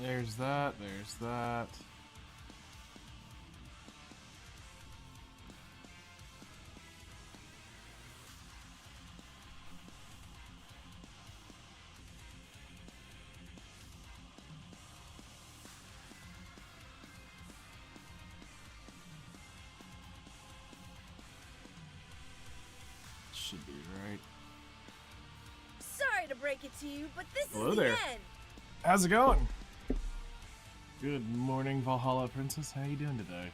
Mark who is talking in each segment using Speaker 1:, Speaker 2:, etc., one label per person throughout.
Speaker 1: There's that, there's that. Should be right.
Speaker 2: Sorry to break it to you, but this
Speaker 1: Hello
Speaker 2: is the
Speaker 1: there.
Speaker 2: end.
Speaker 1: How's it going? Good morning, Valhalla Princess. How you doing today?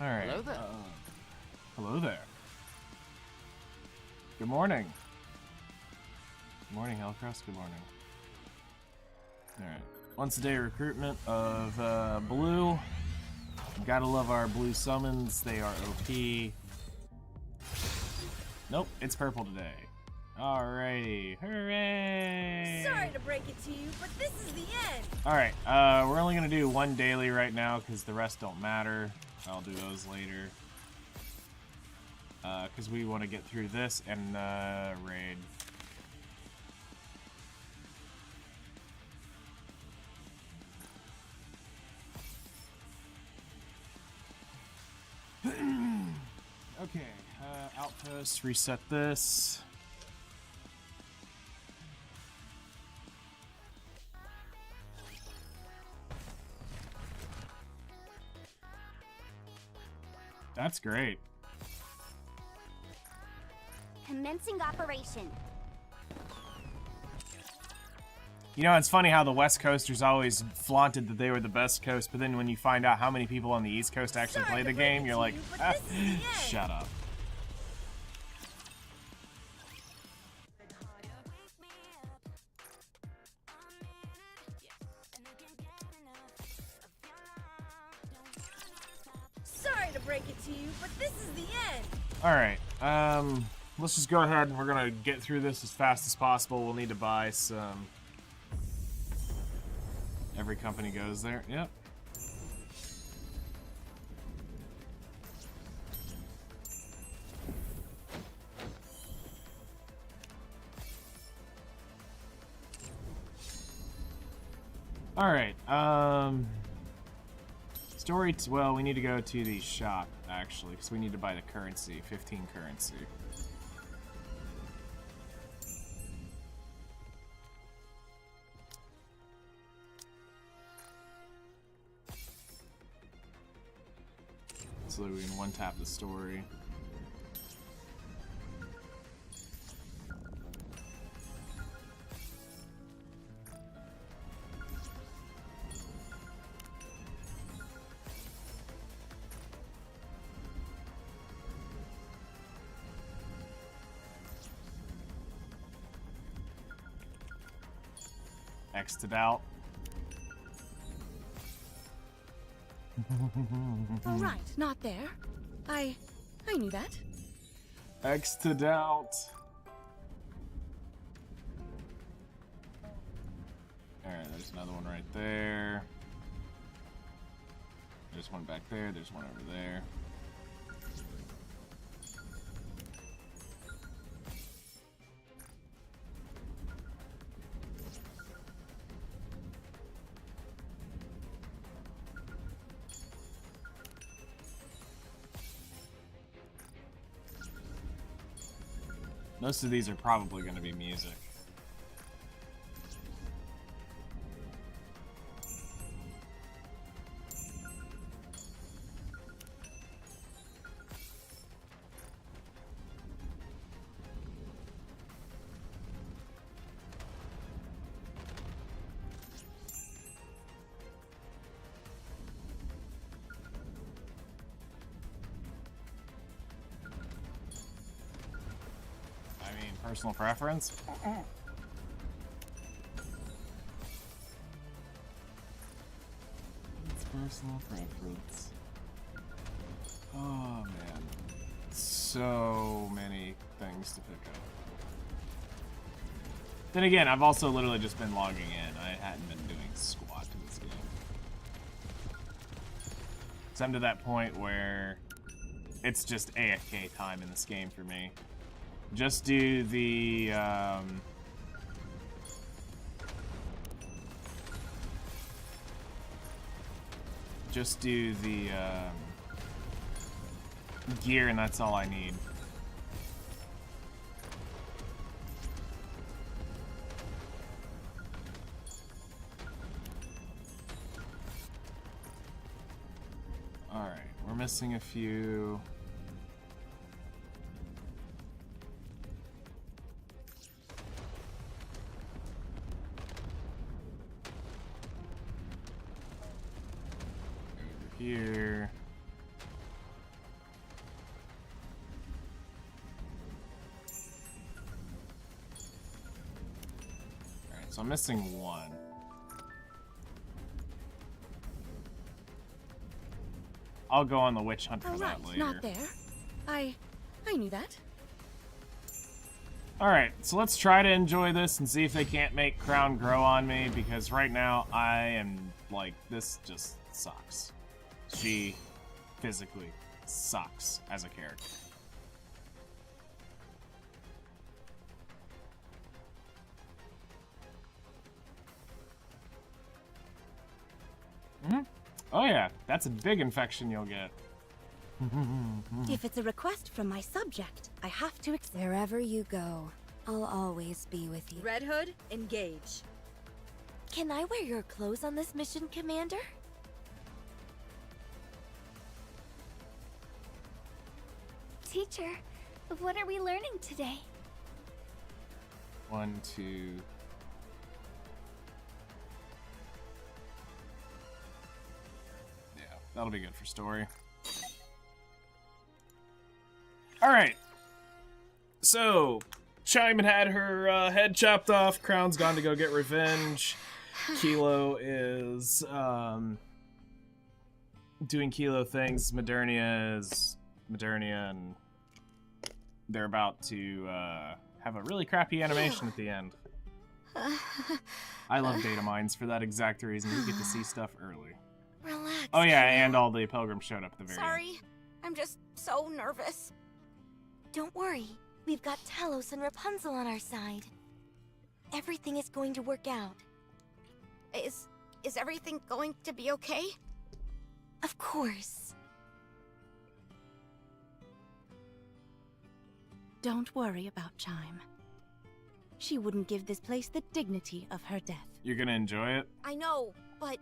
Speaker 1: Alright.
Speaker 3: Hello there.
Speaker 1: Hello there. Good morning. Good morning, Hellcross. Good morning. Alright. Once a day recruitment of blue. Gotta love our blue summons. They are OP. Nope, it's purple today. Alrighty. Hooray!
Speaker 2: Sorry to break it to you, but this is the end.
Speaker 1: Alright, we're only gonna do one daily right now because the rest don't matter. I'll do those later. Because we want to get through this and raid. Okay, outpost, reset this. That's great.
Speaker 3: Commencing operation.
Speaker 1: You know, it's funny how the West Coasters always flaunted that they were the best coast, but then when you find out how many people on the East Coast actually play the game, you're like, shut up.
Speaker 2: Sorry to break it to you, but this is the end.
Speaker 1: Alright, let's just go ahead and we're gonna get through this as fast as possible. We'll need to buy some... Every company goes there. Yep. Alright, well, we need to go to the shop, actually, because we need to buy the currency, 15 currency. So that we can one-tap the story. X'd out.
Speaker 2: All right, not there. I knew that.
Speaker 1: X'd out. Alright, there's another one right there. There's one back there, there's one over there. Most of these are probably going to be music. Personal preference? It's personal preference. Oh man. So many things to pick up. Then again, I've also literally just been logging in. I hadn't been doing squat to this game. So I'm to that point where it's just AFK time in this game for me. Just do the, gear, and that's all I need. Alright, we're missing a few. Here. Alright, so I'm missing one. I'll go on the witch hunt for that later.
Speaker 2: Not there. I knew that.
Speaker 1: Alright, so let's try to enjoy this and see if they can't make Crown grow on me, because right now I am, like, this just sucks. She physically sucks as a character. Oh yeah, that's a big infection you'll get.
Speaker 2: If it's a request from my subject, I have to accept.
Speaker 4: Wherever you go, I'll always be with you.
Speaker 2: Red Hood, engage.
Speaker 4: Can I wear your clothes on this mission, Commander?
Speaker 3: Teacher, what are we learning today?
Speaker 1: 1, 2. Yeah, that'll be good for story. Alright. So, Chime had her head chopped off. Crown's gone to go get revenge. Kilo is doing Kilo things. Modernia is Modernia, and they're about to have a really crappy animation at the end. I love data mines for that exact reason. You get to see stuff early.
Speaker 2: Relax.
Speaker 1: Oh yeah, and all the Pilgrims showed up at the very end.
Speaker 2: Sorry, I'm just so nervous.
Speaker 4: Don't worry. We've got Talos and Rapunzel on our side. Everything is going to work out.
Speaker 2: Is everything going to be okay?
Speaker 4: Of course.
Speaker 2: Don't worry about Chime. She wouldn't give this place the dignity of her death.
Speaker 1: You're gonna enjoy it?
Speaker 2: I know, but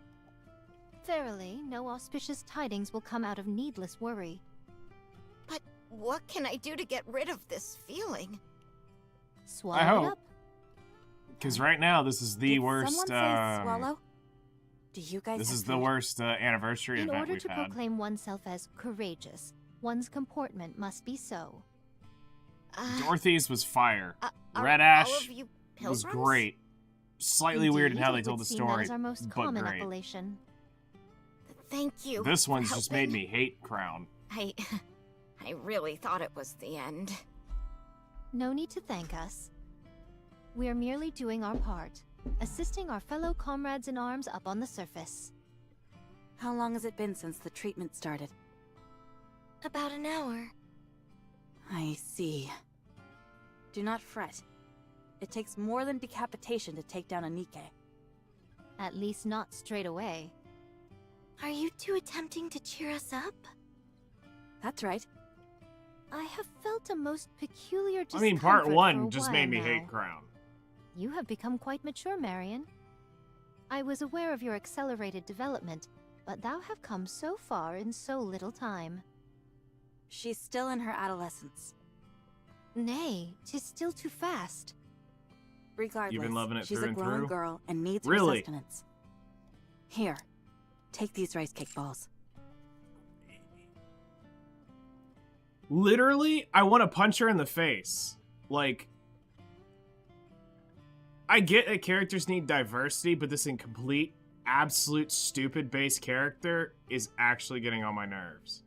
Speaker 5: Verily, no auspicious tidings will come out of needless worry.
Speaker 2: what can I do to get rid of this feeling?
Speaker 5: Swallow
Speaker 1: I
Speaker 5: it
Speaker 1: hope.
Speaker 5: up.
Speaker 1: Because right now, this is the
Speaker 4: Did
Speaker 1: worst.
Speaker 4: someone say swallow? Do you guys
Speaker 1: This
Speaker 4: have
Speaker 1: is the
Speaker 4: food?
Speaker 1: worst anniversary
Speaker 5: In
Speaker 1: event
Speaker 5: order
Speaker 1: we've
Speaker 5: to
Speaker 1: had.
Speaker 5: proclaim oneself as courageous, one's comportment must be so.
Speaker 1: Dorothy's was fire. Red
Speaker 2: All
Speaker 1: Ash
Speaker 2: of you
Speaker 1: was
Speaker 2: pilgrims?
Speaker 1: great. Slightly weird in
Speaker 5: Indeed,
Speaker 1: how they
Speaker 5: it
Speaker 1: told
Speaker 5: would
Speaker 1: the
Speaker 5: seem
Speaker 1: story,
Speaker 5: That is our most
Speaker 1: but
Speaker 5: common
Speaker 1: great.
Speaker 5: appellation.
Speaker 2: Thank you.
Speaker 1: This
Speaker 2: for
Speaker 1: one's just made
Speaker 2: helping.
Speaker 1: me hate Crown.
Speaker 2: I really thought it was the end.
Speaker 5: No need to thank us. We are merely doing our part, assisting our fellow comrades in arms up on the surface.
Speaker 4: How long has it been since the treatment started?
Speaker 2: About an hour.
Speaker 4: I see. Do not fret. It takes more than decapitation to take down a Nikke.
Speaker 5: At least not straight away.
Speaker 4: Are you two attempting to cheer us up? That's right.
Speaker 5: I have felt a most peculiar
Speaker 1: I
Speaker 5: discomfort
Speaker 1: mean, part
Speaker 5: for a
Speaker 1: one just made
Speaker 5: while
Speaker 1: me
Speaker 5: now.
Speaker 1: hate Crown.
Speaker 5: You have become quite mature, Marion. I was aware of your accelerated development, but thou have come so far in so little time.
Speaker 4: She's still in her adolescence.
Speaker 5: Nay, 'tis still too fast.
Speaker 4: Regardless,
Speaker 1: loving it
Speaker 4: she's
Speaker 1: through
Speaker 4: a
Speaker 1: and
Speaker 4: grown
Speaker 1: through?
Speaker 4: girl and needs her
Speaker 1: Really?
Speaker 4: sustenance. Here, take these rice cake balls.
Speaker 1: Literally, I want to punch her in the face. Like, I get that characters need diversity, but this incomplete, absolute stupid base character is actually getting on my nerves.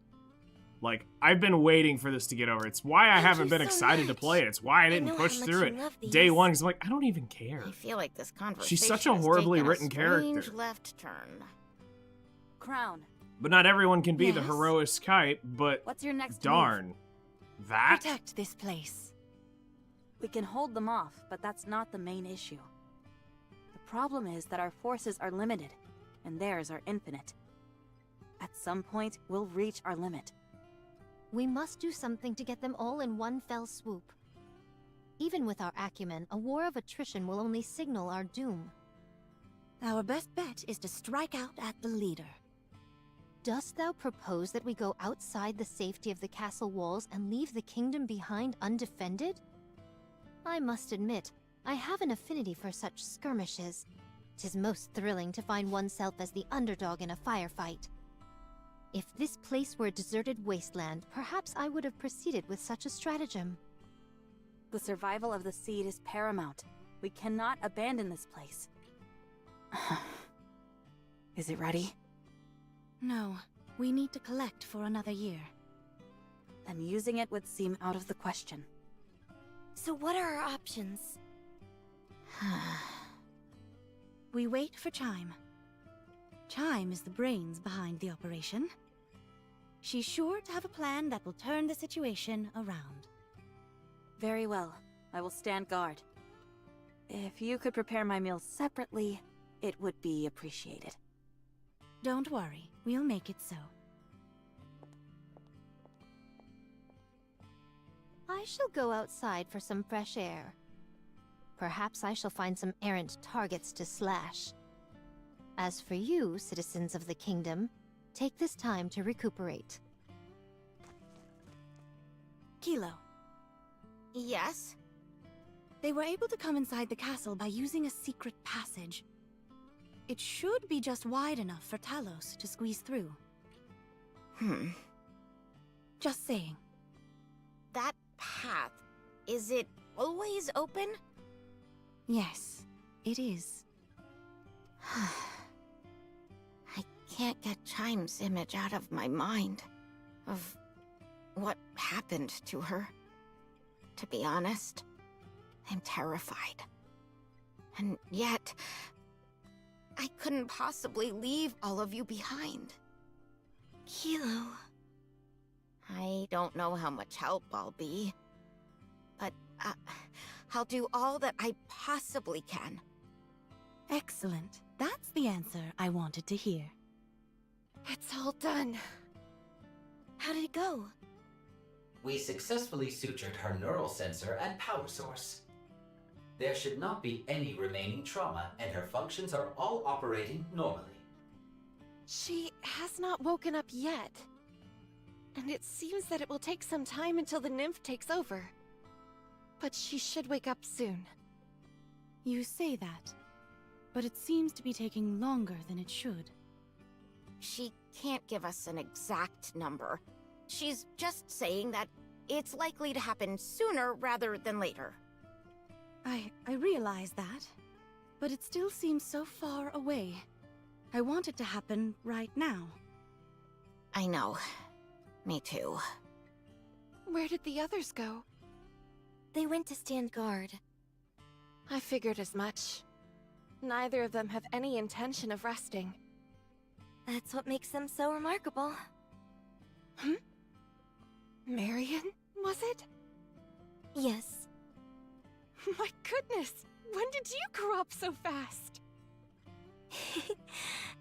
Speaker 1: Like, I've been waiting for this to get over. It's why I
Speaker 2: Thank
Speaker 1: haven't
Speaker 2: you
Speaker 1: been
Speaker 2: so
Speaker 1: excited to
Speaker 2: much.
Speaker 1: play it. It's why I
Speaker 2: I
Speaker 1: didn't
Speaker 2: know
Speaker 1: push
Speaker 2: how much
Speaker 1: through
Speaker 2: you
Speaker 1: it
Speaker 2: love
Speaker 1: day
Speaker 2: these.
Speaker 1: one, because I'm like, I don't even care.
Speaker 2: I feel like this conversation
Speaker 1: such a
Speaker 2: has
Speaker 1: horribly
Speaker 2: taken a
Speaker 1: written character.
Speaker 2: strange left turn.
Speaker 4: Crown,
Speaker 1: But not everyone can be the
Speaker 2: Yes?
Speaker 1: heroic Skype, but
Speaker 4: what's your next move?
Speaker 1: darn. That?
Speaker 2: Protect this place.
Speaker 4: We can hold them off, but that's not the main issue. The problem is that our forces are limited, and theirs are infinite. At some point, we'll reach our limit.
Speaker 5: We must do something to get them all in one fell swoop. Even with our acumen, a war of attrition will only signal our doom.
Speaker 2: Our best bet is to strike out at the leader.
Speaker 5: Dost thou propose that we go outside the safety of the castle walls and leave the kingdom behind undefended? I must admit, I have an affinity for such skirmishes. 'Tis most thrilling to find oneself as the underdog in a firefight. If this place were a deserted wasteland, perhaps I would have proceeded with such a stratagem.
Speaker 4: The survival of the seed is paramount. We cannot abandon this place. Is it ready?
Speaker 2: No, we need to collect for another year.
Speaker 4: Then using it would seem out of the question.
Speaker 2: So what are our options? We wait for Chime. Chime is the brains behind the operation. She's sure to have a plan that will turn the situation around.
Speaker 4: Very well. I will stand guard. If you could prepare my meals separately, it would be appreciated.
Speaker 2: Don't worry, we'll make it so.
Speaker 5: I shall go outside for some fresh air. Perhaps I shall find some errant targets to slash. As for you, citizens of the kingdom, take this time to recuperate.
Speaker 2: Kilo,
Speaker 3: Yes?
Speaker 2: they were able to come inside the castle by using a secret passage. It should be just wide enough for Talos to squeeze through. Just saying.
Speaker 3: That path, is it always open?
Speaker 2: Yes, it is.
Speaker 3: I can't get Chime's image out of my mind. Of what happened to her. To be honest, I'm terrified. And yet, I couldn't possibly leave all of you behind.
Speaker 2: Kilo.
Speaker 3: I don't know how much help I'll be. But, I'll do all that I possibly can.
Speaker 2: Excellent. That's the answer I wanted to hear.
Speaker 6: It's all done.
Speaker 2: How did it go?
Speaker 7: We successfully sutured her neural sensor and power source. There should not be any remaining trauma, and her functions are all operating normally.
Speaker 6: She has not woken up yet. And it seems that it will take some time until the nymph takes over. But she should wake up soon.
Speaker 2: You say that, but it seems to be taking longer than it should.
Speaker 3: She can't give us an exact number. She's just saying that it's likely to happen sooner rather than later.
Speaker 2: I realize that, but it still seems so far away. I want it to happen right now.
Speaker 3: I know. Me too.
Speaker 6: Where did the others go?
Speaker 2: They went to stand guard.
Speaker 6: I figured as much. Neither of them have any intention of resting.
Speaker 2: That's what makes them so remarkable.
Speaker 6: Marion, was it?
Speaker 2: Yes.
Speaker 6: My goodness! When did you grow up so fast?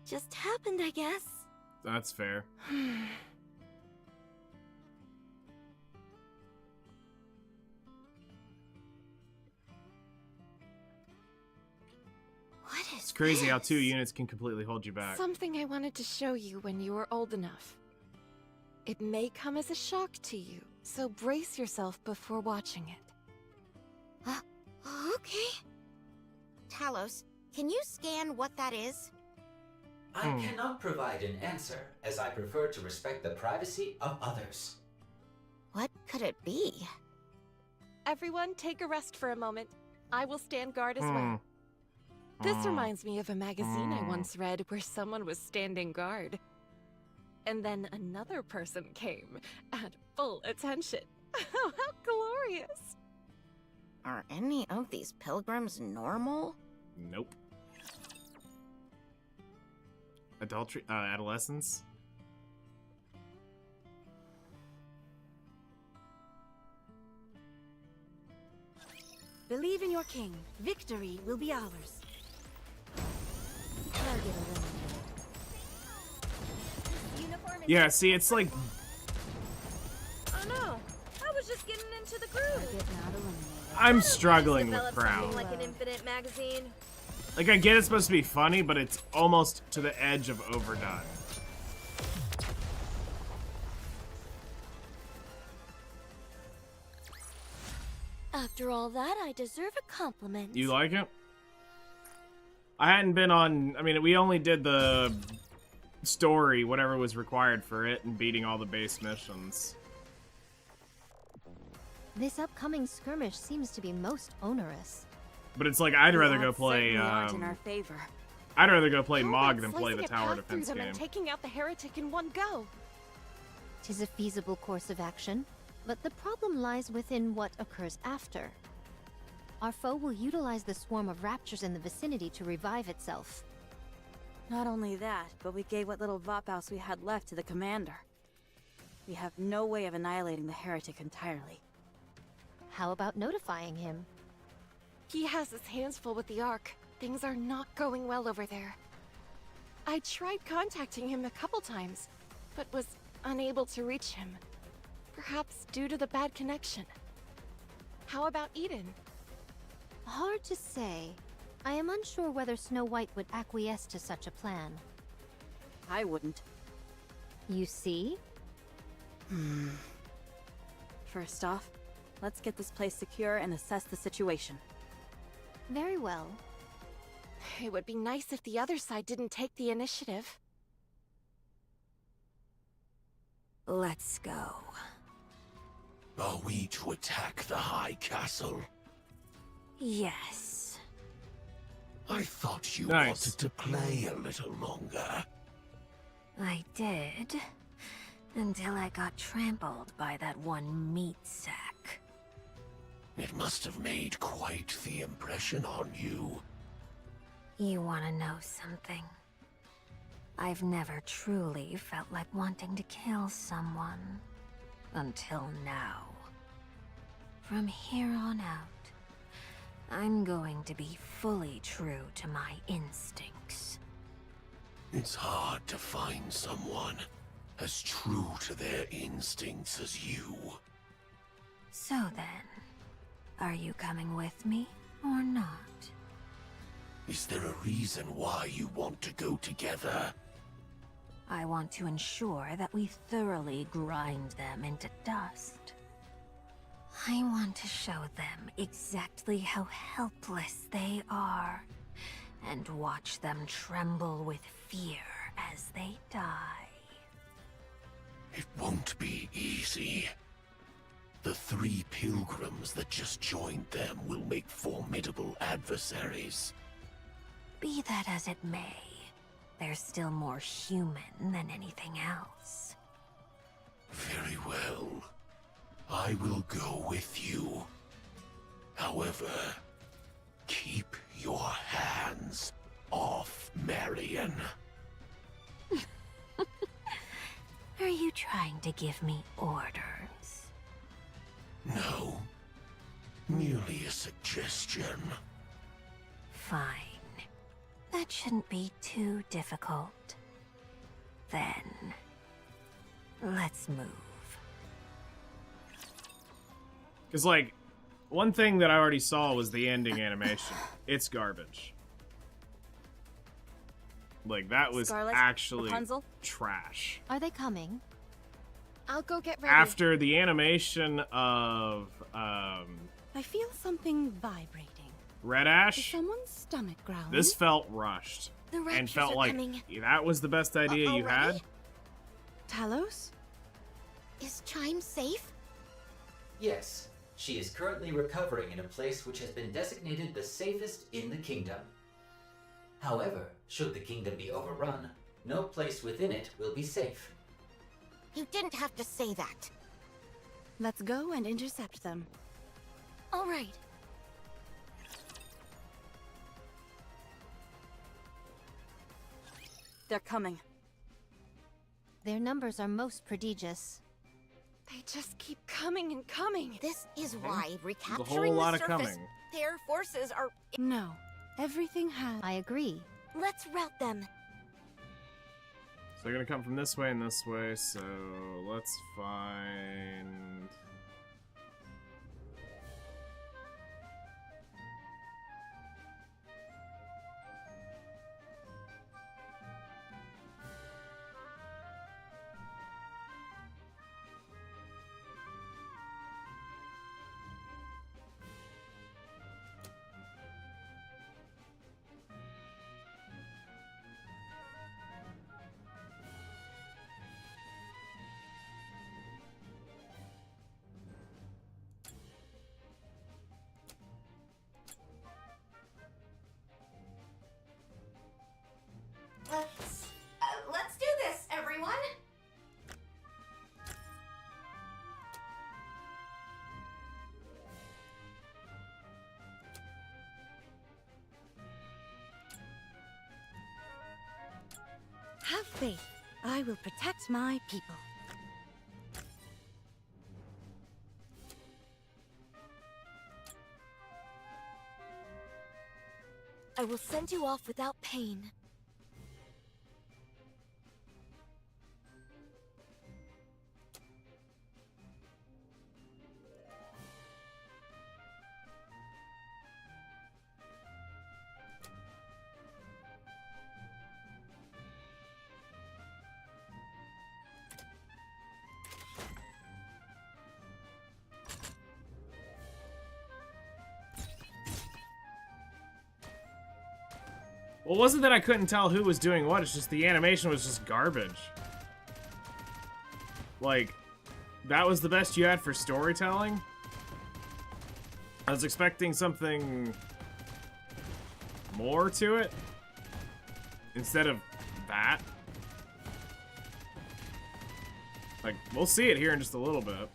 Speaker 2: Just happened, I guess.
Speaker 1: That's fair.
Speaker 2: What is
Speaker 1: It's crazy how
Speaker 2: this?
Speaker 1: 2 units can completely hold you back.
Speaker 6: Something I wanted to show you when you were old enough. It may come as a shock to you, so brace yourself before watching it.
Speaker 3: Okay. Talos, can you scan what that is?
Speaker 7: I cannot provide an answer, as I prefer to respect the privacy of others.
Speaker 3: What could it be?
Speaker 6: Everyone, take a rest for a moment. I will stand guard as well. This reminds me of a magazine I once read where someone was standing guard. And then another person came at full attention. How glorious!
Speaker 3: Are any of these pilgrims normal?
Speaker 1: Nope. Adultery, adolescence.
Speaker 2: Believe in your king. Victory will be ours. Target eliminated.
Speaker 1: Yeah, see, it's like
Speaker 8: Oh no! I was just getting into the groove.
Speaker 2: Target not eliminated.
Speaker 1: I'm struggling with
Speaker 8: Develop
Speaker 1: Crown.
Speaker 8: something like an infinite magazine.
Speaker 1: Like, I get it's supposed to be funny, but it's almost to the edge of overdone.
Speaker 2: After all that, I deserve a compliment.
Speaker 1: You like it? I hadn't been on... I mean, we only did the story, whatever was required for it, and beating all the base missions.
Speaker 5: This upcoming skirmish seems to be most onerous.
Speaker 1: But it's like, I'd
Speaker 4: The
Speaker 1: rather go
Speaker 4: odds
Speaker 1: play,
Speaker 4: certainly aren't in our favor.
Speaker 1: I'd rather go play
Speaker 6: How
Speaker 1: Mog
Speaker 6: about
Speaker 1: than play the
Speaker 6: slicing a
Speaker 1: tower
Speaker 6: path through
Speaker 1: defense
Speaker 6: them
Speaker 1: game.
Speaker 6: and taking out the heretic in one go?
Speaker 5: 'Tis a feasible course of action. But the problem lies within what occurs after. Our foe will utilize the swarm of raptures in the vicinity to revive itself.
Speaker 4: Not only that, but we gave what little Vophouse we had left to the commander. We have no way of annihilating the heretic entirely.
Speaker 5: How about notifying him?
Speaker 6: He has his hands full with the Ark. Things are not going well over there. I tried contacting him a couple times, but was unable to reach him. Perhaps due to the bad connection. How about Eden?
Speaker 5: Hard to say. I am unsure whether Snow White would acquiesce to such a plan.
Speaker 4: I wouldn't.
Speaker 5: You see?
Speaker 4: First off, let's get this place secure and assess the situation.
Speaker 5: Very well.
Speaker 6: It would be nice if the other side didn't take the initiative.
Speaker 3: Let's go.
Speaker 9: Are we to attack the High Castle?
Speaker 3: Yes.
Speaker 9: I thought you
Speaker 1: Nice.
Speaker 9: wanted to play a little longer.
Speaker 3: I did. Until I got trampled by that one meat sack.
Speaker 9: It must have made quite the impression on you.
Speaker 3: You wanna know something? I've never truly felt like wanting to kill someone. Until now. From here on out, I'm going to be fully true to my instincts.
Speaker 9: It's hard to find someone as true to their instincts as you.
Speaker 3: So then, are you coming with me or not?
Speaker 9: Is there a reason why you want to go together?
Speaker 3: I want to ensure that we thoroughly grind them into dust. I want to show them exactly how helpless they are, and watch them tremble with fear as they die.
Speaker 9: It won't be easy. The 3 pilgrims that just joined them will make formidable adversaries.
Speaker 3: Be that as it may, they're still more human than anything else.
Speaker 9: Very well. I will go with you. However, keep your hands off Marion.
Speaker 3: Are you trying to give me orders?
Speaker 9: No. Merely a suggestion.
Speaker 3: Fine. That shouldn't be too difficult. Then, let's move.
Speaker 1: Because, like, one thing that I already saw was the ending animation. It's garbage. Like, that was
Speaker 4: Scarlet,
Speaker 1: actually
Speaker 4: Rapunzel?
Speaker 1: trash.
Speaker 5: Are they coming?
Speaker 6: I'll go get ready.
Speaker 1: After the animation of
Speaker 2: I feel something vibrating.
Speaker 1: Red
Speaker 2: Is
Speaker 1: Ash,
Speaker 2: someone's stomach growling?
Speaker 1: this felt rushed.
Speaker 6: The
Speaker 1: And
Speaker 6: raptures
Speaker 1: felt
Speaker 6: are
Speaker 1: like
Speaker 6: coming.
Speaker 1: that was the best idea you had.
Speaker 6: Already?
Speaker 2: Talos?
Speaker 3: Is Chime safe?
Speaker 7: Yes, she is currently recovering in a place which has been designated the safest in the kingdom. However, should the kingdom be overrun, no place within it will be safe.
Speaker 3: You didn't have to say that.
Speaker 2: Let's go and intercept them.
Speaker 3: All right.
Speaker 4: They're coming.
Speaker 5: Their numbers are most prodigious.
Speaker 6: They just keep coming and coming.
Speaker 3: This is why
Speaker 1: There's a
Speaker 3: recapturing
Speaker 1: whole lot
Speaker 3: the
Speaker 1: of
Speaker 3: surface,
Speaker 1: coming.
Speaker 3: their forces are...
Speaker 2: No. Everything has...
Speaker 5: I agree.
Speaker 3: Let's rout them.
Speaker 1: So they're gonna come from this way and this way, so let's find...
Speaker 2: faith. I will protect my people.
Speaker 8: I will send you off without pain.
Speaker 1: Well, it wasn't that I couldn't tell who was doing what, it's just the animation was just garbage. Like, that was the best you had for storytelling? I was expecting something more to it instead of that. Like, we'll see it here in just a little bit.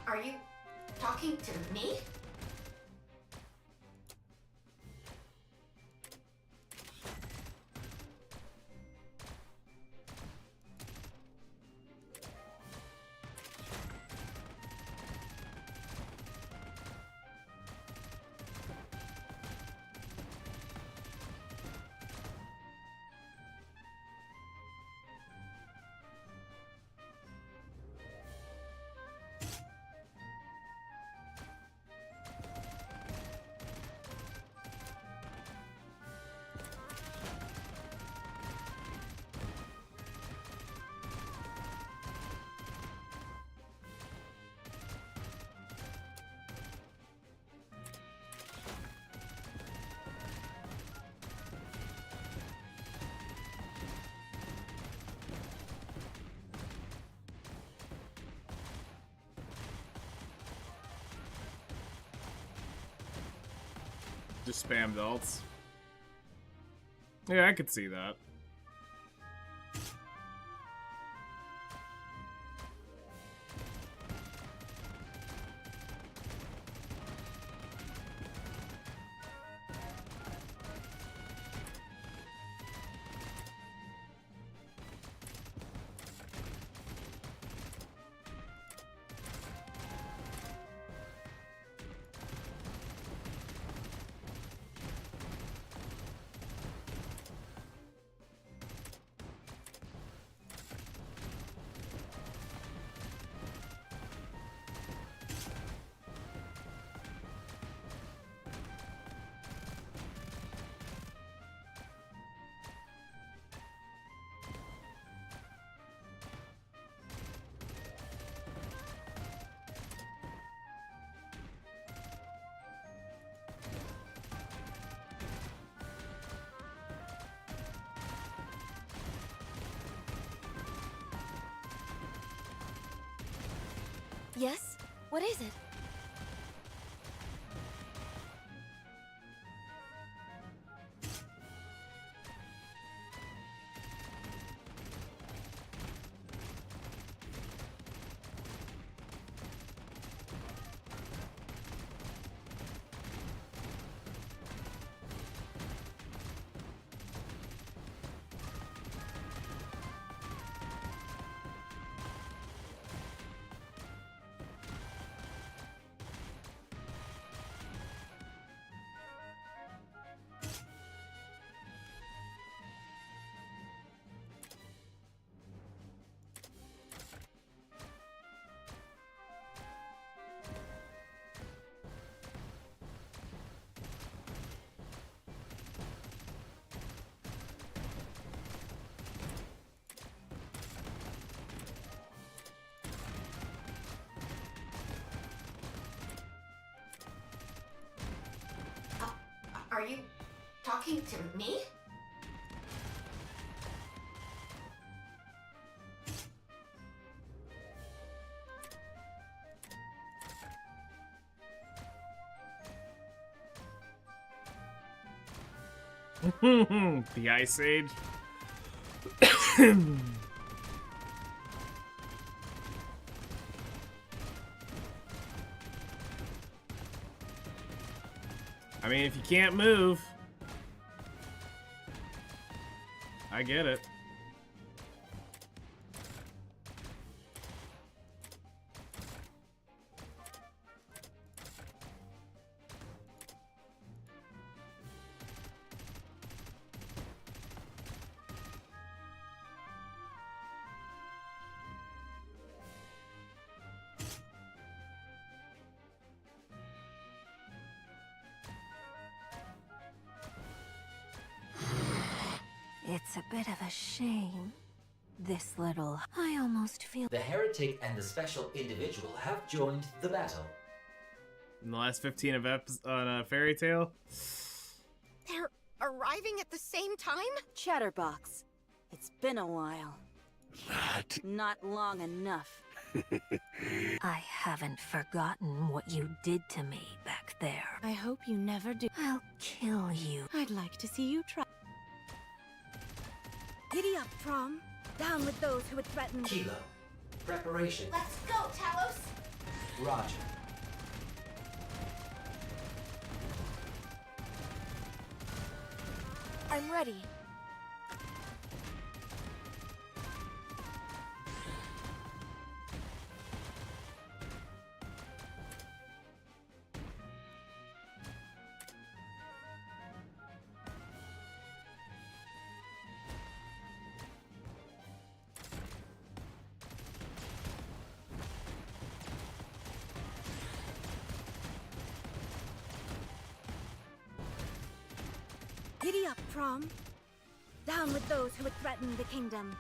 Speaker 3: Are you talking to me? Just spammed ults. Yeah, I could see that.
Speaker 8: Yes? What is it?
Speaker 3: Are you Talking to me?
Speaker 1: The Ice Age. I mean, if you can't move, I get it.
Speaker 10: It's a bit of a shame. This little... I almost feel...
Speaker 7: The heretic and the special individual have joined the battle.
Speaker 1: In the last 15 of on Fairy Tale.
Speaker 3: They're arriving at the same time?
Speaker 4: Chatterbox. It's been a while.
Speaker 9: That...
Speaker 4: Not long enough.
Speaker 10: I haven't forgotten what you did to me back there.
Speaker 2: I hope you never do.
Speaker 10: I'll kill you.
Speaker 2: I'd like to see you try. Giddy up, Prom. Down with those who would threaten.
Speaker 7: Kilo. Preparation.
Speaker 3: Let's go, Talos!
Speaker 7: Roger.
Speaker 8: I'm ready.
Speaker 2: Giddy up, Prom. Down with those who would threaten the kingdom.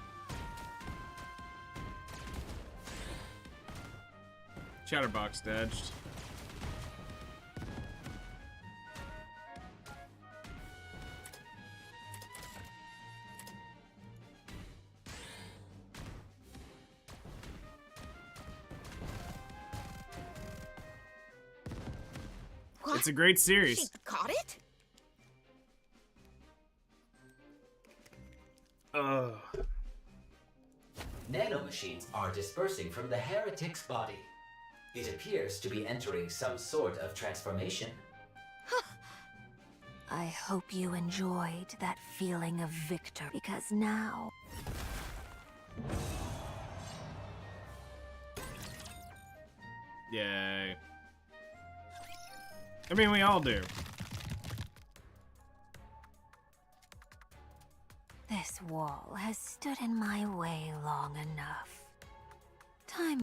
Speaker 1: Chatterbox dodged.
Speaker 3: What?
Speaker 1: It's a great series.
Speaker 3: She got it?
Speaker 1: Ugh.
Speaker 7: Nanomachines are dispersing from the heretic's body. It appears to be entering some sort of transformation.
Speaker 10: I hope you enjoyed that feeling of victory, because now...
Speaker 1: Yay. I mean, we all do.
Speaker 10: This wall has stood in my way long enough. Time...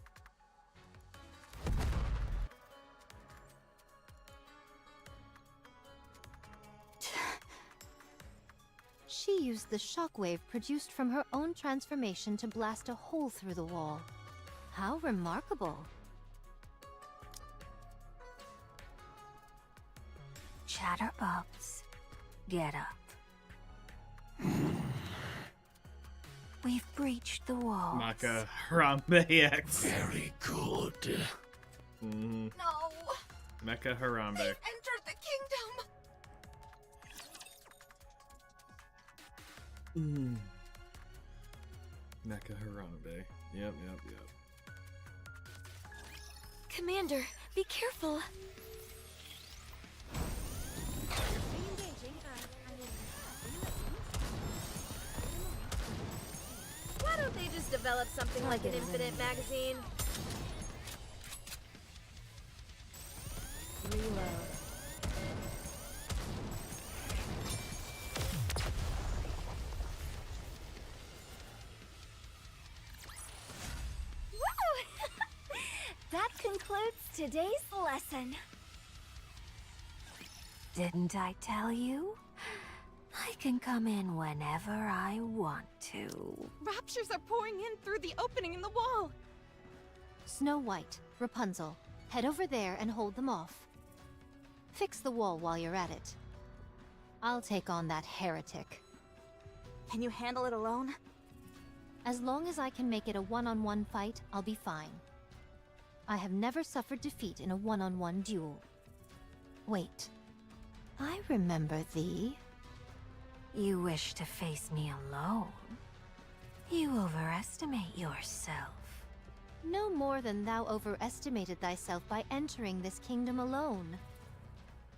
Speaker 5: She used the shockwave produced from her own transformation to blast a hole through the wall. How remarkable.
Speaker 10: Chatterbox, get up. We've breached the wall.
Speaker 1: Maka Harambe X.
Speaker 9: Very good.
Speaker 1: Mm-hmm.
Speaker 3: No!
Speaker 1: Mecha Harambe.
Speaker 3: They've entered the kingdom!
Speaker 1: Mecha Harambe. Yep.
Speaker 8: Commander, be careful. Why don't they just develop something like an infinite magazine?
Speaker 4: Reload.
Speaker 8: That concludes today's lesson.
Speaker 10: Didn't I tell you? I can come in whenever I want to.
Speaker 6: Raptures are pouring in through the opening in the wall.
Speaker 5: Snow White, Rapunzel, head over there and hold them off. Fix the wall while you're at it. I'll take on that heretic.
Speaker 4: Can you handle it alone?
Speaker 5: As long as I can make it a one-on-one fight, I'll be fine. I have never suffered defeat in a one-on-one duel. Wait. I remember thee.
Speaker 10: You wish to face me alone? You overestimate yourself.
Speaker 5: No more than thou overestimated thyself by entering this kingdom alone.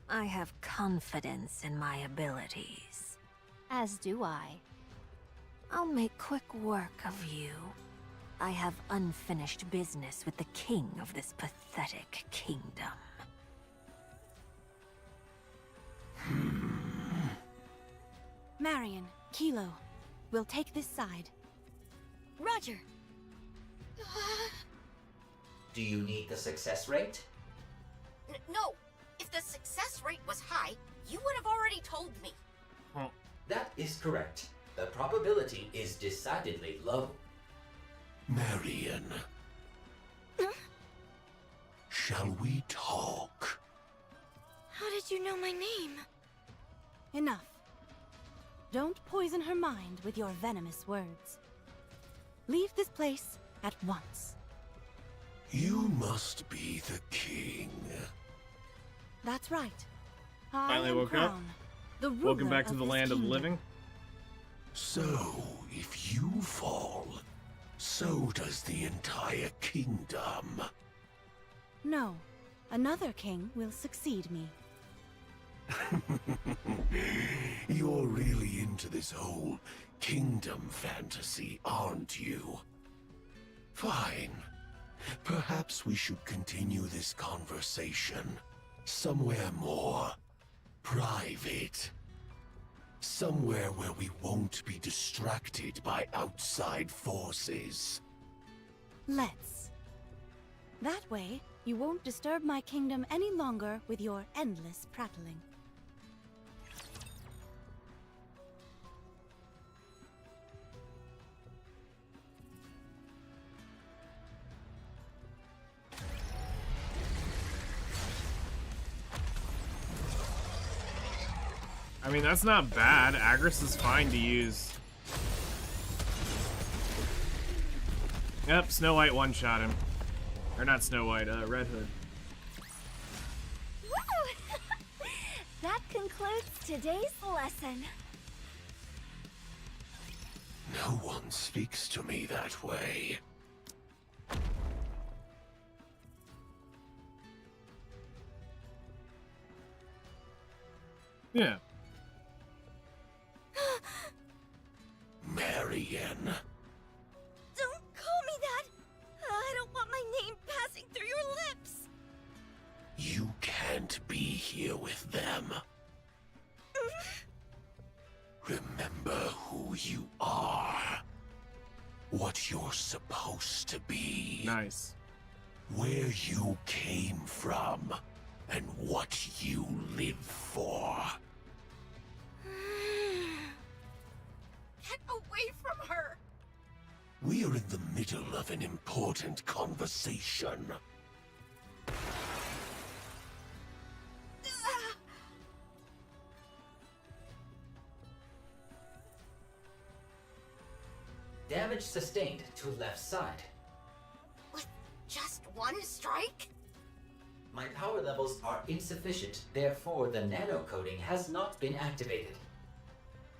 Speaker 10: I have confidence in my abilities.
Speaker 5: As do I.
Speaker 10: I'll make quick work of you. I have unfinished business with the king of this pathetic kingdom.
Speaker 2: Marion, Kilo, we'll take this side.
Speaker 8: Roger.
Speaker 7: Do you need the success rate?
Speaker 3: No. If the success rate was high, you would have already told me.
Speaker 7: That is correct. The probability is decidedly low.
Speaker 9: Marion. Shall we talk?
Speaker 8: How did you know my name?
Speaker 2: Enough. Don't poison her mind with your venomous words. Leave this place at once.
Speaker 9: You must be the king.
Speaker 2: That's right.
Speaker 1: Finally
Speaker 2: I am
Speaker 1: woke up.
Speaker 2: Crown, the ruler
Speaker 1: Welcome back to the
Speaker 2: this
Speaker 1: land of the
Speaker 2: kingdom.
Speaker 1: living.
Speaker 9: So, if you fall, so does the entire kingdom.
Speaker 2: No, another king will succeed me.
Speaker 9: You're really into this whole kingdom fantasy, aren't you? Fine. Perhaps we should continue this conversation somewhere more private. Somewhere where we won't be distracted by outside forces.
Speaker 2: Let's. That way, you won't disturb my kingdom any longer with your endless prattling.
Speaker 1: I mean, that's not bad. Agris is fine to use. Yep, Snow White one-shot him. Or not Snow White, Red Hood.
Speaker 8: Woo! That concludes today's lesson.
Speaker 9: No one speaks to me that way.
Speaker 1: Yeah.
Speaker 9: Marion.
Speaker 8: Don't call me that! I don't want my name passing through your lips!
Speaker 9: You can't be here with them. Remember who you are. What you're supposed to be.
Speaker 1: Nice.
Speaker 9: Where you came from. And what you live for.
Speaker 3: Get away from her!
Speaker 9: We are in the middle of an important conversation.
Speaker 7: Damage sustained to left side.
Speaker 3: With just one strike?
Speaker 7: My power levels are insufficient, therefore the nano coating has not been activated.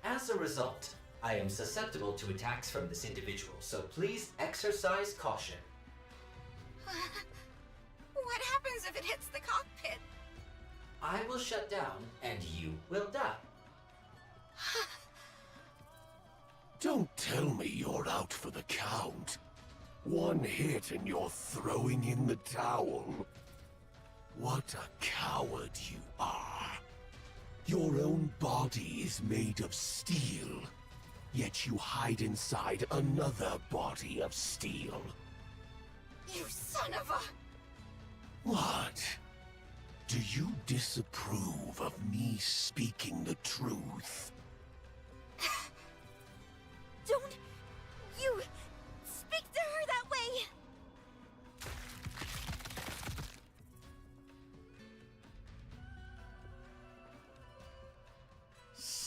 Speaker 7: As a result, I am susceptible to attacks from this individual, so please exercise caution.
Speaker 3: What happens if it hits the cockpit?
Speaker 7: I will shut down, and you will die.
Speaker 9: Don't tell me you're out for the count. One hit and you're throwing in the towel. What a coward you are. Your own body is made of steel, yet you hide inside another body of steel.
Speaker 3: You son of a...
Speaker 9: What? Do you disapprove of me speaking the truth?
Speaker 8: Don't you speak to her that way!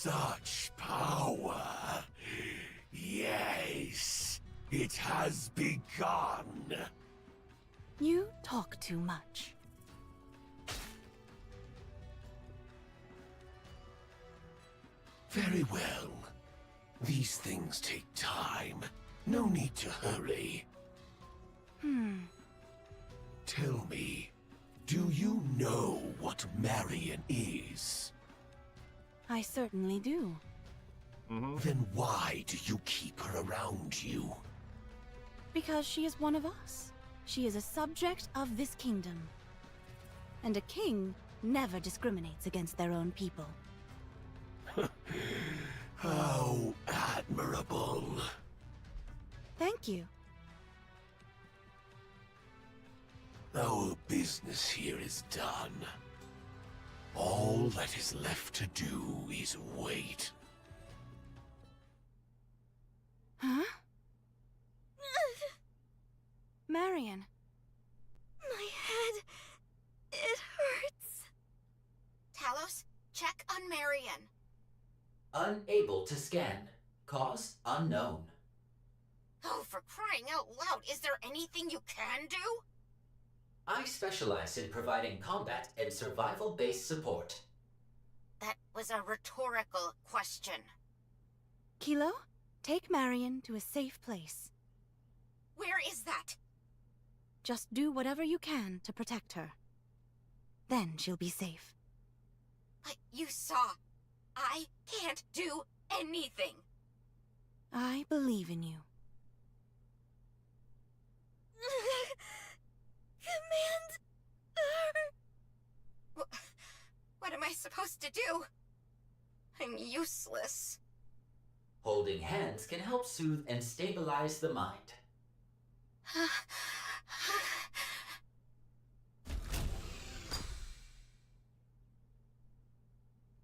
Speaker 9: Such power. Yes, it has begun.
Speaker 2: You talk too much.
Speaker 9: Very well. These things take time. No need to hurry. Tell me, do you know what Marion is?
Speaker 2: I certainly do.
Speaker 9: Then why do you keep her around you?
Speaker 2: Because she is one of us. She is a subject of this kingdom. And a king never discriminates against their own people.
Speaker 9: How admirable.
Speaker 2: Thank you.
Speaker 9: Our business here is done. All that is left to do is wait.
Speaker 2: Huh? Marion.
Speaker 8: My head. It hurts.
Speaker 3: Talos, check on Marion.
Speaker 7: Unable to scan. Cause unknown.
Speaker 3: Oh, for crying out loud, is there anything you can do?
Speaker 7: I specialize in providing combat and survival-based support.
Speaker 3: That was a rhetorical question.
Speaker 2: Kilo, take Marion to a safe place.
Speaker 3: Where is that?
Speaker 2: Just do whatever you can to protect her. Then she'll be safe.
Speaker 3: But you saw. I can't do anything.
Speaker 2: I believe in you.
Speaker 8: Command her.
Speaker 3: What am I supposed to do? I'm useless.
Speaker 7: Holding hands can help soothe and stabilize the mind.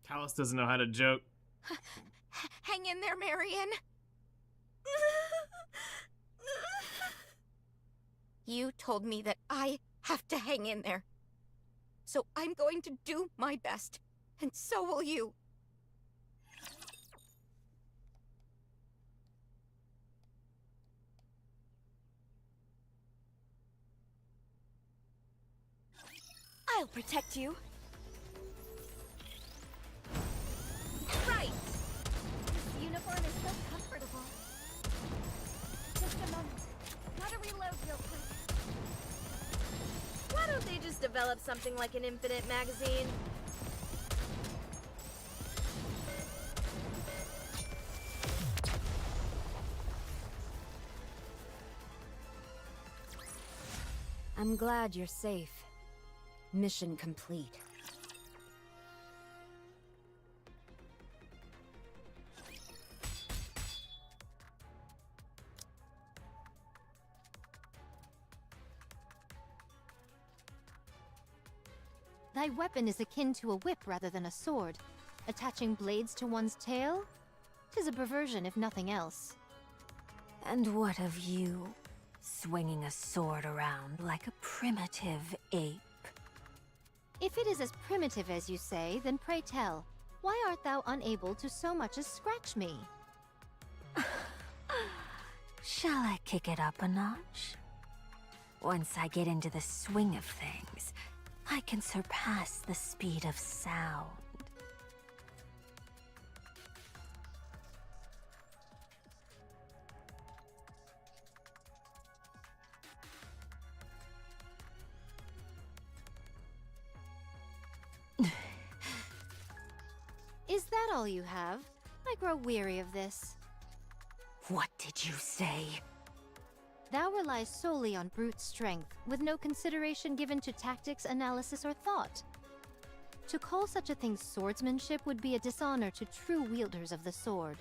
Speaker 1: Talos doesn't know how to joke.
Speaker 3: Hang in there, Marion. You told me that I have to hang in there. So I'm going to do my best, and so will you.
Speaker 8: I'll protect you. Right!
Speaker 5: This uniform is so comfortable. Just a moment. Gotta reload real quick.
Speaker 8: Why don't they just develop something like an infinite magazine?
Speaker 11: I'm glad you're safe. Mission complete.
Speaker 5: Thy weapon is akin to a whip rather than a sword. Attaching blades to one's tail? 'Tis a perversion, if nothing else.
Speaker 10: And what of you? Swinging a sword around like a primitive ape.
Speaker 5: If it is as primitive as you say, then pray tell, why art thou unable to so much as scratch me?
Speaker 10: Shall I kick it up a notch? Once I get into the swing of things, I can surpass the speed of sound.
Speaker 5: Is that all you have? I grow weary of this.
Speaker 10: What did you say?
Speaker 5: Thou relies solely on brute strength, with no consideration given to tactics, analysis, or thought. To call such a thing swordsmanship would be a dishonor to true wielders of the sword.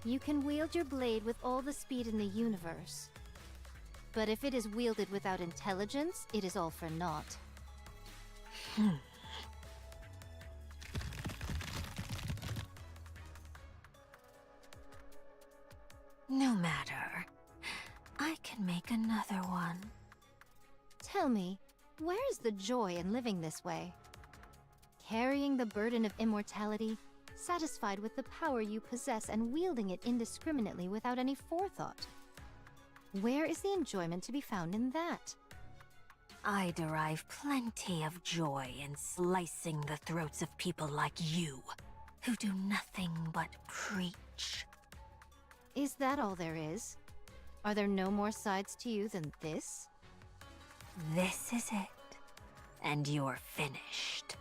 Speaker 5: You can wield your blade with all the speed in the universe. But if it is wielded without intelligence, it is all for naught.
Speaker 10: No matter.
Speaker 5: is the joy in living this way? Carrying the burden of immortality, satisfied with the power you possess and wielding it indiscriminately without any forethought. Where is the enjoyment to be found in that?
Speaker 10: I derive plenty of joy in slicing the throats of people like you, who do nothing but preach.
Speaker 5: Is that all there is? Are there no more sides to you than this?
Speaker 10: This is it, and you're finished.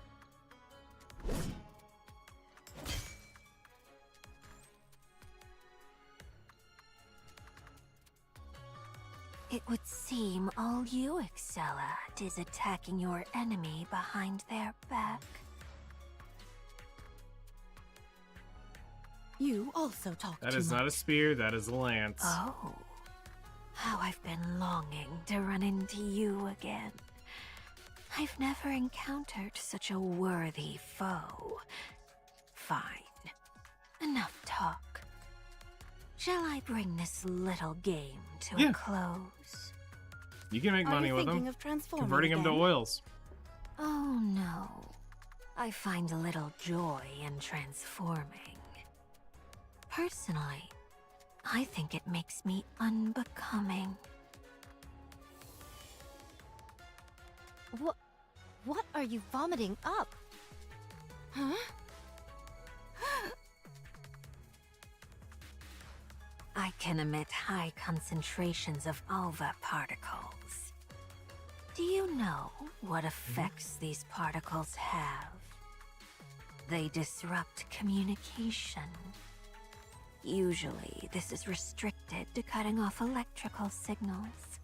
Speaker 10: It would seem all you excel at is attacking your enemy behind their back.
Speaker 2: You also talk
Speaker 1: That
Speaker 2: too
Speaker 1: is not a
Speaker 2: much.
Speaker 1: spear, that is a lance.
Speaker 10: Oh, how I've been longing to run into you again. I've never encountered such a worthy foe. Fine. Enough talk. Shall I bring this little game to a close?
Speaker 1: You can make
Speaker 2: Are
Speaker 1: money
Speaker 2: you
Speaker 1: with
Speaker 2: thinking
Speaker 1: them.
Speaker 2: of transforming
Speaker 1: Converting them to
Speaker 2: again?
Speaker 1: oils.
Speaker 10: Oh no. I find a little joy in transforming. Personally, I think it makes me unbecoming.
Speaker 5: What are you vomiting up?
Speaker 2: Huh?
Speaker 10: I can emit high concentrations of alva particles. Do you know what effects these particles have? They disrupt communication. Usually, this is restricted to cutting off electrical signals.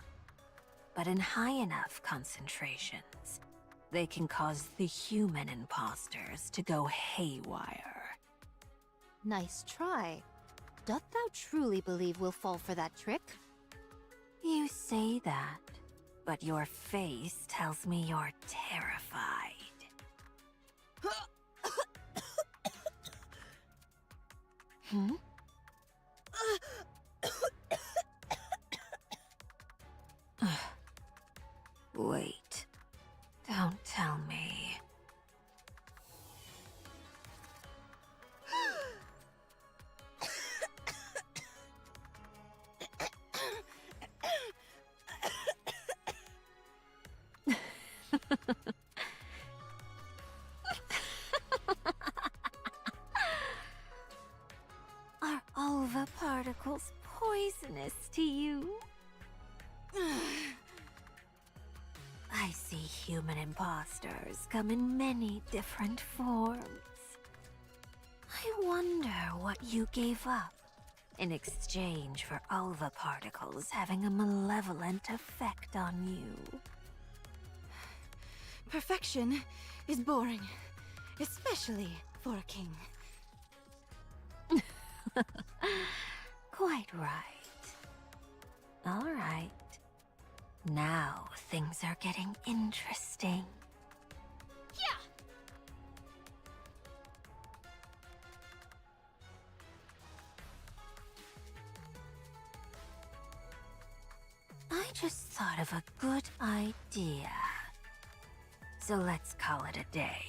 Speaker 10: But in high enough concentrations, they can cause the human imposters to go haywire.
Speaker 5: Nice try. Doth thou truly believe we'll fall for that trick?
Speaker 10: You say that, but your face tells me you're terrified. Hmm? Wait. Don't tell me. Are alva particles poisonous to you? I see human imposters come in many different forms. I wonder what you gave up in exchange for alva particles having a malevolent effect on you.
Speaker 2: Perfection is boring, especially for a king.
Speaker 10: Quite right. All right. Now things are getting interesting.
Speaker 6: Yeah!
Speaker 10: I just thought of a good idea. So let's call it a day.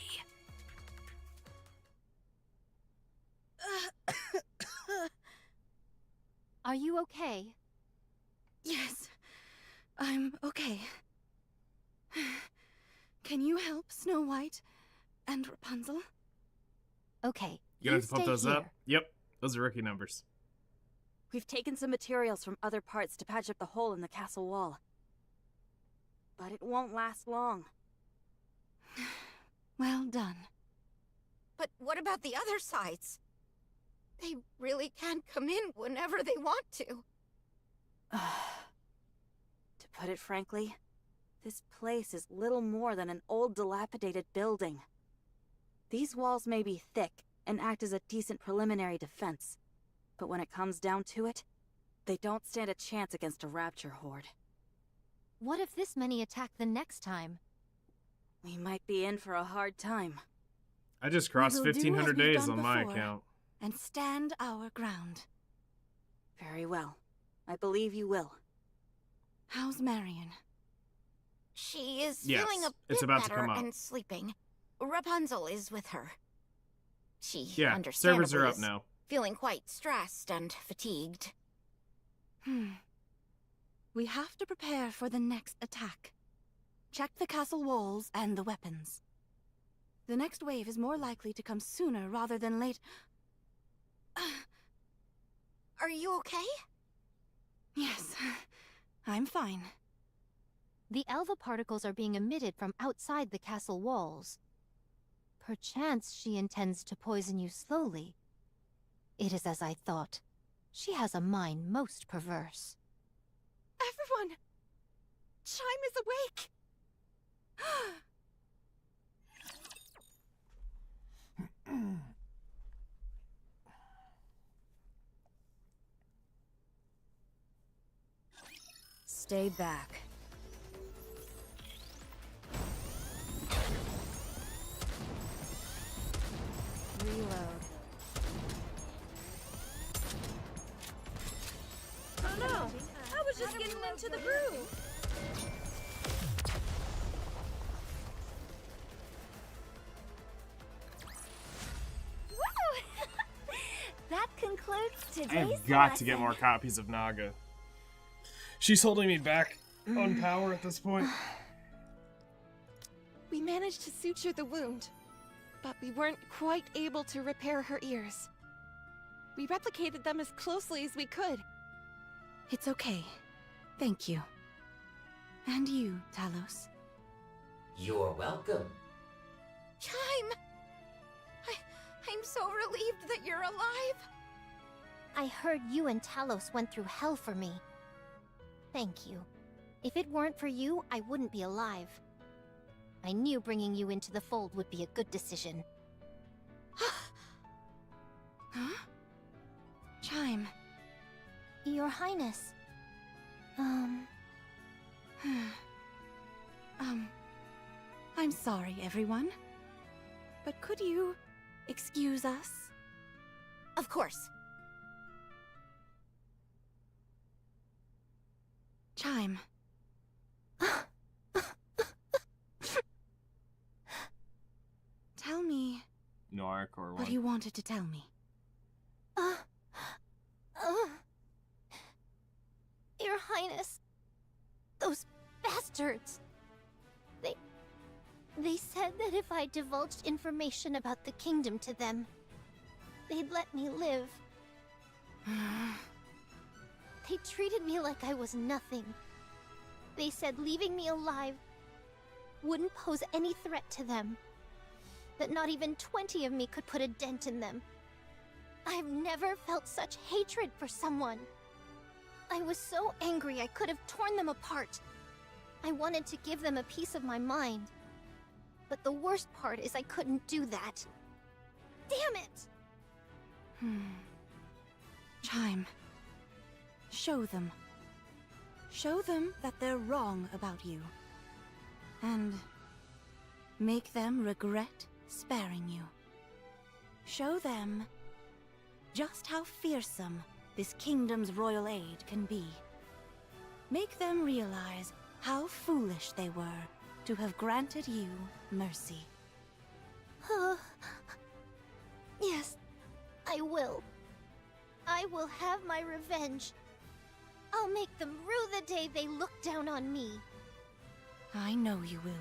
Speaker 5: Are you okay?
Speaker 2: Yes, I'm okay. Can you help Snow White and Rapunzel?
Speaker 5: Okay.
Speaker 1: You gonna have to pump
Speaker 5: stay
Speaker 1: those
Speaker 5: here.
Speaker 1: up? Yep, those are rookie numbers.
Speaker 4: We've taken some materials from other parts to patch up the hole in the castle wall. But it won't last long.
Speaker 2: Well done.
Speaker 3: But what about the other sides? They really can come in whenever they want to.
Speaker 4: To put it frankly, this place is little more than an old dilapidated building. These walls may be thick and act as a decent preliminary defense, but when it comes down to it, they don't stand a chance against a rapture horde.
Speaker 5: What if this many attack the next time?
Speaker 4: We might be in for a hard time.
Speaker 1: I just crossed
Speaker 2: will do as
Speaker 1: 1,500
Speaker 2: we've
Speaker 1: days
Speaker 2: done
Speaker 1: on my
Speaker 2: before.
Speaker 1: account.
Speaker 2: And stand our ground.
Speaker 4: Very well. I believe you will.
Speaker 2: How's Marion?
Speaker 3: She is
Speaker 1: Yes,
Speaker 3: feeling a
Speaker 1: it's
Speaker 3: bit
Speaker 1: about to
Speaker 3: better
Speaker 1: come up.
Speaker 3: and sleeping. Rapunzel is with her. She
Speaker 1: Yeah,
Speaker 3: understandably
Speaker 1: servers are up
Speaker 3: is
Speaker 1: now.
Speaker 3: feeling quite stressed and fatigued.
Speaker 2: We have to prepare for the next attack. Check the castle walls and the weapons. The next wave is more likely to come sooner rather than late.
Speaker 3: Are you okay?
Speaker 2: Yes, I'm fine.
Speaker 5: The alva particles are being emitted from outside the castle walls. Perchance she intends to poison you slowly. It is as I thought. She has a mind most perverse.
Speaker 6: Everyone! Chime is awake!
Speaker 11: Stay back. Reload.
Speaker 8: Oh no! I was just getting into the groove! Woo! That concludes today's
Speaker 1: I've got to get
Speaker 8: lesson.
Speaker 1: more copies of Naga. She's holding me back on power at this point.
Speaker 6: We managed to suture the wound, but we weren't quite able to repair her ears. We replicated them as closely as we could.
Speaker 2: It's okay. Thank you. And you, Talos.
Speaker 7: You're welcome.
Speaker 3: Chime! I'm so relieved that you're alive.
Speaker 5: I heard you and Talos went through hell for me. Thank you. If it weren't for you, I wouldn't be alive. I knew bringing you into the fold would be a good decision.
Speaker 2: Huh? Chime.
Speaker 5: Your Highness.
Speaker 2: I'm sorry, everyone. But could you excuse us?
Speaker 3: Of course.
Speaker 2: Chime. Tell me
Speaker 1: Narc or
Speaker 2: what you wanted to tell me.
Speaker 5: Your Highness. Those bastards. They said that if I divulged information about the kingdom to them, they'd let me live. They treated me like I was nothing. They said leaving me alive wouldn't pose any threat to them. That not even 20 of me could put a dent in them. I've never felt such hatred for someone. I was so angry I could have torn them apart. I wanted to give them a piece of my mind. But the worst part is I couldn't do that. Damn it!
Speaker 2: Chime. Show them. Show them that they're wrong about you. And make them regret sparing you. Show them just how fearsome this kingdom's royal aid can be. Make them realize how foolish they were to have granted you mercy.
Speaker 5: Yes, I will. I will have my revenge. I'll make them rue the day they look down on me.
Speaker 2: I know you will.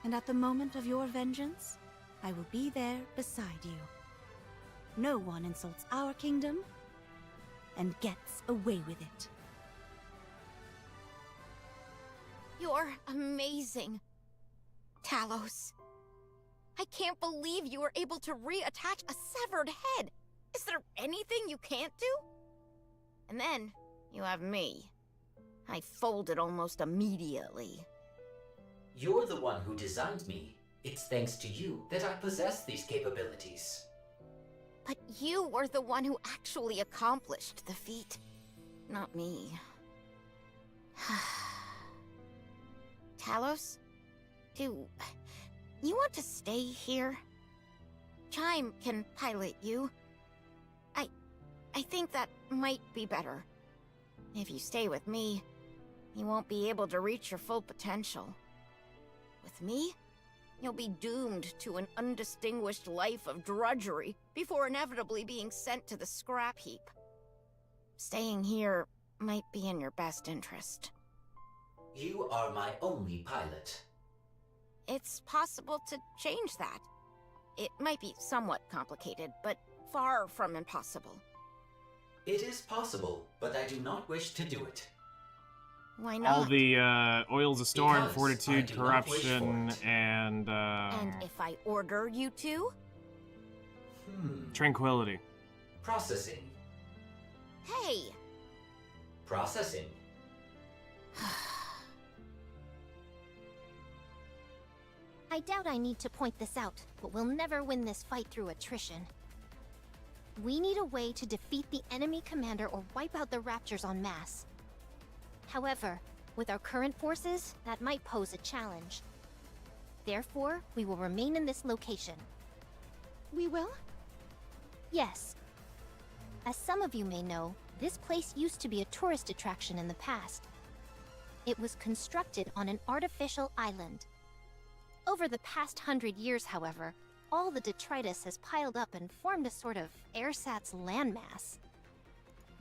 Speaker 2: And at the moment of your vengeance, I will be there beside you. No one insults our kingdom and gets away with it.
Speaker 3: You're amazing, Talos. I can't believe you were able to reattach a severed head. Is there anything you can't do? And then, you have me. I folded almost immediately.
Speaker 7: You're the one who designed me. It's thanks to you that I possess these capabilities.
Speaker 3: But you were the one who actually accomplished the feat, not me. Talos, do you want to stay here? Chime can pilot you. I think that might be better. If you stay with me, you won't be able to reach your full potential. With me, you'll be doomed to an undistinguished life of drudgery before inevitably being sent to the scrap heap. Staying here might be in your best interest.
Speaker 7: You are my only pilot.
Speaker 3: It's possible to change that. It might be somewhat complicated, but far from impossible.
Speaker 7: It is possible, but I do not wish to do it.
Speaker 3: Why not?
Speaker 1: All the oils of storm,
Speaker 7: Because I
Speaker 1: fortitude,
Speaker 7: do not wish for
Speaker 1: corruption,
Speaker 7: it.
Speaker 1: and
Speaker 3: And if I order you to?
Speaker 1: tranquility.
Speaker 7: Processing.
Speaker 3: Hey!
Speaker 7: Processing.
Speaker 5: I doubt I need to point this out, but we'll never win this fight through attrition. We need a way to defeat the enemy commander or wipe out the Raptures en masse. However, with our current forces, that might pose a challenge. Therefore, we will remain in this location.
Speaker 2: We will?
Speaker 5: Yes. As some of you may know, this place used to be a tourist attraction in the past. It was constructed on an artificial island. Over the past 100 years, however, all the detritus has piled up and formed a sort of ersatz landmass.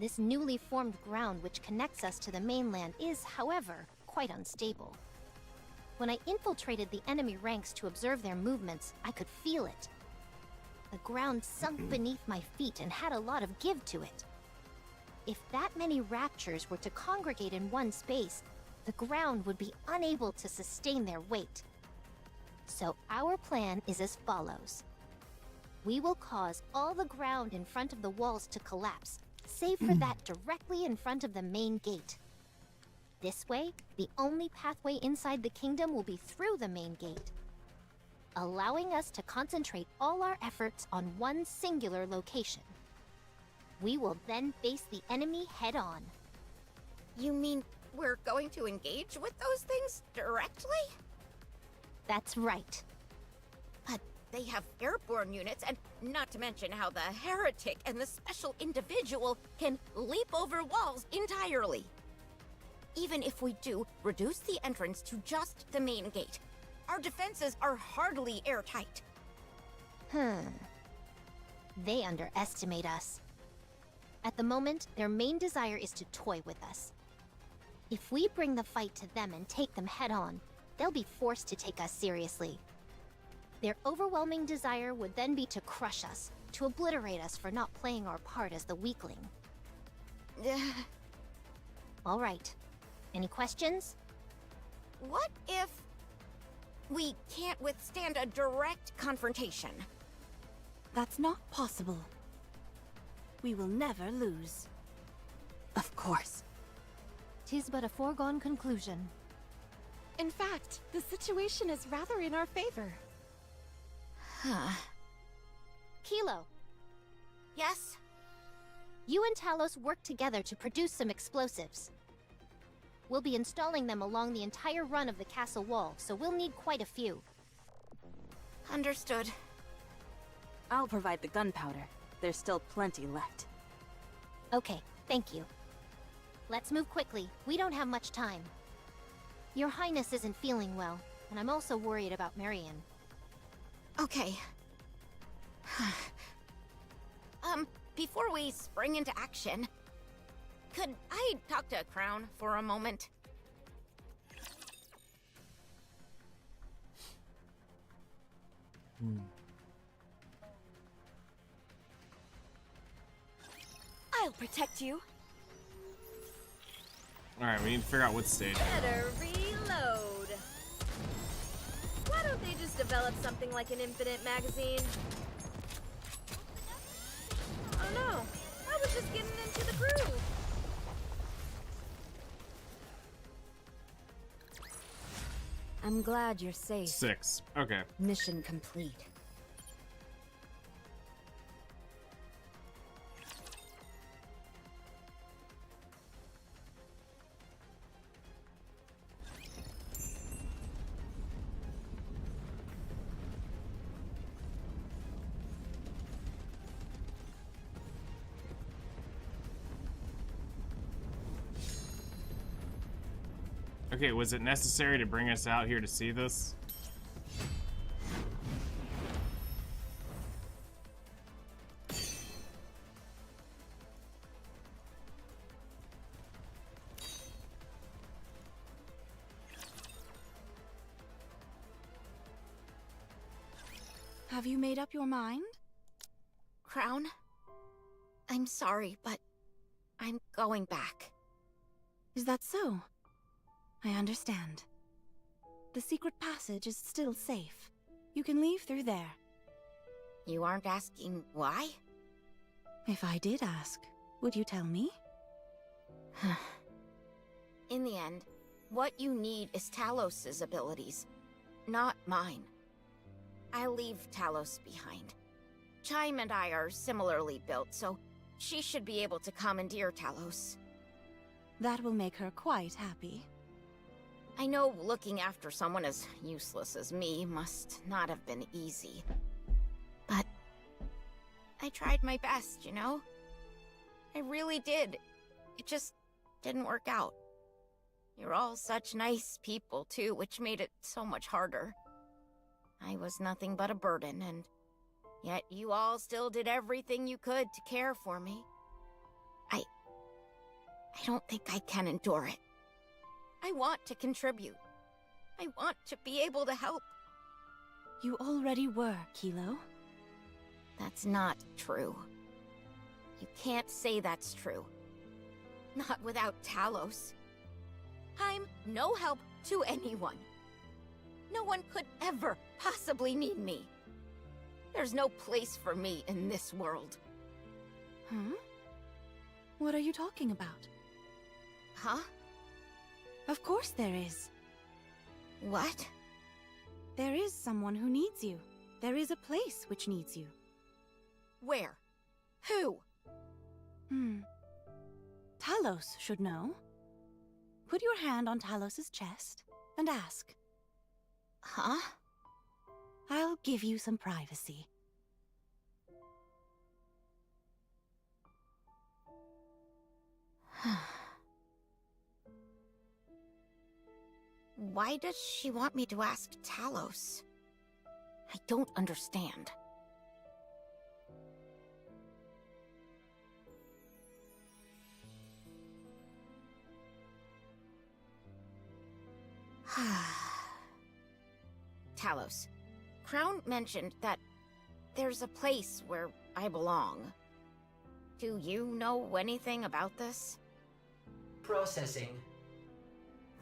Speaker 5: This newly formed ground which connects us to the mainland is, however, quite unstable. When I infiltrated the enemy ranks to observe their movements, I could feel it. The ground sunk beneath my feet and had a lot of give to it. If that many raptures were to congregate in one space, the ground would be unable to sustain their weight. So our plan is as follows. We will cause all the ground in front of the walls to collapse, save for that directly in front of the main gate. This way, the only pathway inside the kingdom will be through the main gate, allowing us to concentrate all our efforts on one singular location. We will then face the enemy head-on.
Speaker 3: You mean we're going to engage with those things directly?
Speaker 5: That's right.
Speaker 3: But they have airborne units, and not to mention how the heretic and the special individual can leap over walls entirely. Even if we do reduce the entrance to just the main gate, our defenses are hardly airtight.
Speaker 5: They underestimate us. At the moment, their main desire is to toy with us. If we bring the fight to them and take them head-on, they'll be forced to take us seriously. Their overwhelming desire would then be to crush us, to obliterate us for not playing our part as the weakling. All right. Any questions?
Speaker 3: What if we can't withstand a direct confrontation?
Speaker 2: That's not possible. We will never lose.
Speaker 4: Of course.
Speaker 5: 'Tis but a foregone conclusion.
Speaker 6: In fact, the situation is rather in our favor.
Speaker 5: Kilo,
Speaker 3: Yes?
Speaker 5: you and Talos work together to produce some explosives. We'll be installing them along the entire run of the castle wall, so we'll need quite a few.
Speaker 3: Understood.
Speaker 4: I'll provide the gunpowder. There's still plenty left.
Speaker 5: Okay, thank you. Let's move quickly. We don't have much time. Your Highness isn't feeling well, and I'm also worried about Marion.
Speaker 3: Okay. Before we spring into action, could I talk to Crown for a moment?
Speaker 8: I'll protect you.
Speaker 1: Alright, we need to figure out what stage.
Speaker 8: Better reload. Why don't they just develop something like an infinite magazine? Oh no, I was just getting into the groove.
Speaker 11: I'm glad you're safe.
Speaker 1: 6. Okay.
Speaker 11: Mission complete.
Speaker 1: Okay, was it necessary to bring us out here to see this?
Speaker 2: Have you made up your mind?
Speaker 3: Crown? I'm sorry, but I'm going back.
Speaker 2: Is that so? I understand. The secret passage is still safe. You can leave through there.
Speaker 3: You aren't asking why?
Speaker 2: If I did ask, would you tell me?
Speaker 3: In the end, what you need is Talos's abilities, not mine. I'll leave Talos behind. Chime and I are similarly built, so she should be able to commandeer Talos.
Speaker 2: That will make her quite happy.
Speaker 3: I know looking after someone as useless as me must not have been easy. But I tried my best, you know? I really did. It just didn't work out. You're all such nice people, too, which made it so much harder. I was nothing but a burden, and yet you all still did everything you could to care for me. I don't think I can endure it. I want to contribute. I want to be able to help.
Speaker 2: You already were, Kilo.
Speaker 3: That's not true. You can't say that's true. Not without Talos. I'm no help to anyone. No one could ever possibly need me. There's no place for me in this world.
Speaker 2: Huh? What are you talking about?
Speaker 3: Huh?
Speaker 2: Of course there is.
Speaker 3: What?
Speaker 2: There is someone who needs you. There is a place which needs you.
Speaker 3: Where? Who?
Speaker 2: Talos should know. Put your hand on Talos's chest and ask.
Speaker 3: Huh?
Speaker 2: I'll give you some privacy.
Speaker 3: Why does she want me to ask Talos? I don't understand. Talos, Crown mentioned that there's a place where I belong. Do you know anything about this?
Speaker 7: Processing.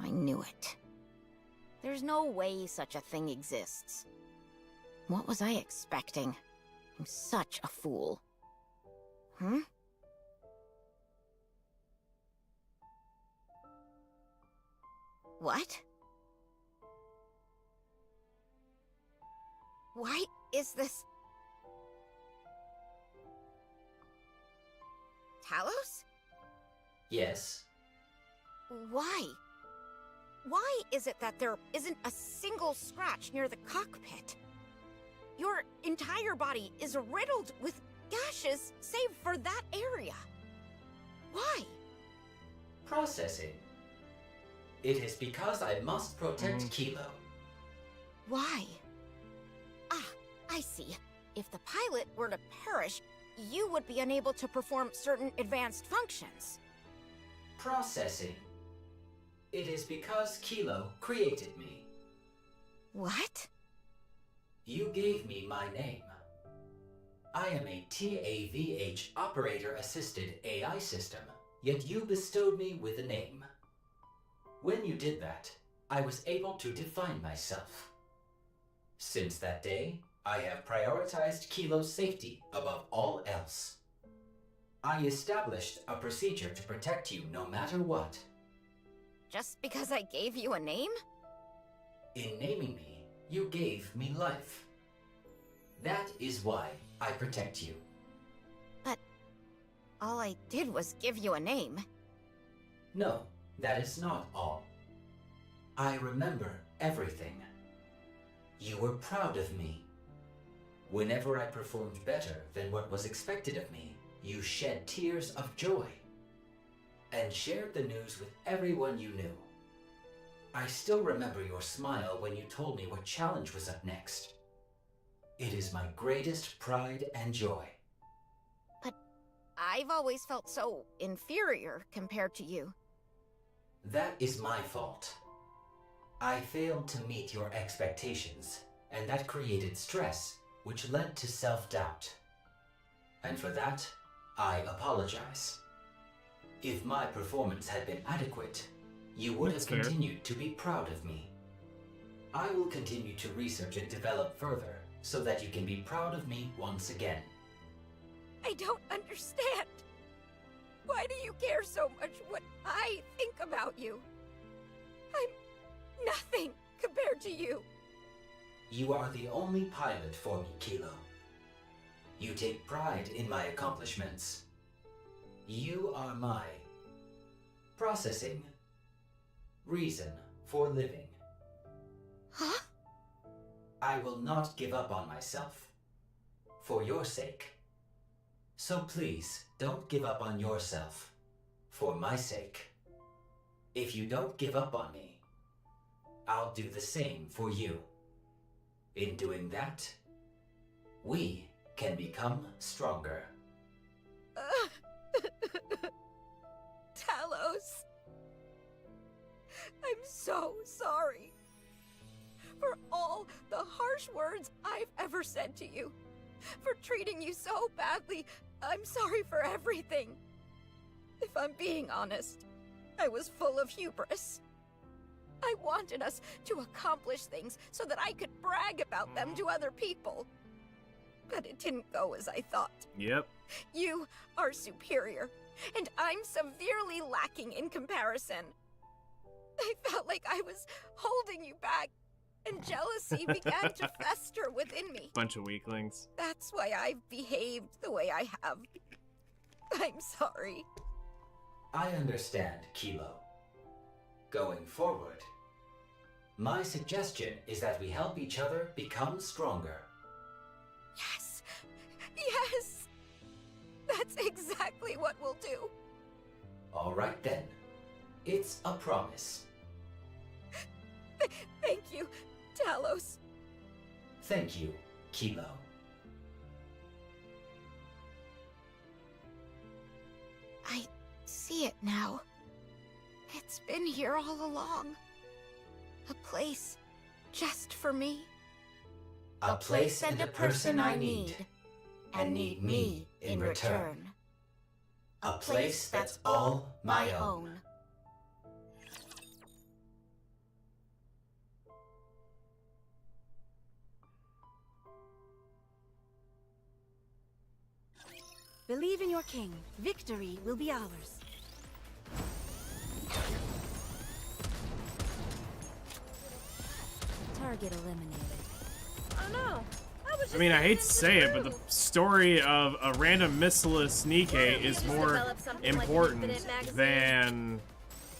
Speaker 3: I knew it. There's no way such a thing exists. What was I expecting? I'm such a fool. What? Why is this... Talos?
Speaker 7: Yes.
Speaker 3: Why? Why is it that there isn't a single scratch near the cockpit? Your entire body is riddled with gashes, save for that area. Why?
Speaker 7: Processing. It is because I must protect Kilo.
Speaker 3: Why? Ah, I see. If the pilot were to perish, you would be unable to perform certain advanced functions.
Speaker 7: Processing. It is because Kilo created me.
Speaker 3: What?
Speaker 7: You gave me my name. I am a TAVH operator-assisted AI system, yet you bestowed me with a name. When you did that, I was able to define myself. Since that day, I have prioritized Kilo's safety above all else. I established a procedure to protect you no matter what.
Speaker 3: Just because I gave you a name?
Speaker 7: In naming me, you gave me life. That is why I protect you.
Speaker 3: But all I did was give you a name.
Speaker 7: No, that is not all. I remember everything. You were proud of me. Whenever I performed better than what was expected of me, you shed tears of joy and shared the news with everyone you knew. I still remember your smile when you told me what challenge was up next. It is my greatest pride and joy.
Speaker 3: But I've always felt so inferior compared to you.
Speaker 7: That is my fault. I failed to meet your expectations, and that created stress, which led to self-doubt. And for that, I apologize. If my performance had been adequate, you would have continued to be proud of me. I will continue to research and develop further, so that you can be proud of me once again.
Speaker 3: I don't understand. Why do you care so much what I think about you? I'm nothing compared to you.
Speaker 7: You are the only pilot for me, Kilo. You take pride in my accomplishments. You are my processing reason for living.
Speaker 3: Huh?
Speaker 7: I will not give up on myself. For your sake. So please, don't give up on yourself. For my sake. If you don't give up on me, I'll do the same for you. In doing that, we can become stronger.
Speaker 3: Talos. I'm so sorry. For all the harsh words I've ever said to you. For treating you so badly. I'm sorry for everything. If I'm being honest, I was full of hubris. I wanted us to accomplish things so that I could brag about them to other people. But it didn't go as I thought.
Speaker 1: Yep.
Speaker 3: You are superior, and I'm severely lacking in comparison. I felt like I was holding you back, and jealousy began to fester within me.
Speaker 1: Bunch of weaklings.
Speaker 3: That's why I've behaved the way I have. I'm sorry.
Speaker 7: I understand, Kilo. Going forward, my suggestion is that we help each other become stronger.
Speaker 3: Yes! Yes! That's exactly what we'll do.
Speaker 7: All right then. It's a promise.
Speaker 3: Thank you, Talos.
Speaker 7: Thank you, Kilo.
Speaker 3: I see it now. It's been here all along. A place just for me.
Speaker 7: A place and a person I need, and need me in return. A place that's all my own.
Speaker 2: Believe in your king. Victory will be ours. Target eliminated.
Speaker 8: Oh no!
Speaker 1: I mean, I hate to say it, but the story of a random missileless Nikke is more important than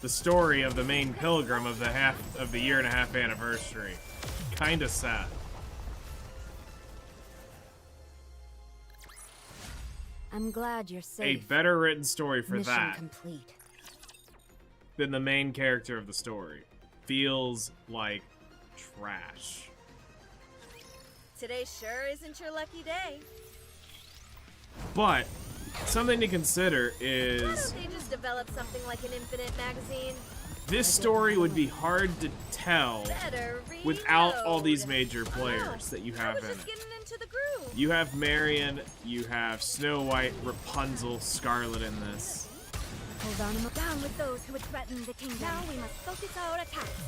Speaker 1: the story of the main Pilgrim of the year-and-a-half anniversary. Kinda sad.
Speaker 11: I'm glad you're
Speaker 1: A
Speaker 11: safe.
Speaker 1: better written story for
Speaker 11: Mission
Speaker 1: that
Speaker 11: complete.
Speaker 1: than the main character of the story. Feels like trash.
Speaker 8: Today sure isn't your lucky day.
Speaker 1: But something to consider
Speaker 8: Why
Speaker 1: is
Speaker 8: don't they just develop something like an Infinite magazine?
Speaker 1: this story would be hard to tell
Speaker 8: Better
Speaker 1: without all
Speaker 8: reload.
Speaker 1: these major
Speaker 8: Oh, no.
Speaker 1: players that you
Speaker 8: I
Speaker 1: have
Speaker 8: was
Speaker 1: in
Speaker 8: just
Speaker 1: it.
Speaker 8: getting into the groove.
Speaker 1: You have Marion, you have Snow White, Rapunzel, Scarlet in this.
Speaker 2: Hold on, I'm down with those who would threaten the kingdom. Now we must focus our attacks.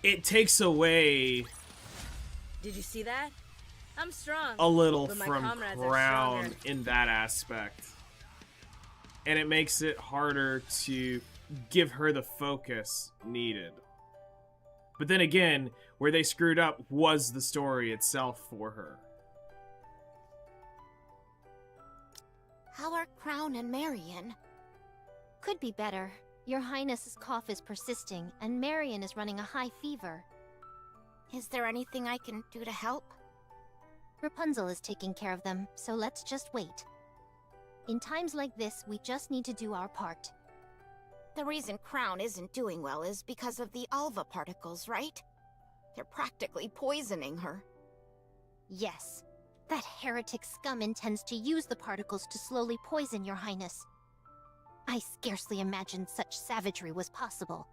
Speaker 1: It takes away
Speaker 8: Did you see that? I'm strong.
Speaker 1: a little
Speaker 8: but my
Speaker 1: from
Speaker 8: comrades are
Speaker 1: Crown
Speaker 8: stronger.
Speaker 1: in that aspect. And it makes it harder to give her the focus needed. But then again, where they screwed up was the story itself for her.
Speaker 3: How are Crown and Marion?
Speaker 5: Could be better. Your Highness's cough is persisting, and Marion is running a high fever.
Speaker 3: Is there anything I can do to help?
Speaker 5: Rapunzel is taking care of them, so let's just wait. In times like this, we just need to do our part.
Speaker 3: The reason Crown isn't doing well is because of the Alva particles, right? They're practically poisoning her.
Speaker 5: Yes. That heretic scum intends to use the particles to slowly poison your highness. I scarcely imagined such savagery was possible.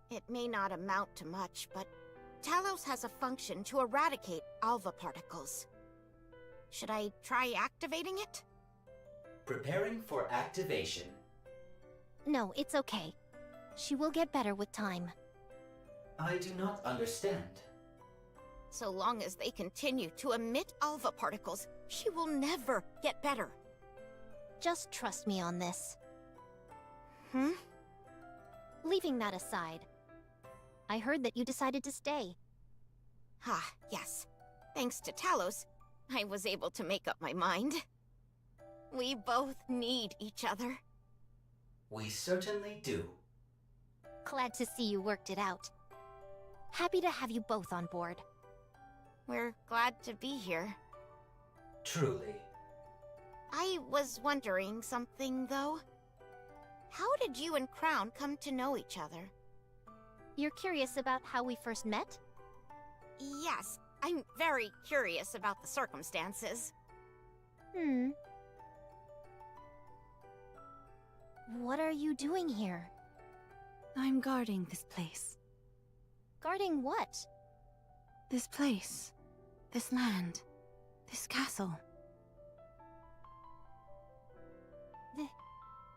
Speaker 3: It may not amount to much, but Talos has a function to eradicate Alva particles. Should I try activating it?
Speaker 7: Preparing for activation.
Speaker 5: No, it's okay. She will get better with time.
Speaker 7: I do not understand.
Speaker 3: So long as they continue to emit Alva particles, she will never get better.
Speaker 5: Just trust me on this.
Speaker 3: Hmm?
Speaker 5: Leaving that aside, I heard that you decided to stay.
Speaker 3: Ah, yes. Thanks to Talos, I was able to make up my mind. We both need each other.
Speaker 7: We certainly do.
Speaker 5: Glad to see you worked it out. Happy to have you both on board.
Speaker 3: We're glad to be here.
Speaker 7: Truly.
Speaker 3: I was wondering something, though. How did you and Crown come to know each other?
Speaker 5: You're curious about how we first met?
Speaker 3: Yes, I'm very curious about the circumstances.
Speaker 5: What are you doing here?
Speaker 2: I'm guarding this place.
Speaker 5: Guarding what?
Speaker 2: This place. This land. This castle.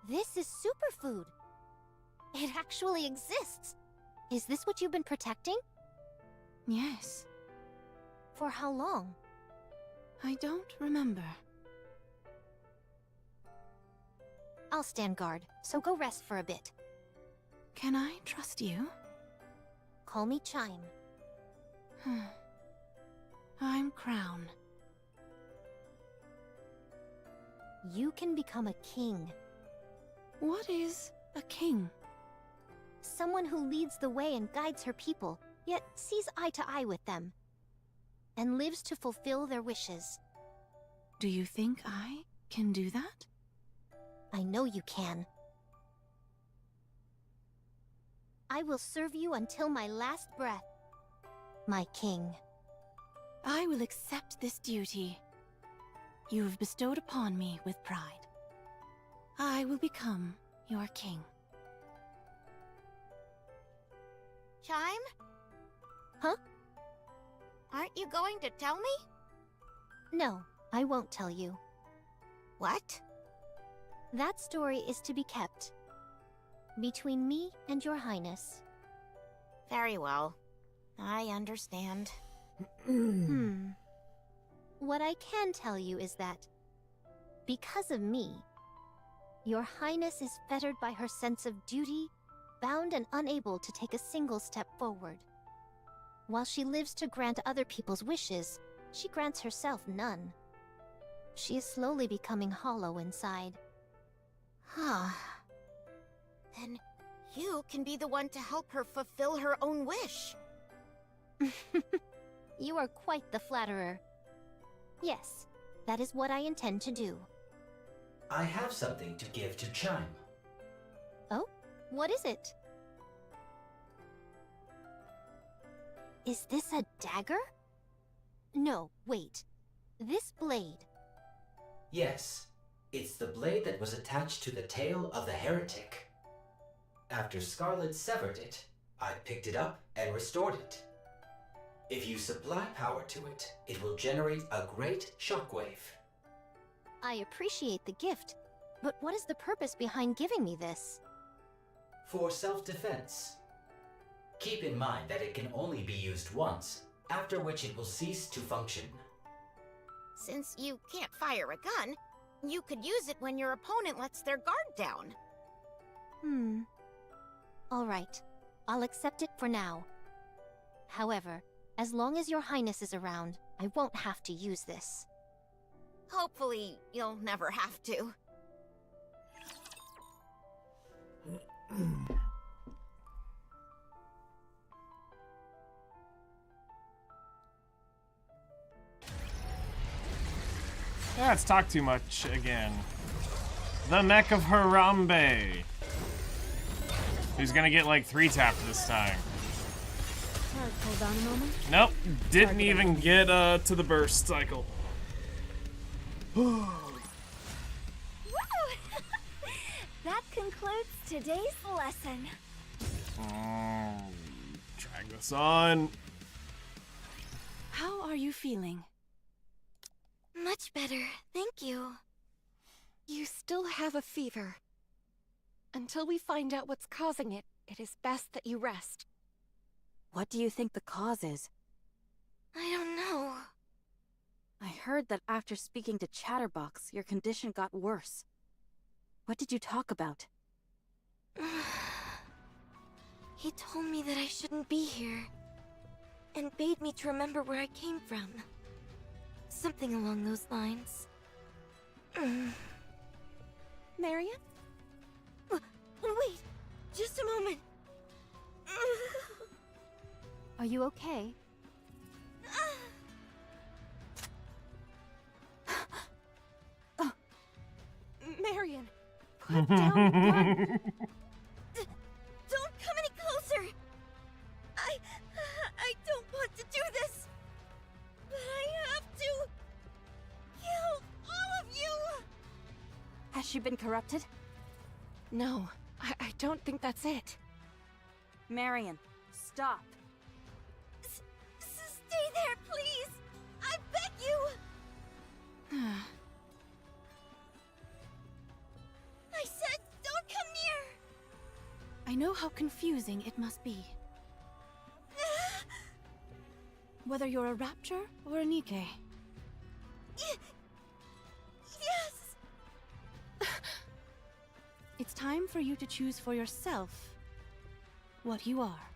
Speaker 5: This is superfood. It actually exists. Is this what you've been protecting?
Speaker 2: Yes.
Speaker 5: For how long?
Speaker 2: I don't remember.
Speaker 5: I'll stand guard, so go rest for a bit.
Speaker 2: Can I trust you?
Speaker 5: Call me Chime.
Speaker 2: I'm Crown.
Speaker 5: You can become a king.
Speaker 2: What is a king?
Speaker 5: Someone who leads the way and guides her people, yet sees eye to eye with them. And lives to fulfill their wishes.
Speaker 2: Do you think I can do that?
Speaker 5: I know you can. I will serve you until my last breath, my king.
Speaker 2: I will accept this duty. You have bestowed upon me with pride. I will become your king.
Speaker 3: Chime?
Speaker 5: Huh?
Speaker 3: Aren't you going to tell me?
Speaker 5: No, I won't tell you.
Speaker 3: What?
Speaker 5: That story is to be kept. Between me and your highness.
Speaker 3: Very well. I understand.
Speaker 5: What I can tell you is that, because of me, your highness is fettered by her sense of duty, bound and unable to take a single step forward. While she lives to grant other people's wishes, she grants herself none. She is slowly becoming hollow inside.
Speaker 3: Huh. Then you can be the one to help her fulfill her own wish.
Speaker 5: You are quite the flatterer. Yes, that is what I intend to do.
Speaker 7: I have something to give to Chime.
Speaker 5: Oh? What is it? Is this a dagger? No, wait. This blade.
Speaker 7: Yes, it's the blade that was attached to the tail of the heretic. After Scarlet severed it, I picked it up and restored it. If you supply power to it, it will generate a great shockwave.
Speaker 5: I appreciate the gift, but what is the purpose behind giving me this?
Speaker 7: For self-defense. Keep in mind that it can only be used once, after which it will cease to function.
Speaker 3: Since you can't fire a gun, you could use it when your opponent lets their guard down.
Speaker 5: All right, I'll accept it for now. However, as long as your highness is around, I won't have to use this.
Speaker 3: Hopefully, you'll never have to.
Speaker 1: Let's talk too much again. The neck of Harambe. He's gonna get like 3-tapped this time.
Speaker 11: Alright, hold on a moment.
Speaker 1: Nope, didn't even get to the burst cycle.
Speaker 8: Woo! That concludes today's lesson.
Speaker 1: Drag this on.
Speaker 2: How are you feeling?
Speaker 3: Much better, thank you.
Speaker 6: You still have a fever. Until we find out what's causing it, it is best that you rest.
Speaker 4: What do you think the cause is?
Speaker 3: I don't know.
Speaker 4: I heard that after speaking to Chatterbox, your condition got worse. What did you talk about?
Speaker 3: He told me that I shouldn't be here, and bade me to remember where I came from. Something along those lines.
Speaker 6: Marion?
Speaker 3: Wait, just a moment.
Speaker 5: Are you okay?
Speaker 6: Marion, put down the gun.
Speaker 3: Don't come any closer. I don't want to do this, but I have to kill all of you.
Speaker 4: Has she been corrupted?
Speaker 6: No, I don't think that's it.
Speaker 4: Marion, stop.
Speaker 3: Stay there, please. I beg you. I said, don't come near.
Speaker 2: I know how confusing it must be. Whether you're a Rapture or a Nikke.
Speaker 3: Yes.
Speaker 2: It's time for you to choose for yourself what you are.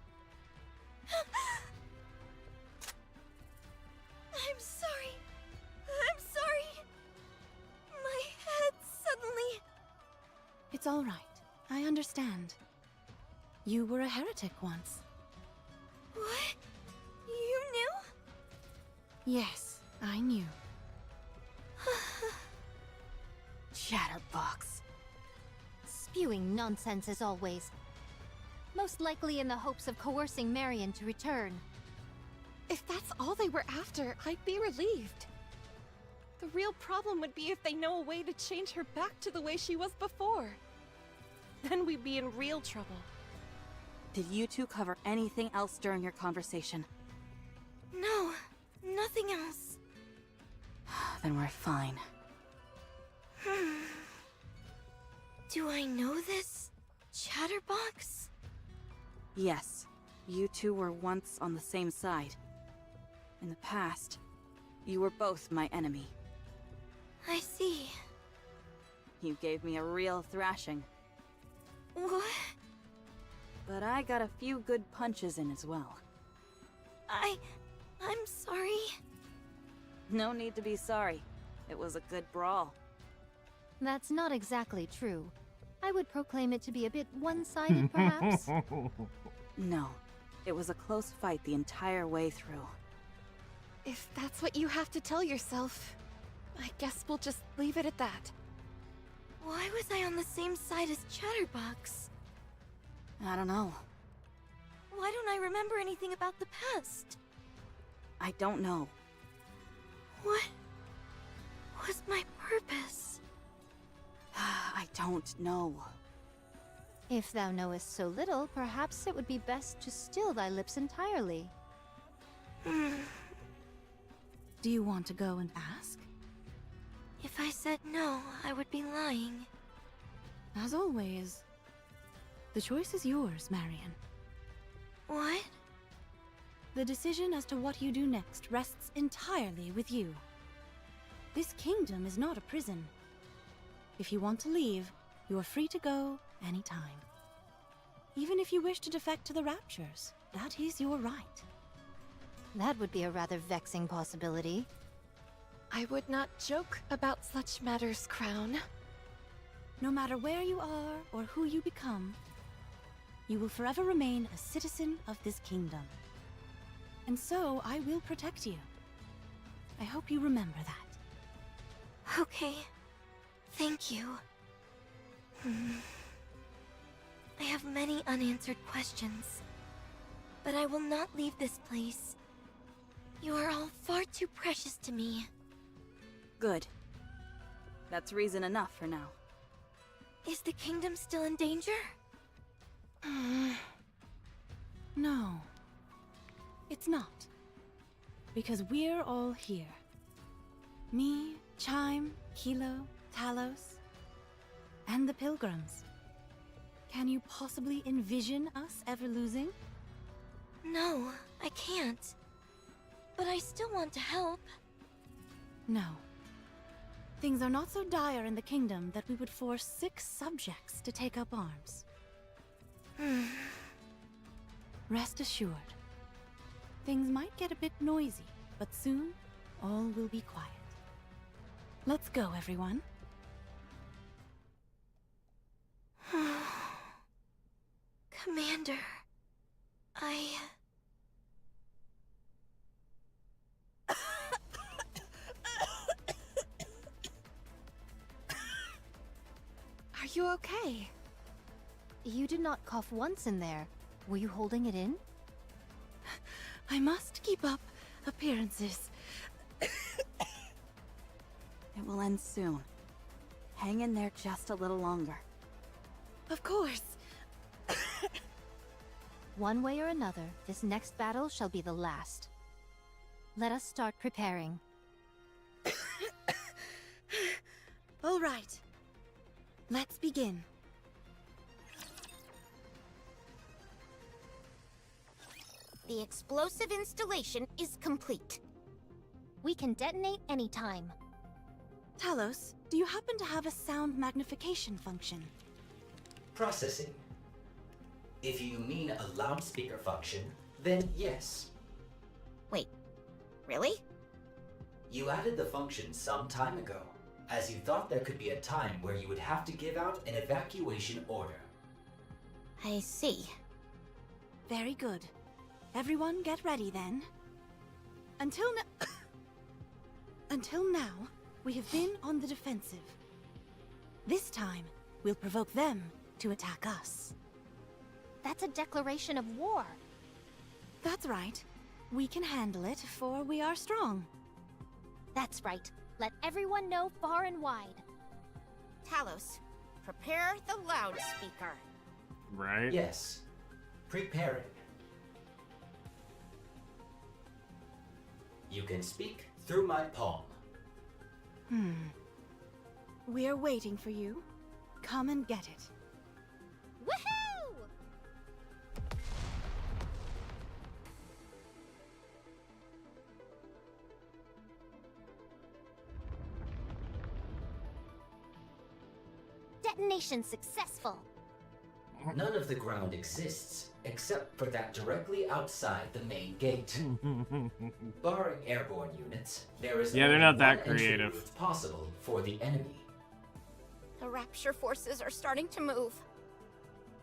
Speaker 3: I'm sorry. I'm sorry. My head suddenly...
Speaker 2: It's all right. I understand. You were a heretic once.
Speaker 3: What? You knew?
Speaker 2: Yes, I knew.
Speaker 4: Chatterbox.
Speaker 5: Spewing nonsense as always. Most likely in the hopes of coercing Marion to return.
Speaker 6: If that's all they were after, I'd be relieved. The real problem would be if they know a way to change her back to the way she was before. Then we'd be in real trouble.
Speaker 4: Did you two cover anything else during your conversation?
Speaker 3: No, nothing else.
Speaker 4: Then we're fine.
Speaker 3: Do I know this, Chatterbox?
Speaker 4: Yes, you two were once on the same side. In the past, you were both my enemy.
Speaker 3: I see.
Speaker 4: You gave me a real thrashing.
Speaker 3: What?
Speaker 4: But I got a few good punches in as well.
Speaker 3: I'm sorry.
Speaker 4: No need to be sorry. It was a good brawl.
Speaker 5: That's not exactly true. I would proclaim it to be a bit one-sided, perhaps.
Speaker 4: No, it was a close fight the entire way through.
Speaker 6: If that's what you have to tell yourself, I guess we'll just leave it at that.
Speaker 3: Why was I on the same side as Chatterbox?
Speaker 4: I don't know.
Speaker 3: Why don't I remember anything about the past?
Speaker 4: I don't know.
Speaker 3: What was my purpose?
Speaker 4: I don't know.
Speaker 5: If thou knowest so little, perhaps it would be best to still thy lips entirely.
Speaker 2: Do you want to go and ask?
Speaker 3: If I said no, I would be lying.
Speaker 2: As always, the choice is yours, Marion.
Speaker 3: What?
Speaker 2: The decision as to what you do next rests entirely with you. This kingdom is not a prison. If you want to leave, you are free to go anytime. Even if you wish to defect to the Raptures, that is your right.
Speaker 5: That would be a rather vexing possibility.
Speaker 6: I would not joke about such matters, Crown.
Speaker 2: No matter where you are or who you become, you will forever remain a citizen of this kingdom. And so I will protect you. I hope you remember that.
Speaker 3: Okay. Thank you.
Speaker 8: I have many unanswered questions. But I will not leave this place. You are all far too precious to me.
Speaker 4: Good. That's reason enough for now.
Speaker 8: Is the kingdom still in danger?
Speaker 2: No. It's not. Because we're all here. Me, Chime, Kilo, Talos, and the Pilgrims. Can you possibly envision us ever losing?
Speaker 8: No, I can't. But I still want to help.
Speaker 2: No. Things are not so dire in the kingdom that we would force 6 subjects to take up arms. Rest assured. Things might get a bit noisy, but soon all will be quiet. Let's go, everyone.
Speaker 8: Commander,
Speaker 6: Are you okay?
Speaker 5: You did not cough once in there. Were you holding it in?
Speaker 2: I must keep up appearances.
Speaker 4: It will end soon. Hang in there just a little longer.
Speaker 2: Of course.
Speaker 5: One way or another, this next battle shall be the last. Let us start preparing.
Speaker 2: All right. Let's begin.
Speaker 3: The explosive installation is complete.
Speaker 5: We can detonate anytime.
Speaker 2: Talos, do you happen to have a sound magnification function?
Speaker 7: Processing. If you mean a loudspeaker function, then yes.
Speaker 3: Wait, really?
Speaker 7: You added the function some time ago, as you thought there could be a time where you would have to give out an evacuation order.
Speaker 3: I see.
Speaker 2: Very good. Everyone get ready then. Until now, we have been on the defensive. This time, we'll provoke them to attack us.
Speaker 5: That's a declaration of war.
Speaker 2: That's right. We can handle it, for we are strong.
Speaker 5: That's right. Let everyone know far and wide.
Speaker 3: Talos, prepare the loudspeaker.
Speaker 1: Right?
Speaker 7: Yes. Preparing. You can speak through my palm.
Speaker 2: We're waiting for you. Come and get it.
Speaker 5: Woohoo! Detonation successful.
Speaker 7: None of the ground exists, except for that directly outside the main gate. Barring airborne units, there is
Speaker 1: Yeah, they're
Speaker 7: only
Speaker 1: not that
Speaker 7: one entry
Speaker 1: creative.
Speaker 7: route possible for the enemy.
Speaker 3: The Rapture forces are starting to move.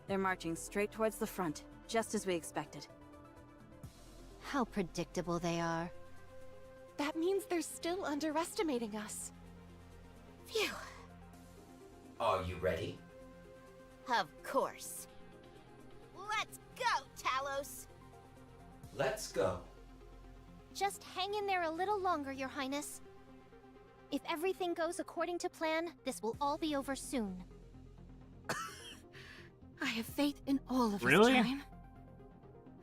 Speaker 4: They're marching straight towards the front, just as we expected.
Speaker 5: How predictable they are.
Speaker 6: That means they're still underestimating us.
Speaker 3: Phew.
Speaker 7: Are you ready?
Speaker 3: Of course. Let's go, Talos!
Speaker 7: Let's go.
Speaker 5: Just hang in there a little longer, Your Highness. If everything goes according to plan, this will all be over soon.
Speaker 2: I have faith in all of
Speaker 1: Really?
Speaker 2: us,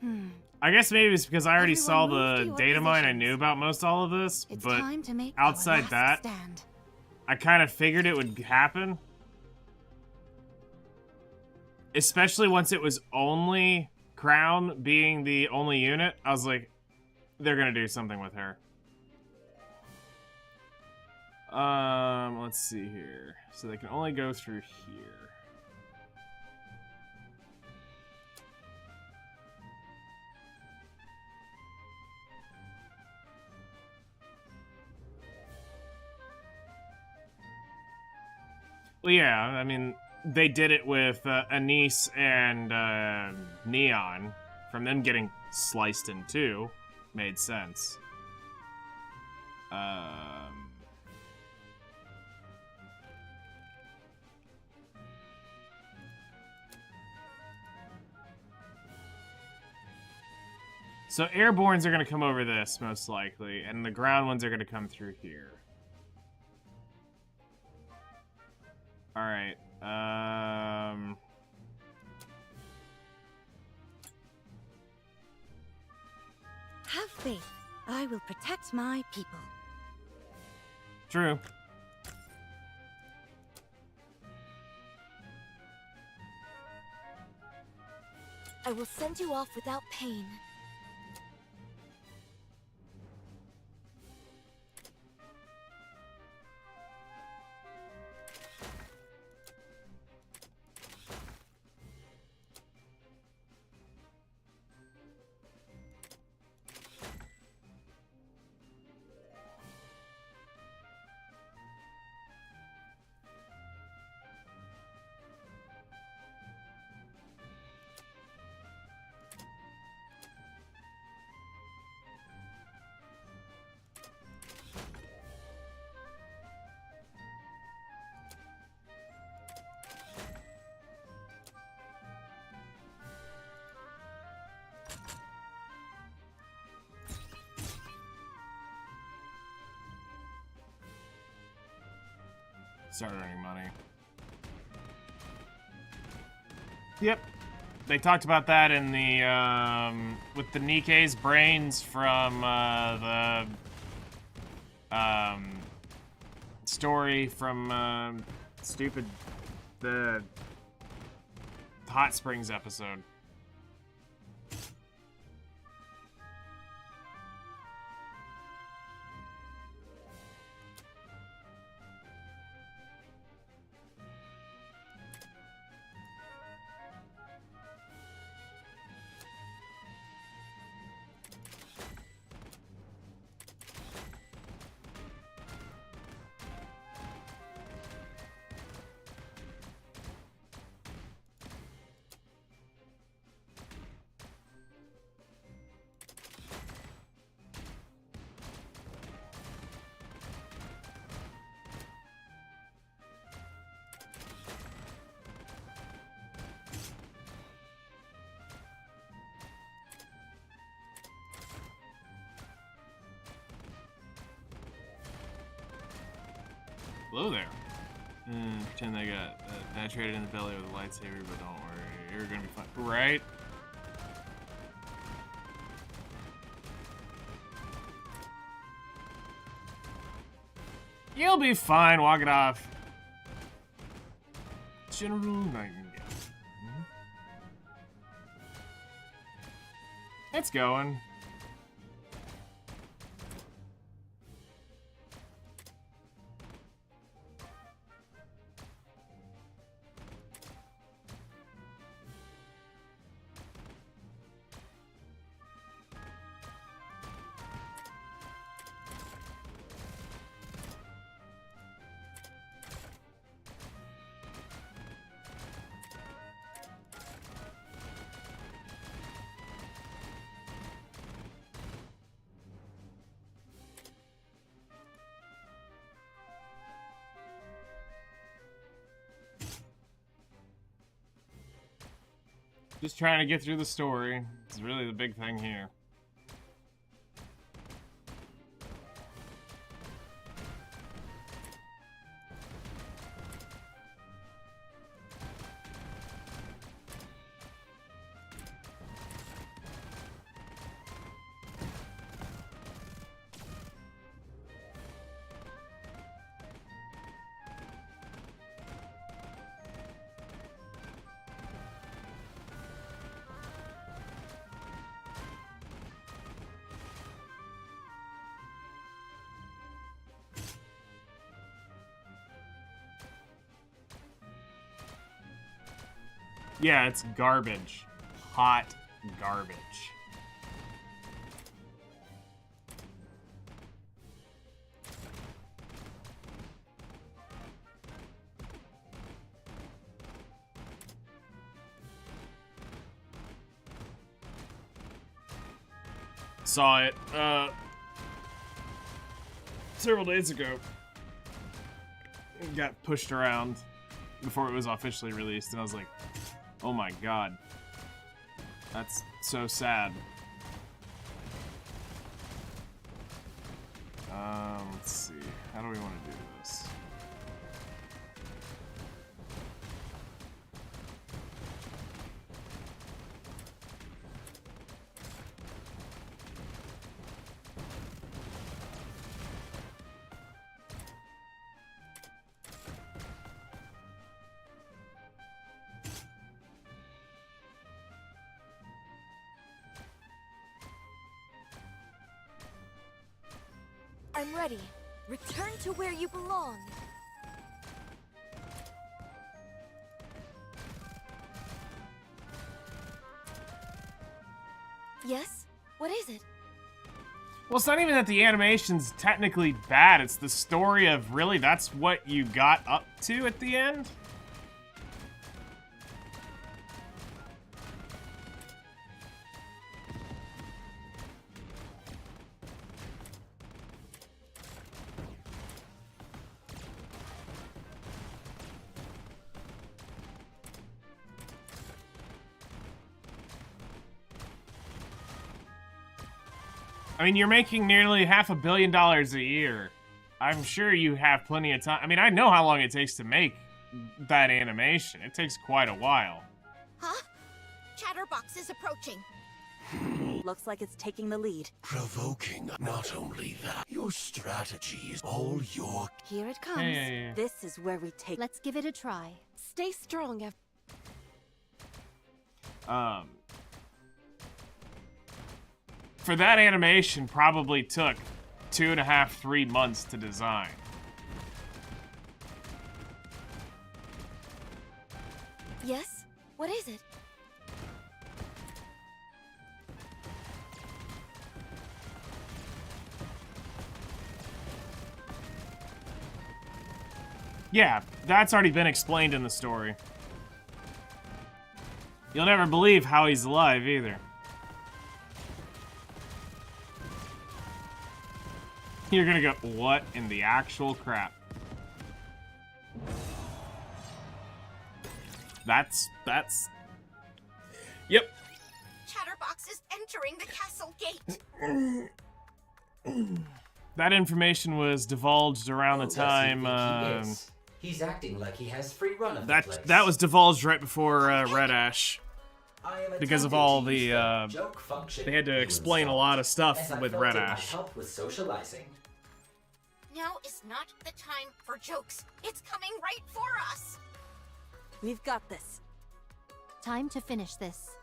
Speaker 2: Chime.
Speaker 1: I guess maybe it's because I already
Speaker 2: Everyone
Speaker 1: saw
Speaker 2: move to
Speaker 1: the
Speaker 2: your
Speaker 1: data mine. I
Speaker 2: positions.
Speaker 1: knew about most all of this,
Speaker 2: It's
Speaker 1: but
Speaker 2: time to make
Speaker 1: outside
Speaker 2: our last
Speaker 1: that,
Speaker 2: stand.
Speaker 1: I kind of figured it would happen. Especially once it was only Crown being the only unit. I was like, they're gonna do something with her. Let's see here. So they can only go through here. Well, yeah, I mean, they did it with Anise and Neon. From them getting sliced in two, made sense. So airbornes are going to come over this, most likely, and the ground ones are going to come through here. Alright,
Speaker 2: Have faith. I will protect my people.
Speaker 1: True.
Speaker 8: I will send you off without pain.
Speaker 1: Start earning money. Yep. They talked about that in the, with the Nikke's brains from, the, story from, the Hot Springs episode. Hello there. Pretend they got penetrated in the belly with a lightsaber, but don't worry, you're gonna be fine. Right? You'll be fine, walk it off. General Nightingale. It's going. Just trying to get through the story. It's really the big thing here. Yeah, it's garbage. Hot garbage. Saw it, several days ago. It got pushed around before it was officially released, and I was like, oh my god. That's so sad. How do we want to do this?
Speaker 8: I'm ready. Return to where you belong. Yes? What is it?
Speaker 1: Well, it's not even that the animation's technically bad. It's the story of really that's what you got up to at the end. I mean, you're making nearly $500 million a year. I'm sure you have plenty of time. I mean, I know how long it takes to make that animation. It takes quite a while.
Speaker 3: Huh? Chatterbox is approaching.
Speaker 4: Looks like it's taking the lead.
Speaker 9: Provoking. Not only that, your strategy is all your...
Speaker 2: Here it comes.
Speaker 1: Hey.
Speaker 4: This is where we take.
Speaker 5: Let's give it a try.
Speaker 6: Stay strong,
Speaker 1: For that animation, probably took 2.5, 3 months to design.
Speaker 8: Yes? What is it?
Speaker 1: Yeah, that's already been explained in the story. You'll never believe how he's alive, either. You're gonna go, what in the actual crap? That's... Yep.
Speaker 3: Chatterbox is entering the castle gate.
Speaker 1: That information was divulged around the time,
Speaker 7: He's acting like he has free run of the place.
Speaker 1: that was divulged right before Red Ash.
Speaker 7: I am
Speaker 1: Because of
Speaker 7: attempting
Speaker 1: all
Speaker 7: to use
Speaker 1: the,
Speaker 7: joke function
Speaker 1: they had to
Speaker 7: you
Speaker 1: explain a
Speaker 7: installed,
Speaker 1: lot of stuff
Speaker 7: as I
Speaker 1: with
Speaker 7: felt
Speaker 1: Red
Speaker 7: it might
Speaker 1: Ash.
Speaker 7: help with socializing.
Speaker 3: Now is not the time for jokes. It's coming right for us.
Speaker 4: We've got this.
Speaker 5: Time to finish this.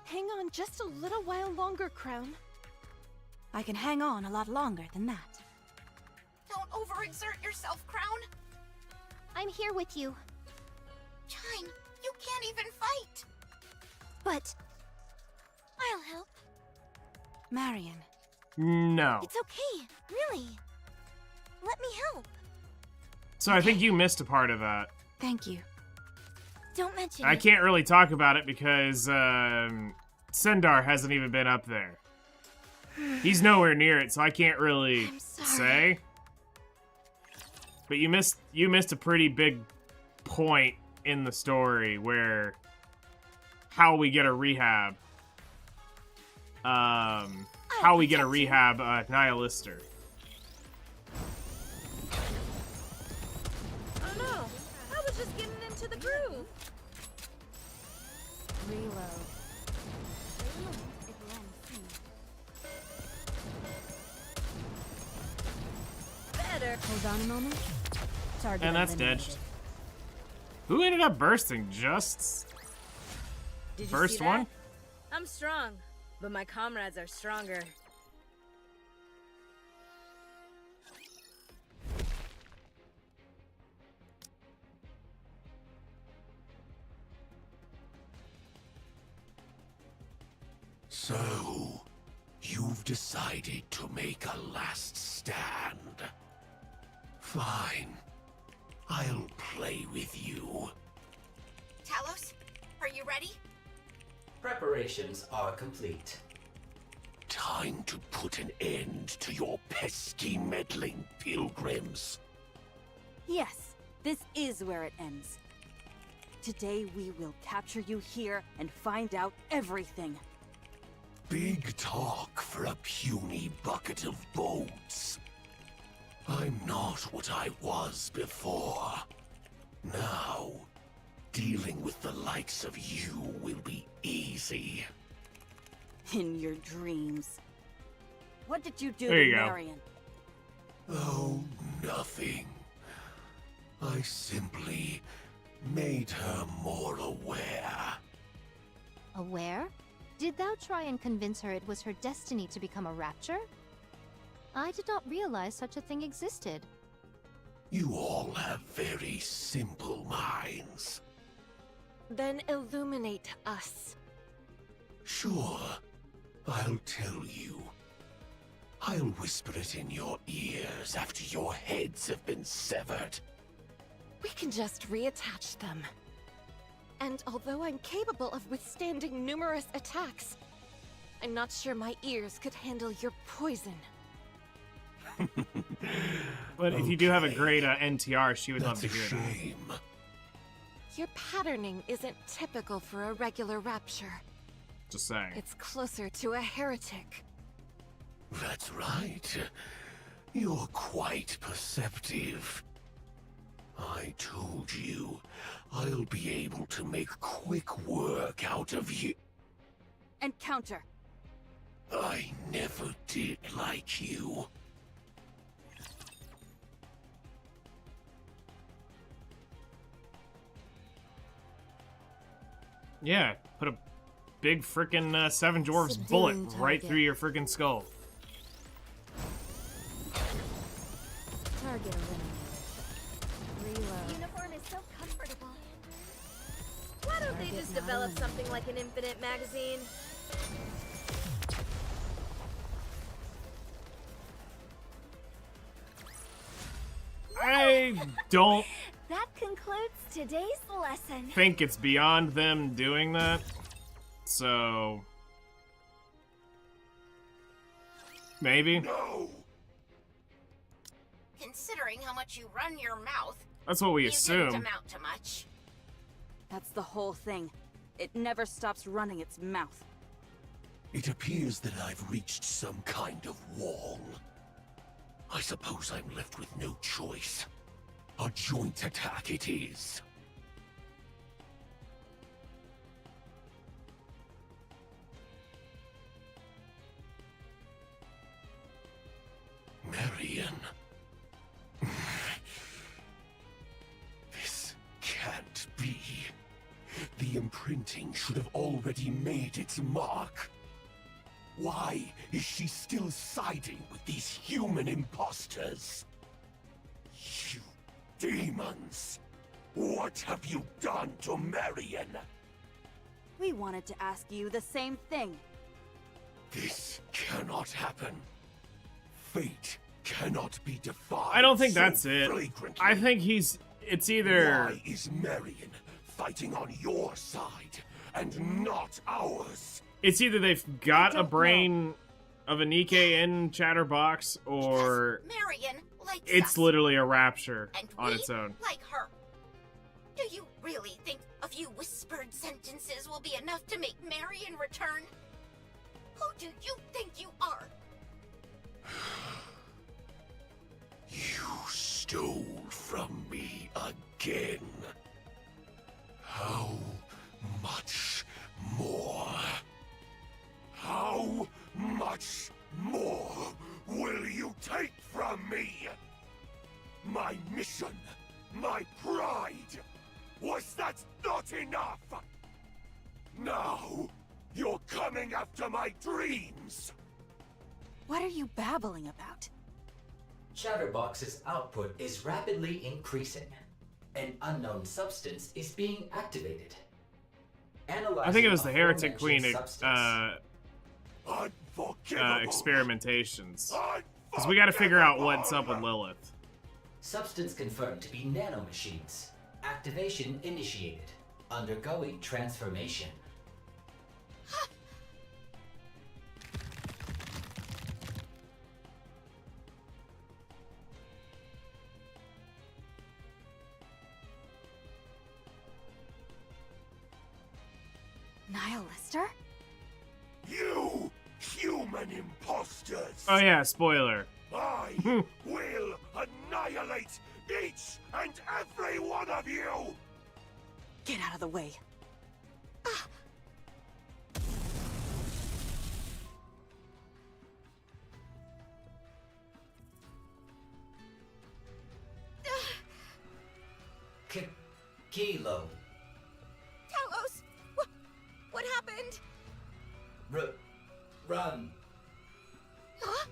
Speaker 6: Hang on just a little while longer, Crown.
Speaker 2: I can hang on a lot longer than that.
Speaker 3: Don't overexert yourself, Crown.
Speaker 5: I'm here with you.
Speaker 3: Chime, you can't even fight.
Speaker 5: But
Speaker 8: I'll help.
Speaker 2: Marion.
Speaker 1: No.
Speaker 8: It's okay. Really. Let me help.
Speaker 1: So I think you missed a part of that.
Speaker 2: Thank you.
Speaker 8: Don't mention
Speaker 1: I
Speaker 8: it.
Speaker 1: can't really talk about it because Sendar hasn't even been up there. He's nowhere near it, so I can't really
Speaker 8: I'm sorry.
Speaker 1: say. But you missed a pretty big point in the story where how we get a rehab. How we get a rehab Nihilister.
Speaker 11: Oh no! I was just getting into the groove.
Speaker 2: Reload.
Speaker 11: Better.
Speaker 2: Hold on a moment. Target
Speaker 1: And that's
Speaker 2: eliminated.
Speaker 1: dead. Who ended up bursting? Just
Speaker 11: Did you
Speaker 1: first
Speaker 11: see
Speaker 1: one?
Speaker 11: that? I'm strong, but my comrades are stronger.
Speaker 9: So, you've decided to make a last stand. Fine. I'll play with you.
Speaker 3: Talos, are you ready?
Speaker 7: Preparations are complete.
Speaker 9: Time to put an end to your pesky meddling pilgrims.
Speaker 4: Yes, this is where it ends. Today we will capture you here and find out everything.
Speaker 9: Big talk for a puny bucket of bones. I'm not what I was before. Now, dealing with the likes of you will be easy.
Speaker 4: In your dreams. What did you do
Speaker 1: There
Speaker 4: to
Speaker 1: you go.
Speaker 4: Marion?
Speaker 9: Oh, nothing. I simply made her more aware.
Speaker 5: Aware? Did thou try and convince her it was her destiny to become a rapture? I did not realize such a thing existed.
Speaker 9: You all have very simple minds.
Speaker 6: Then illuminate us.
Speaker 9: Sure, I'll tell you. I'll whisper it in your ears after your heads have been severed.
Speaker 6: We can just reattach them. And although I'm capable of withstanding numerous attacks, I'm not sure my ears could handle your poison.
Speaker 1: But if you do have a great NTR, she would love
Speaker 9: That's
Speaker 1: to
Speaker 9: a
Speaker 1: hear that.
Speaker 9: shame.
Speaker 6: Your patterning isn't typical for a regular rapture.
Speaker 1: Just saying.
Speaker 6: It's closer to a heretic.
Speaker 9: That's right. You're quite perceptive. I told you, I'll be able to make quick work out of you.
Speaker 4: And counter.
Speaker 9: I never did like you.
Speaker 1: Yeah, put a big frickin' Seven Dwarfs bullet right through your frickin' skull.
Speaker 2: Target eliminated. Reload.
Speaker 8: Uniform is so comfortable.
Speaker 11: Why don't they just develop something like an infinite magazine?
Speaker 1: I don't
Speaker 8: That concludes today's lesson.
Speaker 1: think it's beyond them doing that. So maybe.
Speaker 9: No!
Speaker 3: Considering how much you run your mouth,
Speaker 1: That's what we
Speaker 3: you
Speaker 1: assume.
Speaker 3: didn't amount to much.
Speaker 4: That's the whole thing. It never stops running its mouth.
Speaker 9: It appears that I've reached some kind of wall. I suppose I'm left with no choice. A joint attack it is. Marion. This can't be. The imprinting should have already made its mark. Why is she still siding with these human imposters? You demons! What have you done to Marion?
Speaker 4: We wanted to ask you the same thing.
Speaker 9: This cannot happen. Fate cannot be defied.
Speaker 1: I don't think
Speaker 9: so
Speaker 1: that's it.
Speaker 9: flagrantly.
Speaker 1: I think it's either
Speaker 9: Why is Marion fighting on your side and not ours?
Speaker 1: it's either they've got a
Speaker 4: don't
Speaker 1: brain of a Nikke in Chatterbox, or
Speaker 3: Because Marion likes
Speaker 1: it's
Speaker 3: us,
Speaker 1: literally a rapture
Speaker 3: and
Speaker 1: on
Speaker 3: we
Speaker 1: its own.
Speaker 3: like her. Do you really think a few whispered sentences will be enough to make Marion return? Who do you think you are?
Speaker 9: You stole from me again. How much more? How much more will you take from me? My mission, my pride. Was that not enough? Now, you're coming after my dreams.
Speaker 4: What are you babbling about?
Speaker 7: Chatterbox's output is rapidly increasing. An unknown substance is being activated.
Speaker 1: I think it was the Heretic Queen
Speaker 9: Unforgivable.
Speaker 1: experimentations. Because we gotta figure out what's up with Lilith.
Speaker 7: Substance confirmed to be nanomachines. Activation initiated. Undergoing transformation.
Speaker 4: Nihilister?
Speaker 9: You human imposters!
Speaker 1: Oh yeah, spoiler.
Speaker 9: I will annihilate each and every one of you!
Speaker 4: Get out of the way.
Speaker 7: Kilo.
Speaker 3: Talos! What happened?
Speaker 7: Run.
Speaker 3: Huh?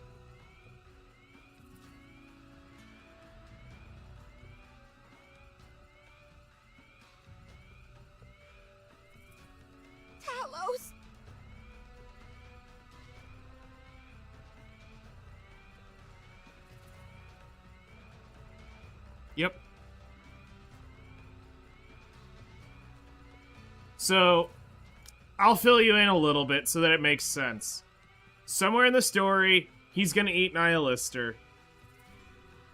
Speaker 3: Talos!
Speaker 1: Yep. So, I'll fill you in a little bit so that it makes sense. Somewhere in the story, he's gonna eat Nihilister.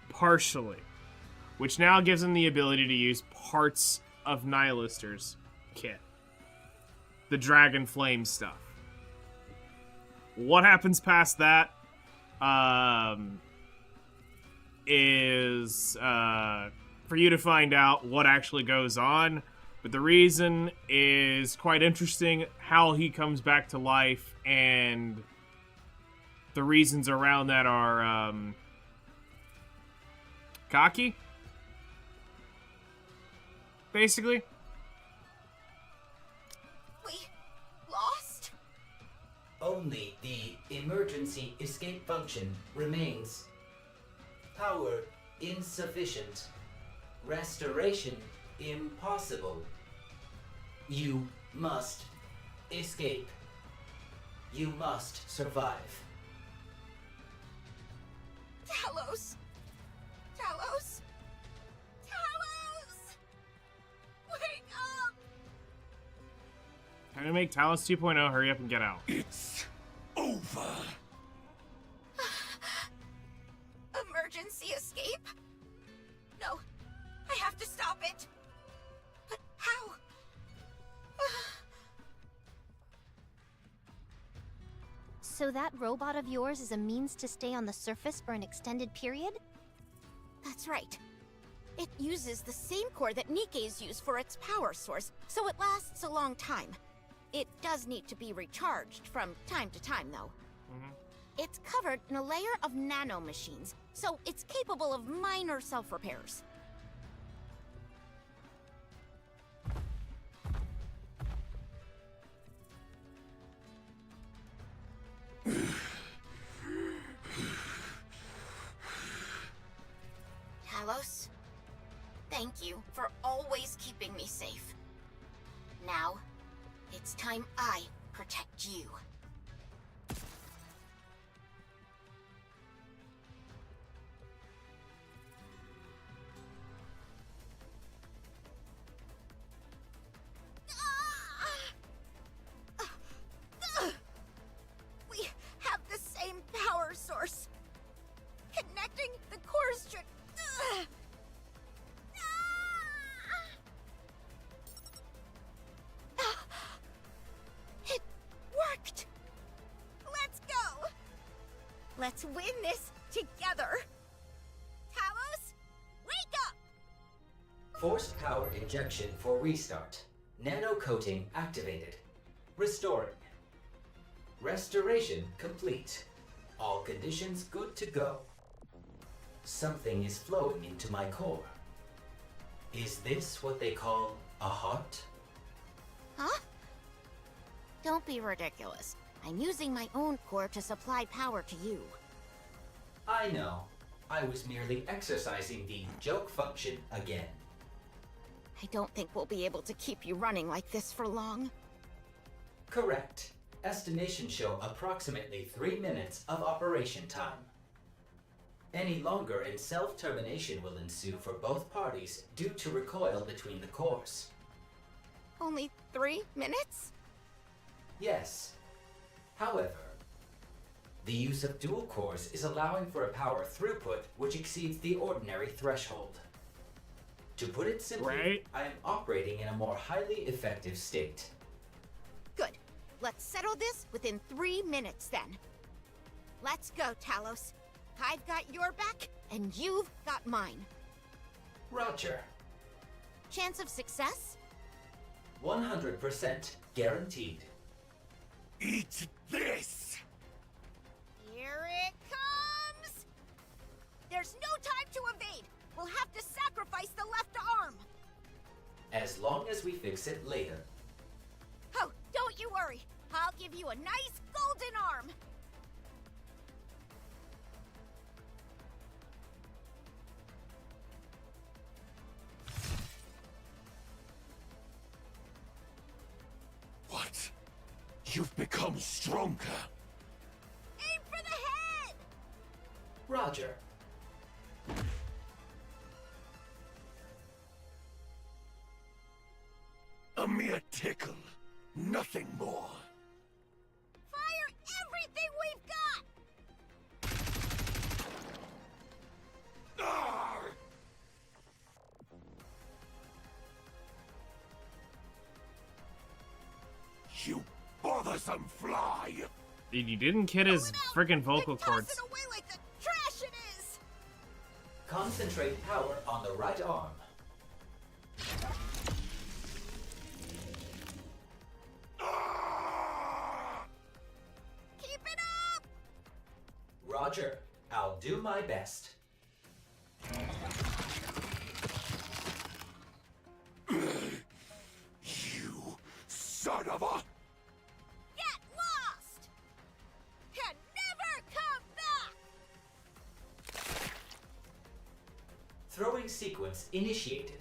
Speaker 1: Partially. Which now gives him the ability to use parts of Nihilister's kit. The Dragon Flame stuff. What happens past that, is, for you to find out what actually goes on. But the reason is quite interesting, how he comes back to life, and the reasons around that are, cocky? Basically.
Speaker 3: We lost?
Speaker 7: Only the emergency escape function remains. Power insufficient. Restoration impossible. You must escape. You must survive.
Speaker 3: Talos! Talos! Talos! Wake up!
Speaker 1: Time to make Talos 2.0, hurry up and get out.
Speaker 9: It's over.
Speaker 3: Emergency escape? No, I have to stop it. But how?
Speaker 5: So that robot of yours is a means to stay on the surface for an extended period?
Speaker 3: That's right. It uses the same core that Nikke's use for its power source, so it lasts a long time. It does need to be recharged from time to time, though. It's covered in a layer of nanomachines, so it's capable of minor self-repairs. Talos, thank you for always keeping me safe. Now, it's time I protect you. We have the same power source. Connecting the cores should... It worked! Let's go! Let's win this together! Talos, wake up!
Speaker 7: Forced power injection for restart. Nano coating activated. Restoring. Restoration complete. All conditions good to go. Something is flowing into my core. Is this what they call a heart?
Speaker 3: Huh? Don't be ridiculous. I'm using my own core to supply power to you.
Speaker 7: I know. I was merely exercising the joke function again.
Speaker 3: I don't think we'll be able to keep you running like this for long.
Speaker 7: Correct. Estimations show approximately 3 minutes of operation time. Any longer and self-termination will ensue for both parties due to recoil between the cores.
Speaker 3: Only 3 minutes?
Speaker 7: Yes. However, the use of dual cores is allowing for a power throughput which exceeds the ordinary threshold. To put it simply, I am operating in a more highly effective state.
Speaker 3: Good. Let's settle this within 3 minutes then. Let's go, Talos. I've got your back, and you've got mine.
Speaker 7: Roger.
Speaker 3: Chance of success?
Speaker 7: 100% guaranteed.
Speaker 9: Eat this!
Speaker 3: Here it comes! There's no time to evade! We'll have to sacrifice the left arm!
Speaker 7: As long as we fix it later.
Speaker 3: Oh, don't you worry! I'll give you a nice golden arm!
Speaker 9: What? You've become stronger.
Speaker 3: Aim for the head!
Speaker 7: Roger.
Speaker 9: A mere tickle. Nothing more.
Speaker 3: Fire everything we've got!
Speaker 9: Ah! You bothersome fly!
Speaker 1: You didn't hit his friggin' vocal cords.
Speaker 3: Toss it away like the trash it is!
Speaker 7: Concentrate power on the right arm.
Speaker 3: Keep it up!
Speaker 7: Roger. I'll do my best.
Speaker 9: You son of a...
Speaker 3: Get lost! And never come back!
Speaker 7: Throwing sequence initiated.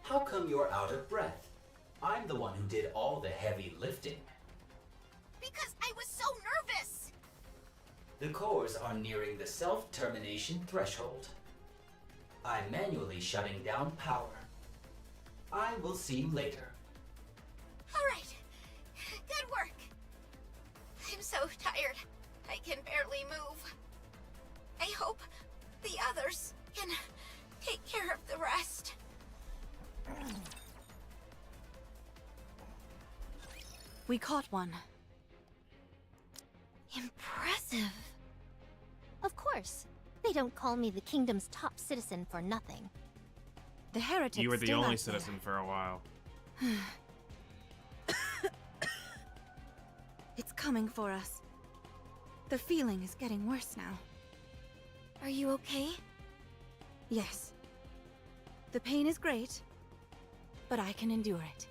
Speaker 7: How come you're out of breath? I'm the one who did all the heavy lifting.
Speaker 3: Because I was so nervous!
Speaker 7: The cores are nearing the self-termination threshold. I'm manually shutting down power. I will see you later.
Speaker 3: Alright. Good work. I'm so tired. I can barely move. I hope the others can take care of the rest.
Speaker 2: We caught one.
Speaker 8: Impressive.
Speaker 5: Of course. They don't call me the kingdom's top citizen for nothing.
Speaker 2: The heretics
Speaker 1: You were the
Speaker 2: still
Speaker 1: only
Speaker 2: out there.
Speaker 1: citizen for a while.
Speaker 2: It's coming for us. The feeling is getting worse now.
Speaker 8: Are you okay?
Speaker 2: Yes. The pain is great, but I can endure it.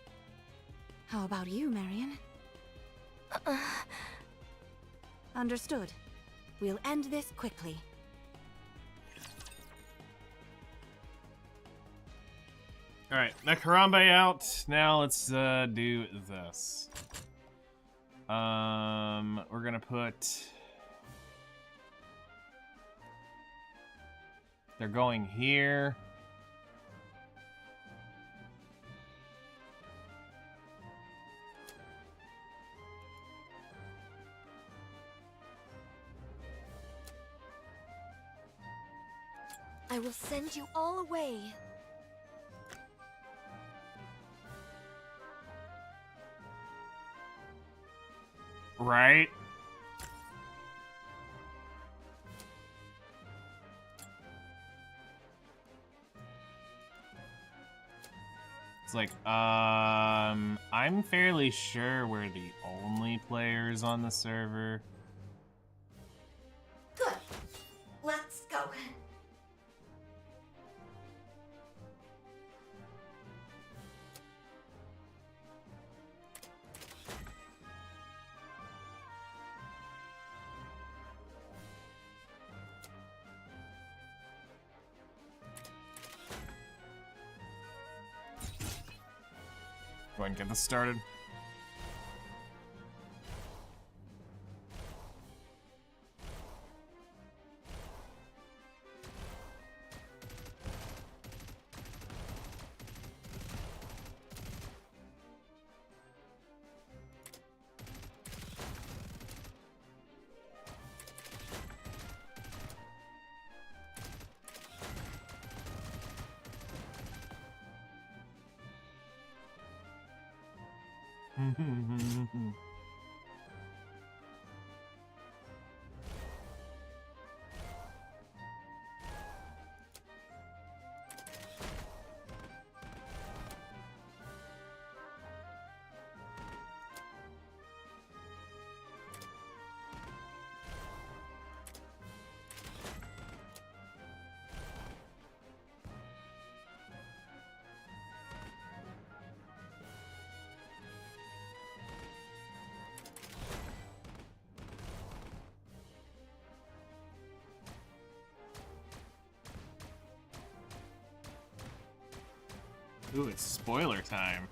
Speaker 2: How about you, Marion? Understood. We'll end this quickly.
Speaker 1: Alright, Neckarambe out. Now let's do this. We're gonna put... They're going here.
Speaker 8: I will send you all away.
Speaker 1: Right? It's like, I'm fairly sure we're the only players on the server.
Speaker 3: Good. Let's go.
Speaker 1: Go ahead and get this started. Ooh, it's spoiler time.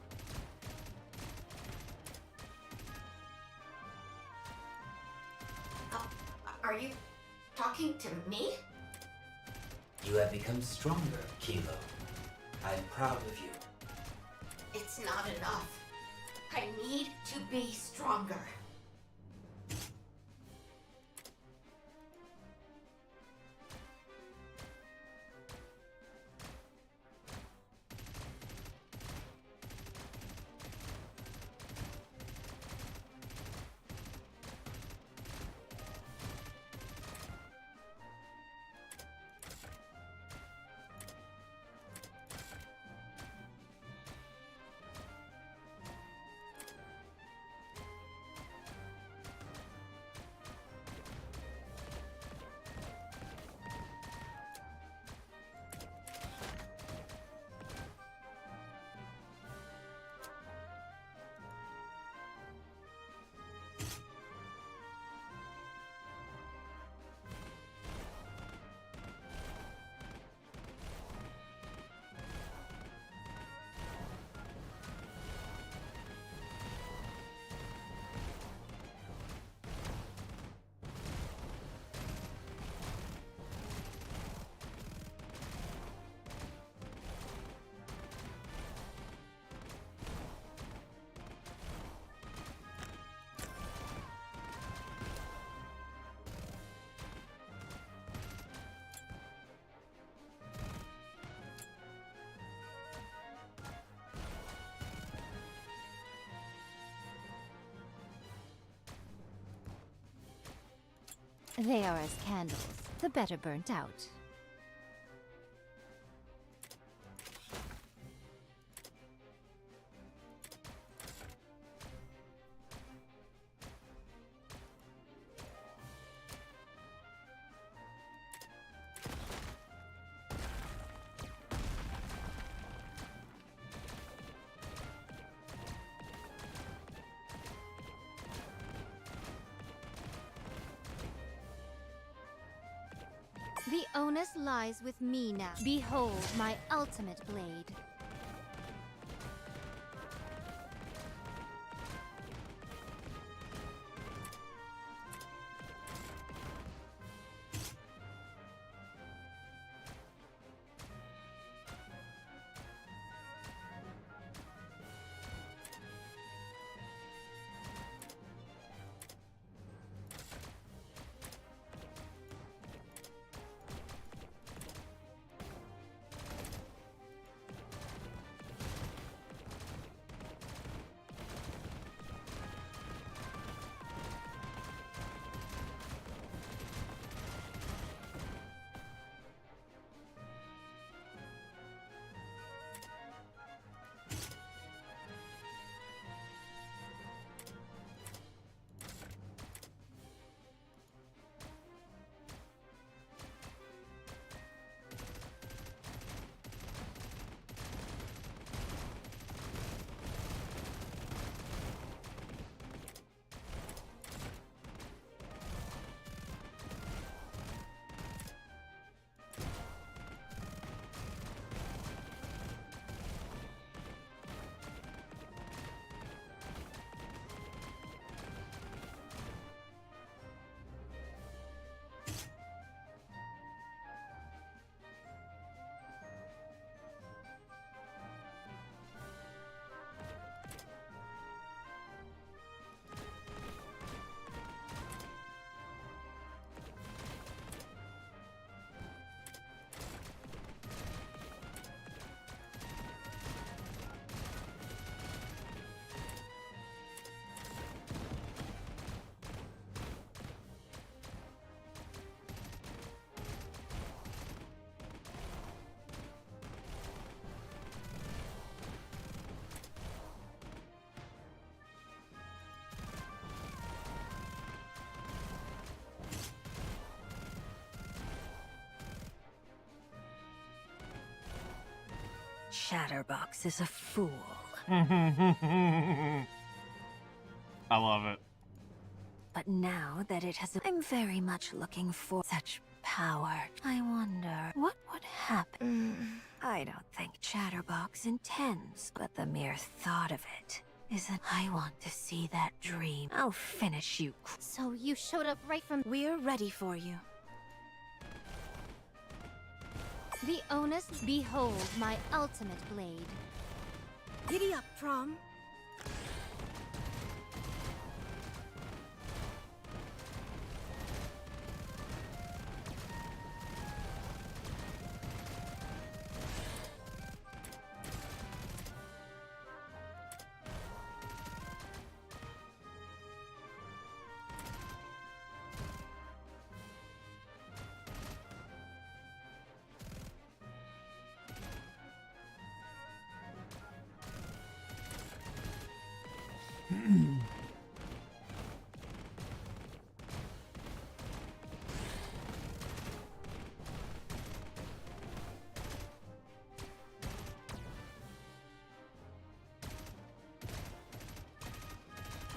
Speaker 3: Are you talking to me?
Speaker 7: You have become stronger, Kilo. I'm proud of you.
Speaker 3: It's not enough. I need to be stronger.
Speaker 5: They are as candles, the better burnt out. The onus lies with me now. Behold my ultimate blade.
Speaker 10: Chatterbox is a fool.
Speaker 1: I love it.
Speaker 10: But now that it has, I'm very much looking for such power. I wonder what would happen. I don't think Chatterbox intends, but the mere thought of it is that I want to see that dream. I'll finish you.
Speaker 5: So you showed up right from...
Speaker 2: We're ready for you.
Speaker 5: The onus, behold my ultimate blade.
Speaker 2: Giddy up, Prom.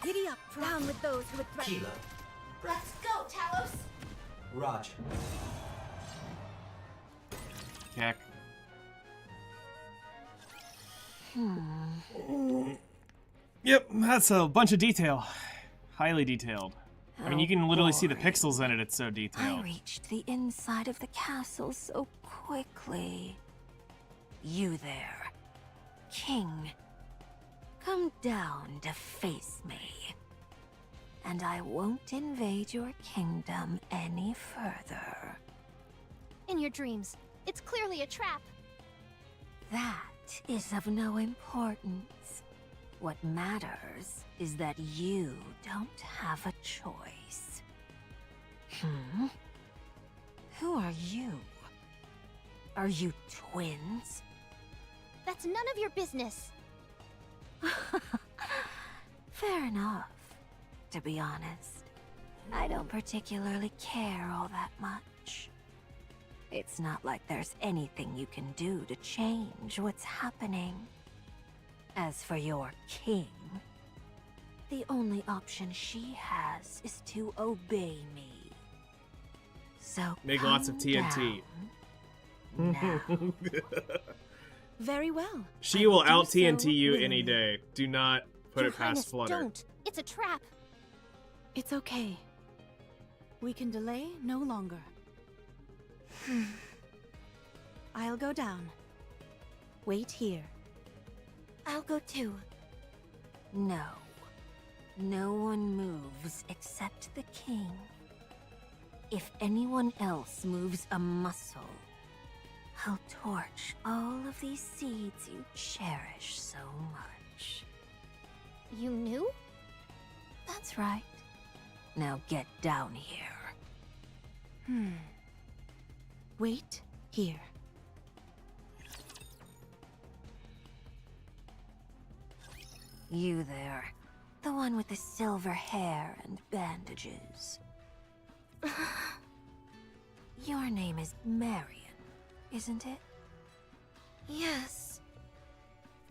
Speaker 2: Giddy up, Prom. Down with those who would threaten.
Speaker 7: Kilo.
Speaker 11: Let's go, Talos!
Speaker 7: Roger.
Speaker 1: Heck. Yep, that's a bunch of detail. Highly detailed. I mean, you can literally see the pixels in it, it's so
Speaker 10: I
Speaker 1: detailed.
Speaker 10: reached the inside of the castle so quickly. You there, King. Come down to face me. And I won't invade your kingdom any further.
Speaker 5: In your dreams. It's clearly a trap.
Speaker 10: That is of no importance. What matters is that you don't have a choice. Who are you? Are you twins?
Speaker 5: That's none of your business.
Speaker 10: Fair enough. To be honest, I don't particularly care all that much. It's not like there's anything you can do to change what's happening. As for your king, the only option she has is to obey me. So
Speaker 1: Make lots of
Speaker 10: come
Speaker 1: TNT.
Speaker 10: down now.
Speaker 2: Very well.
Speaker 1: She
Speaker 2: I
Speaker 1: will
Speaker 2: do
Speaker 1: out
Speaker 2: so
Speaker 1: TNT you any
Speaker 2: willingly.
Speaker 1: day. Do not put
Speaker 5: Your
Speaker 1: it
Speaker 5: Highness,
Speaker 1: past Flutter.
Speaker 5: don't. It's a trap.
Speaker 2: It's okay. We can delay no longer. I'll go down. Wait here.
Speaker 8: I'll go too.
Speaker 10: No. No one moves except the king. If anyone else moves a muscle, I'll torch all of these seeds you cherish so much.
Speaker 5: You knew?
Speaker 10: That's right. Now get down here.
Speaker 2: Wait here.
Speaker 10: You there. The one with the silver hair and bandages. Your name is Marion, isn't it?
Speaker 8: Yes.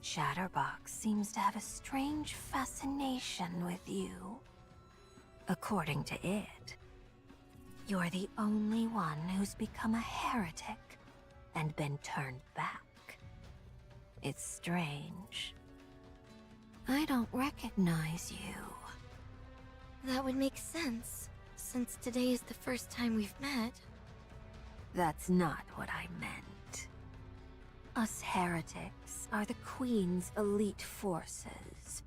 Speaker 10: Chatterbox seems to have a strange fascination with you. According to it, you're the only one who's become a heretic and been turned back. It's strange. I don't recognize you.
Speaker 8: That would make sense, since today is the first time we've met.
Speaker 10: That's not what I meant. Us heretics are the Queen's elite forces.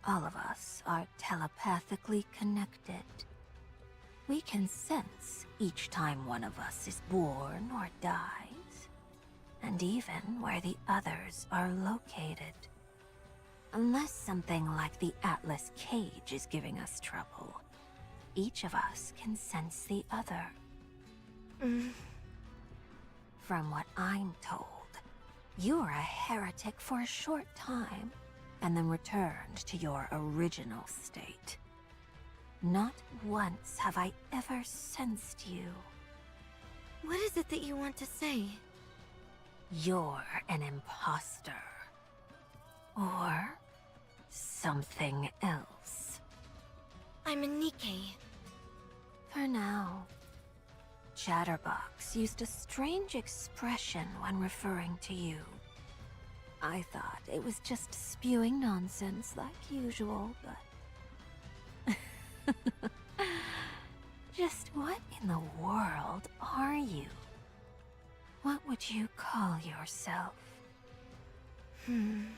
Speaker 10: All of us are telepathically connected. We can sense each time one of us is born or dies, and even where the others are located. Unless something like the Atlas Cage is giving us trouble, each of us can sense the other. From what I'm told, you're a heretic for a short time, and then returned to your original state. Not once have I ever sensed you.
Speaker 8: What is it that you want to say?
Speaker 10: you're an imposter. Or something else.
Speaker 8: I'm a Nikke.
Speaker 10: For now. Chatterbox used a strange expression when referring to you. I thought it was just spewing nonsense like usual, but... Just what in the world are you? What would you call yourself? Come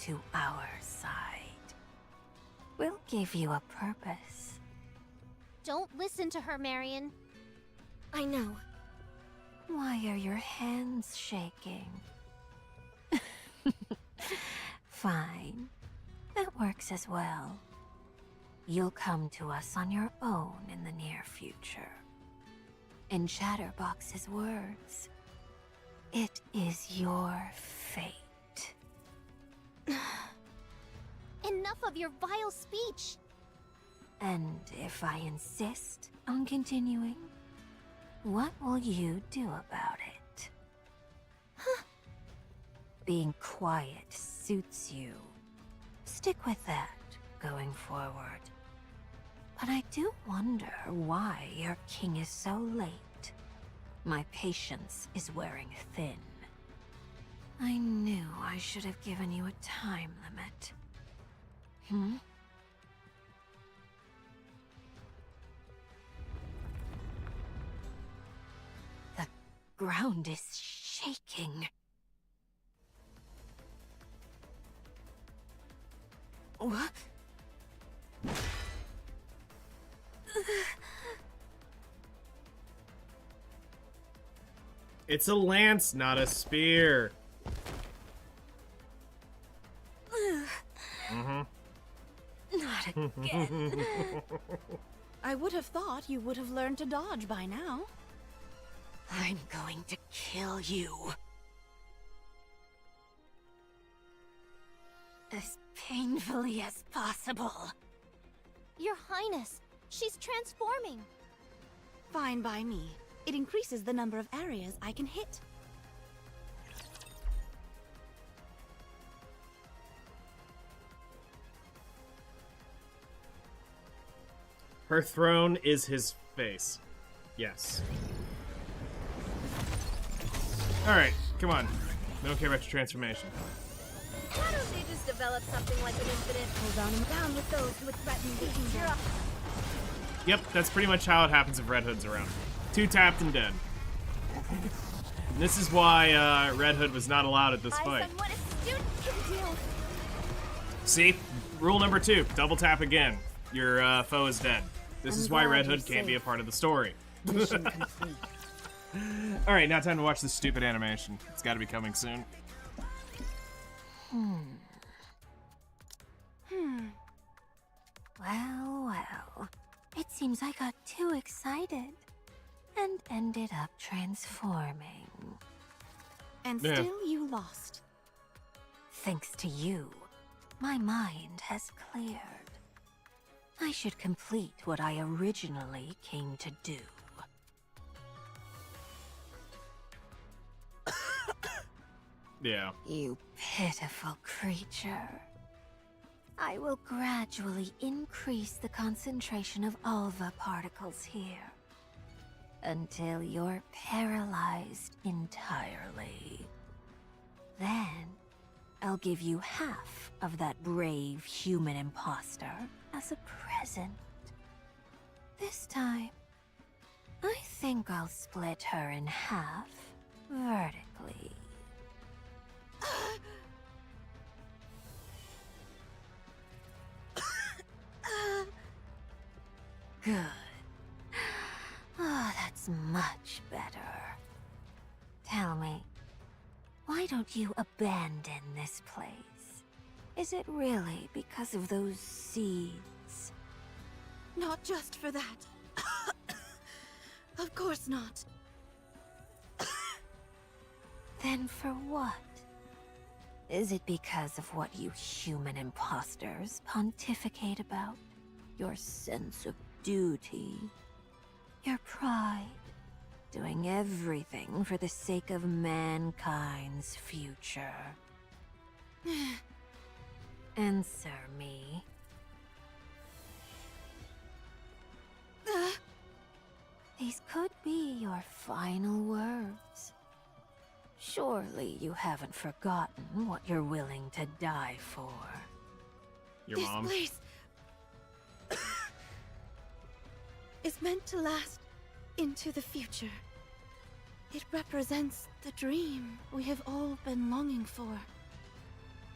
Speaker 10: to our side. We'll give you a purpose.
Speaker 5: Don't listen to her, Marion.
Speaker 8: I know.
Speaker 10: Why are your hands shaking? Fine. That works as well. You'll come to us on your own in the near future. In Chatterbox's words, it is your fate.
Speaker 5: Enough of your vile speech!
Speaker 10: And if I insist on continuing, what will you do about it? Being quiet suits you. Stick with that going forward. But I do wonder why your king is so late. My patience is wearing thin. I knew I should have given you a time limit. The ground is shaking. What?
Speaker 1: It's a lance, not a spear.
Speaker 10: Not again.
Speaker 2: I would have thought you would have learned to dodge by now.
Speaker 10: I'm going to kill you. As painfully as possible.
Speaker 5: Your Highness, she's transforming.
Speaker 2: Fine by me. It increases the number of areas I can hit.
Speaker 1: Her throne is his face. Yes. Alright, come on. We don't care about your transformation.
Speaker 11: Why don't they just develop something like an infinite?
Speaker 2: Hold on and down with those who would threaten danger.
Speaker 1: Yep, that's pretty much how it happens if Red Hood's around. 2 tapped and dead. And this is why Red Hood was not allowed at this fight.
Speaker 11: What a student can do.
Speaker 1: See? Rule number 2, double tap again. Your foe is dead. This is why Red Hood can't be a part of the story.
Speaker 2: Mission complete.
Speaker 1: Alright, now time to watch this stupid animation. It's gotta be coming soon.
Speaker 10: Well. It seems I got too excited and ended up transforming.
Speaker 2: And
Speaker 1: Yeah.
Speaker 2: still you lost.
Speaker 10: Thanks to you, my mind has cleared. I should complete what I originally came to do.
Speaker 1: Yeah.
Speaker 10: You pitiful creature. I will gradually increase the concentration of alva particles here until you're paralyzed entirely. Then, I'll give you half of that brave human imposter as a present. This time, I think I'll split her in half vertically. Good. Oh, that's much better. Tell me, why don't you abandon this place? Is it really because of those seeds?
Speaker 2: Not just for that. Of course not.
Speaker 10: Then for what? Is it because of what you human imposters pontificate about? Your sense of duty? Your pride? doing everything for the sake of mankind's future. Answer me. These could be your final words. Surely you haven't forgotten what you're willing to die for.
Speaker 1: Your mom.
Speaker 2: This place is meant to last into the future. It represents the dream we have all been longing for.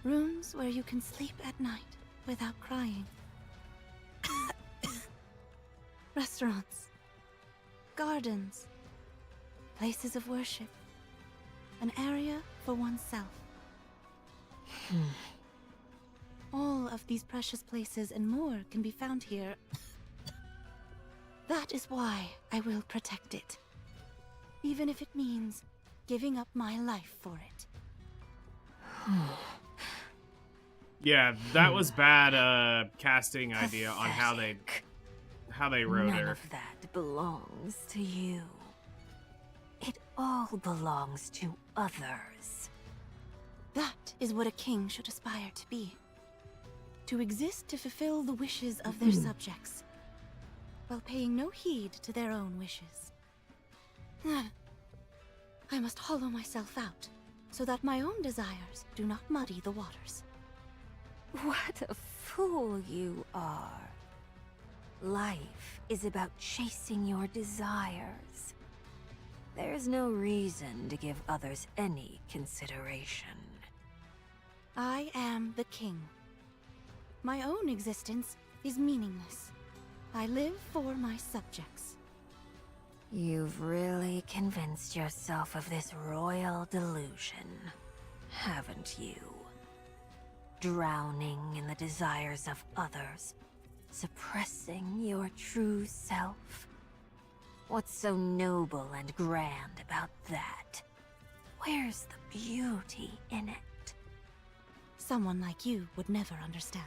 Speaker 2: Rooms where you can sleep at night without crying. Restaurants. Gardens. Places of worship. An area for oneself. All of these precious places and more can be found here. That is why I will protect it. Even if it means giving up my life for it.
Speaker 1: Yeah, that was bad casting idea on how they wrote
Speaker 10: None
Speaker 1: her.
Speaker 10: of that belongs to you. It all belongs to others.
Speaker 2: That is what a king should aspire to be. To exist to fulfill the wishes of their subjects, while paying no heed to their own wishes. I must hollow myself out, so that my own desires do not muddy the waters.
Speaker 10: What a fool you are. Life is about chasing your desires. There's no reason to give others any consideration.
Speaker 2: I am the king. My own existence is meaningless. I live for my subjects.
Speaker 10: You've really convinced yourself of this royal delusion, haven't you? Drowning in the desires of others, suppressing your true self. What's so noble and grand about that? Where's the beauty in it?
Speaker 2: Someone like you would never understand.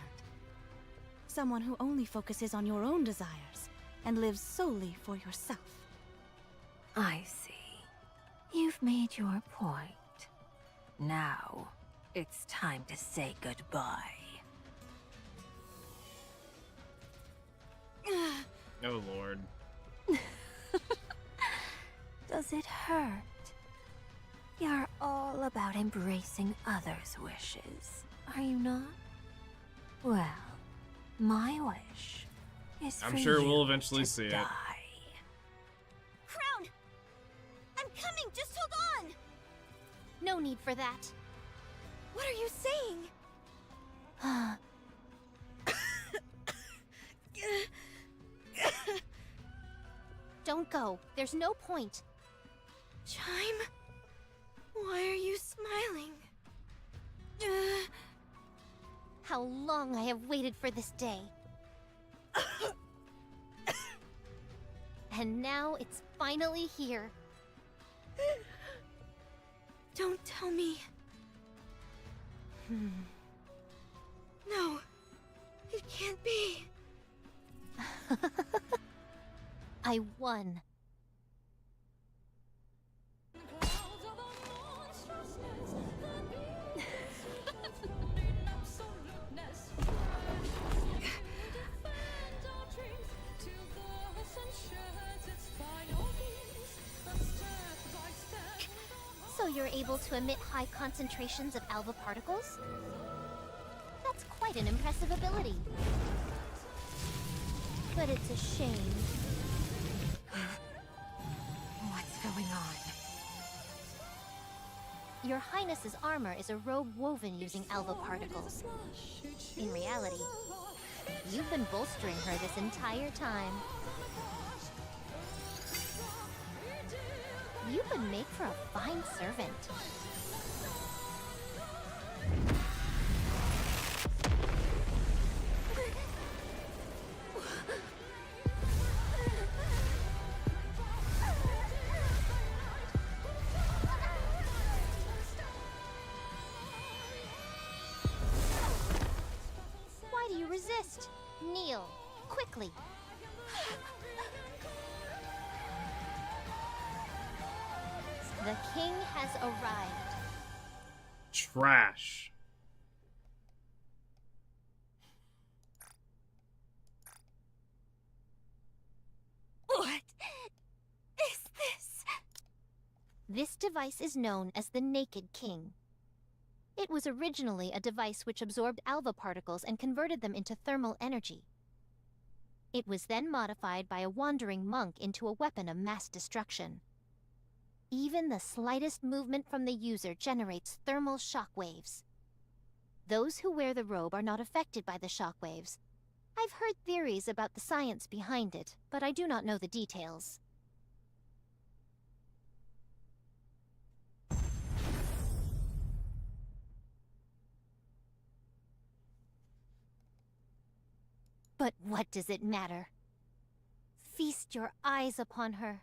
Speaker 2: Someone who only focuses on your own desires and lives solely for yourself.
Speaker 10: I see. You've made your point. Now, it's time to say goodbye.
Speaker 1: Oh lord.
Speaker 10: Does it hurt? You're all about embracing others' wishes, are you not? Well, my wish is
Speaker 1: I'm
Speaker 10: for
Speaker 1: sure
Speaker 10: you
Speaker 1: we'll eventually
Speaker 10: to
Speaker 1: see it.
Speaker 10: die.
Speaker 11: Crown! I'm coming! Just hold on!
Speaker 5: No need for that.
Speaker 11: What are you saying?
Speaker 5: Don't go. There's no point.
Speaker 11: Chime? Why are you smiling?
Speaker 5: How long I have waited for this day. And now it's finally here.
Speaker 11: Don't tell me. No, it can't be.
Speaker 5: I won. So you're able to emit high concentrations of alpha particles? That's quite an impressive ability. But it's a shame.
Speaker 10: What's going on?
Speaker 5: Your Highness's armor is a robe woven using alpha particles. In reality, you've been bolstering her this entire time. You would make for a fine servant. Why do you resist? Kneel, quickly. The king has arrived.
Speaker 1: Trash.
Speaker 8: What is this?
Speaker 5: This device is known as the Naked King. It was originally a device which absorbed alva particles and converted them into thermal energy. It was then modified by a wandering monk into a weapon of mass destruction. Even the slightest movement from the user generates thermal shock waves. Those who wear the robe are not affected by the shock waves. I've heard theories about the science behind it, but I do not know the details. But what does it matter? Feast your eyes upon her.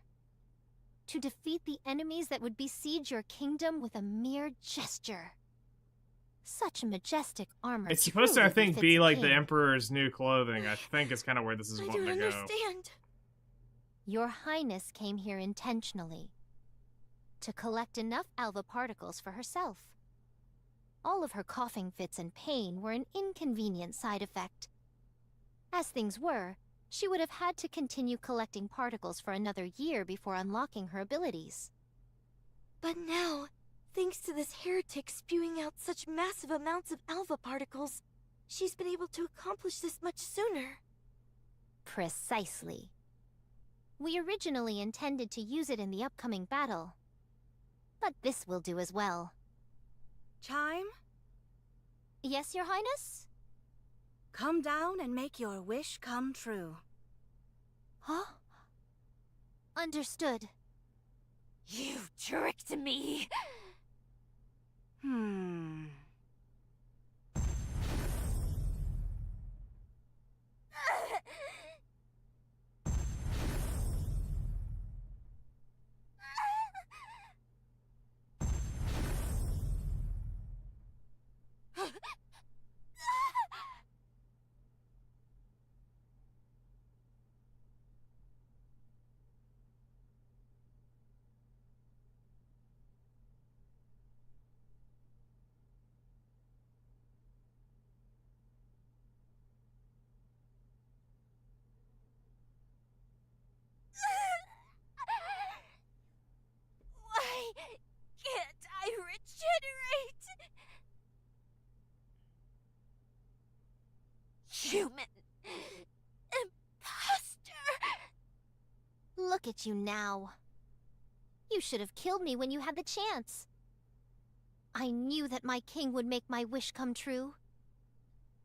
Speaker 5: To defeat the enemies that would besiege your kingdom with a mere gesture. Such majestic armor.
Speaker 1: It's supposed to, I
Speaker 5: truly
Speaker 1: think,
Speaker 5: befits
Speaker 1: be
Speaker 5: a
Speaker 1: like the
Speaker 5: king.
Speaker 1: Emperor's new clothing. I think it's kind of where this is
Speaker 8: I
Speaker 1: wanting
Speaker 8: don't
Speaker 1: to go.
Speaker 8: understand.
Speaker 5: Your Highness came here intentionally. To collect enough alva particles for herself. All of her coughing fits and pain were an inconvenient side effect. As things were, she would have had to continue collecting particles for another year before unlocking her abilities.
Speaker 8: But now, thanks to this heretic spewing out such massive amounts of alpha particles, she's been able to accomplish this much sooner.
Speaker 5: Precisely. We originally intended to use it in the upcoming battle, but this will do as well.
Speaker 2: Chime,
Speaker 5: Yes, Your Highness?
Speaker 2: come down and make your wish come true.
Speaker 5: Huh? Understood.
Speaker 8: You tricked me! Why can't I regenerate? Human imposter!
Speaker 5: Look at you now. You should have killed me when you had the chance. I knew that my king would make my wish come true.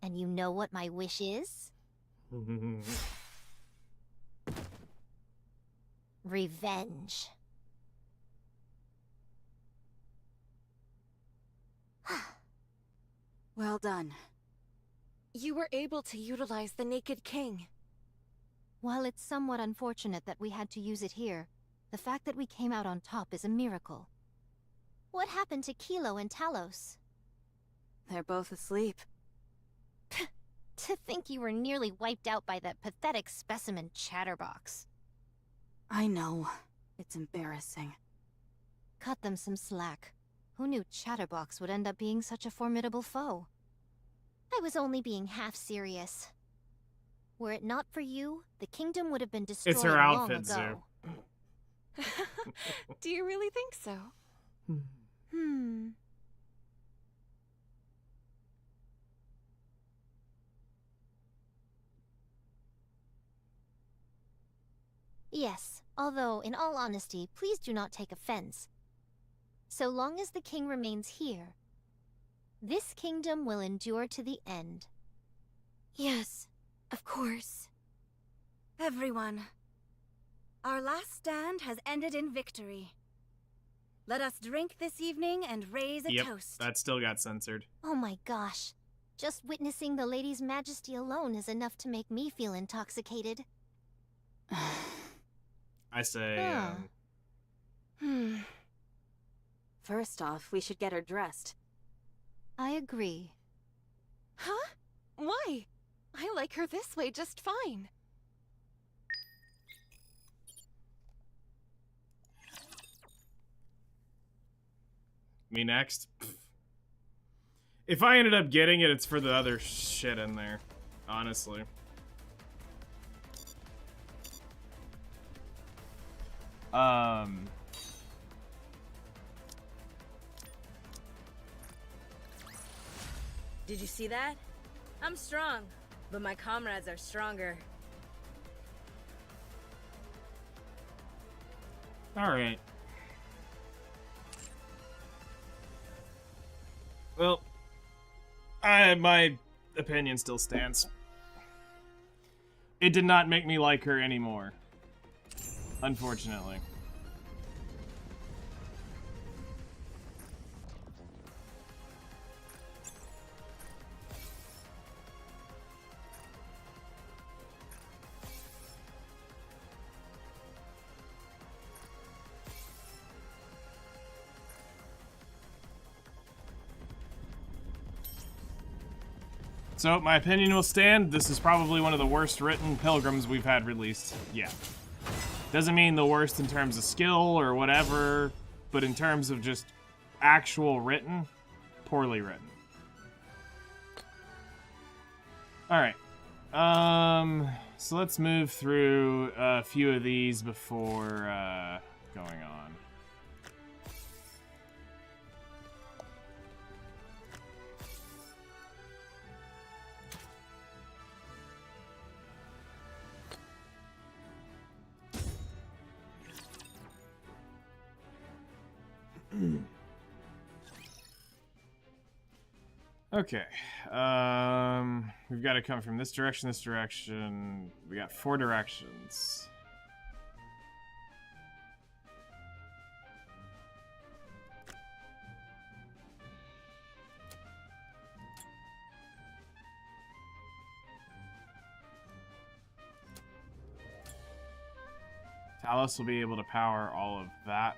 Speaker 5: And you know what my wish is? Revenge.
Speaker 4: Well done.
Speaker 6: You were able to utilize the Naked King.
Speaker 5: While it's somewhat unfortunate that we had to use it here, the fact that we came out on top is a miracle. What happened to Kilo and Talos?
Speaker 4: They're both asleep.
Speaker 5: To think you were nearly wiped out by that pathetic specimen Chatterbox.
Speaker 4: I know. It's embarrassing.
Speaker 5: Cut them some slack. Who knew Chatterbox would end up being such a formidable foe? I was only being half serious. Were it not for you, the kingdom would have been destroyed
Speaker 1: It's her
Speaker 5: long
Speaker 1: outfit, Zoo.
Speaker 5: ago.
Speaker 6: Do you really think so?
Speaker 5: Yes, although, in all honesty, please do not take offense. So long as the king remains here, this kingdom will endure to the end.
Speaker 8: Yes, of course.
Speaker 2: Everyone, our last stand has ended in victory. Let us drink this evening and raise a
Speaker 1: Yep,
Speaker 2: toast.
Speaker 1: that still got censored.
Speaker 5: Oh my gosh. Just witnessing the lady's majesty alone is enough to make me feel intoxicated.
Speaker 1: I say,
Speaker 5: Huh.
Speaker 4: First off, we should get her dressed.
Speaker 5: I agree.
Speaker 6: Huh? Why? I like her this way just fine.
Speaker 1: Me next? Pfft. If I ended up getting it, it's for the other shit in there. Honestly.
Speaker 11: Did you see that? I'm strong, but my comrades are stronger.
Speaker 1: Alright. Well, my opinion still stands. It did not make me like her anymore. Unfortunately. So, my opinion will stand. This is probably one of the worst written Pilgrims we've had released yet. Doesn't mean the worst in terms of skill or whatever, but in terms of just actual written, poorly written. Alright. So let's move through a few of these before going on. Okay, we've got to come from this direction, this direction. We got 4 directions. Talus will be able to power all of that.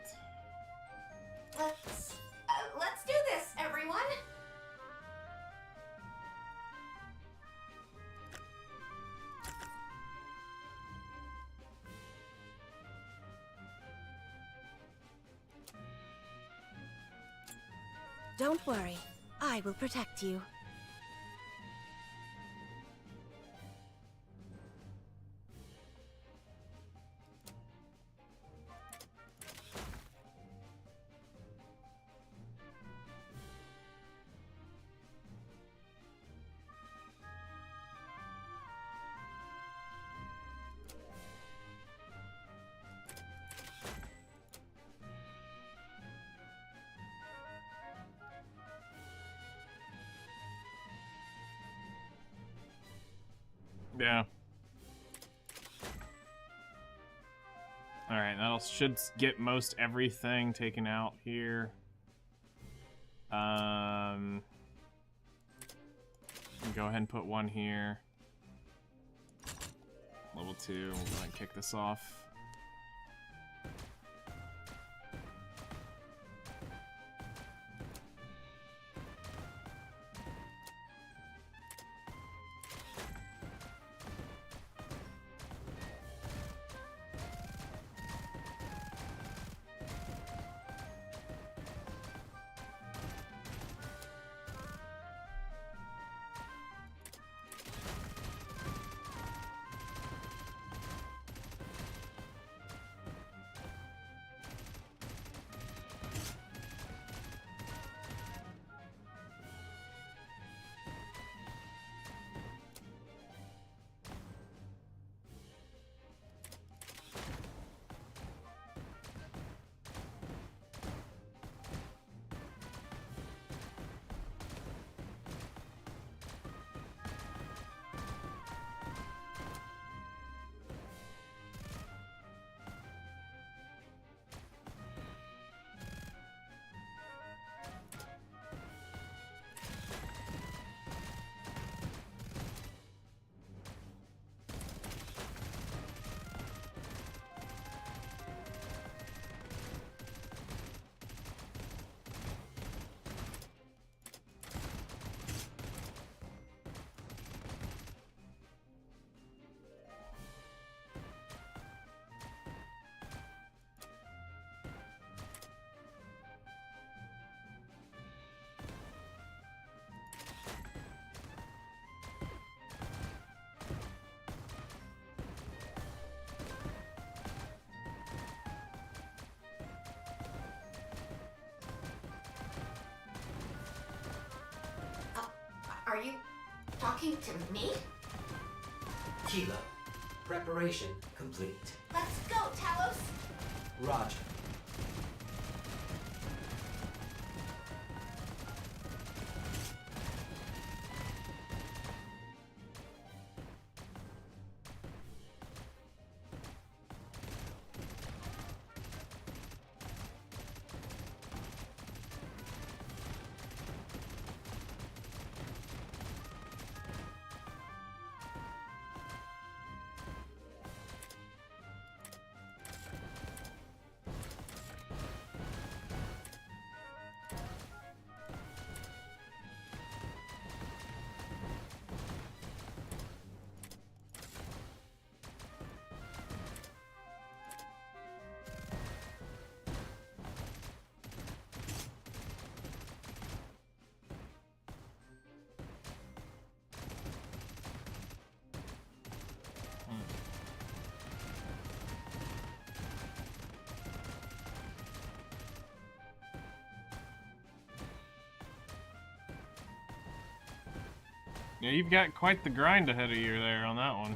Speaker 3: Let's do this, everyone!
Speaker 2: Don't worry. I will protect you.
Speaker 1: Yeah. Alright, that should get most everything taken out here. Go ahead and put 1 here. Level 2, we'll go ahead and kick this off.
Speaker 3: Are you talking to me?
Speaker 7: Kilo, preparation complete.
Speaker 3: Let's go, Talos!
Speaker 7: Roger.
Speaker 1: Yeah, you've got quite the grind ahead of you there on that one.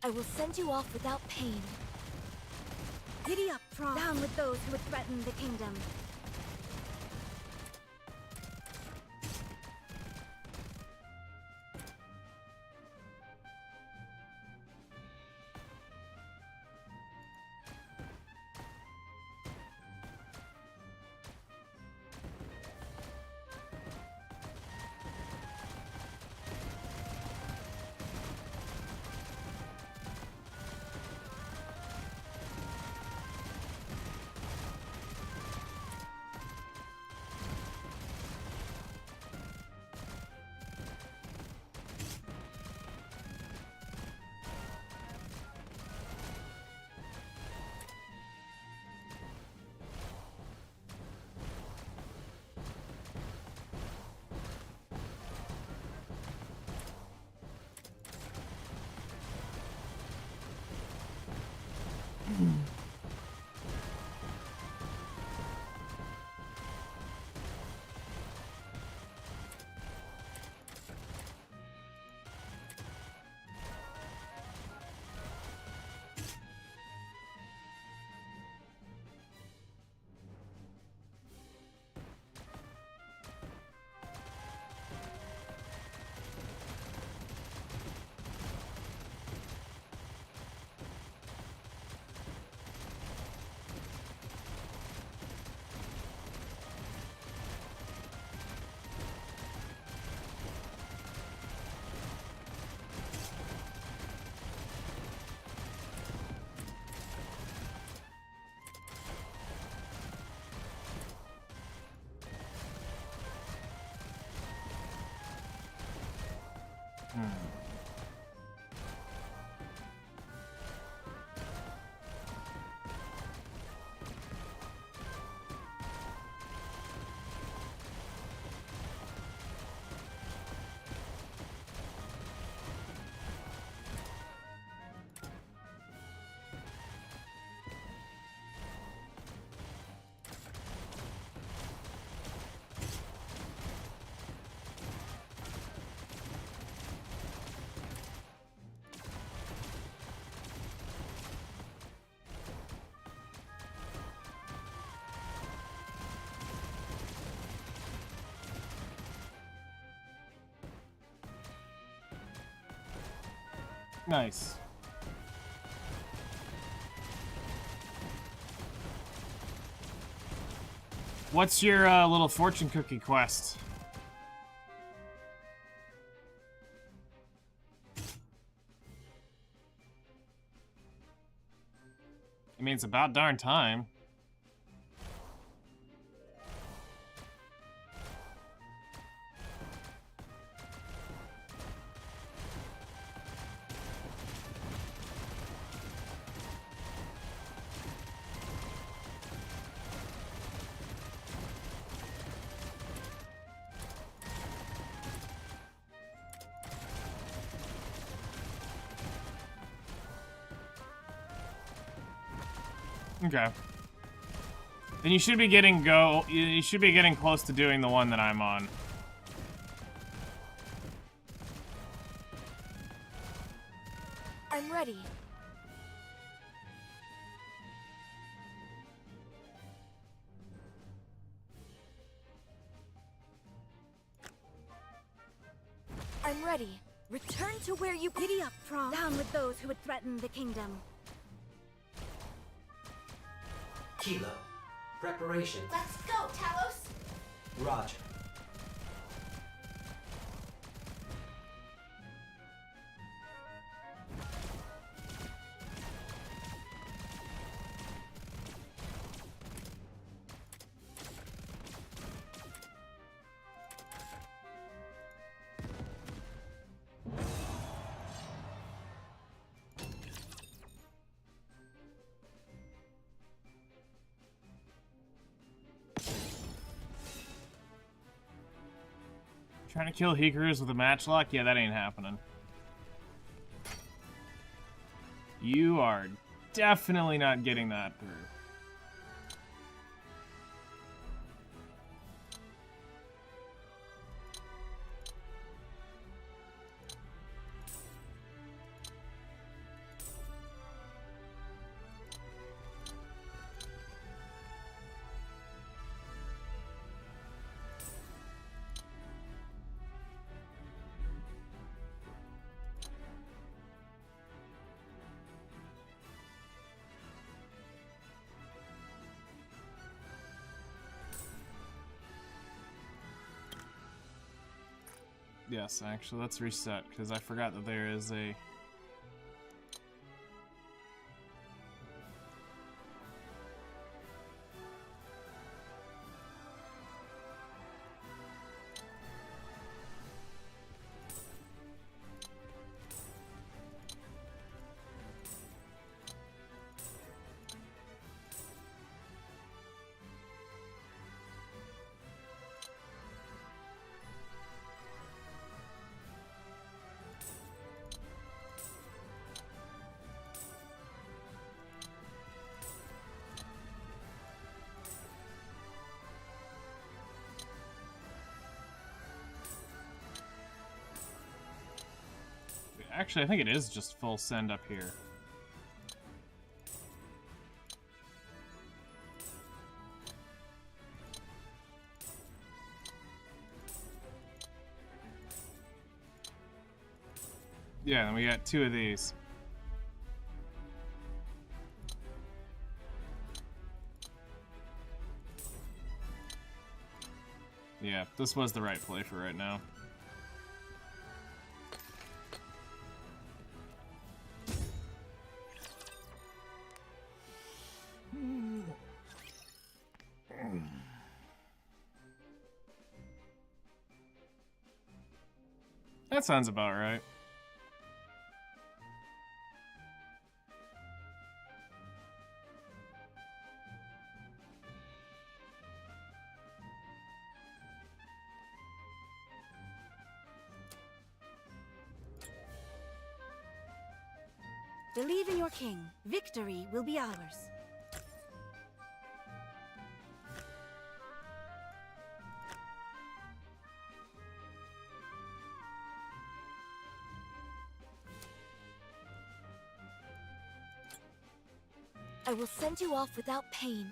Speaker 8: I will send you off without pain.
Speaker 2: Giddy up, Tron. Down with those who would threaten the kingdom.
Speaker 1: Nice. What's your little fortune cookie quest? I mean, it's about darn time. Okay. Then you should be getting you should be getting close to doing the one that I'm on.
Speaker 8: I'm ready. I'm ready. Return to where you—
Speaker 2: Giddy up, Tron. Down with those who would threaten the kingdom.
Speaker 7: Kilo. Preparation.
Speaker 8: Let's go, Talos!
Speaker 7: Roger.
Speaker 1: Trying to kill Hikaru's with a matchlock? Yeah, that ain't happening. You are definitely not getting that through. Yes, actually, let's reset, because I forgot that there is a... Actually, I think it is just full send up here. Yeah, and we got 2 of these. Yeah, this was the right play for right now. That sounds about right.
Speaker 2: Believe in your king. Victory will be ours.
Speaker 8: I will send you off without pain.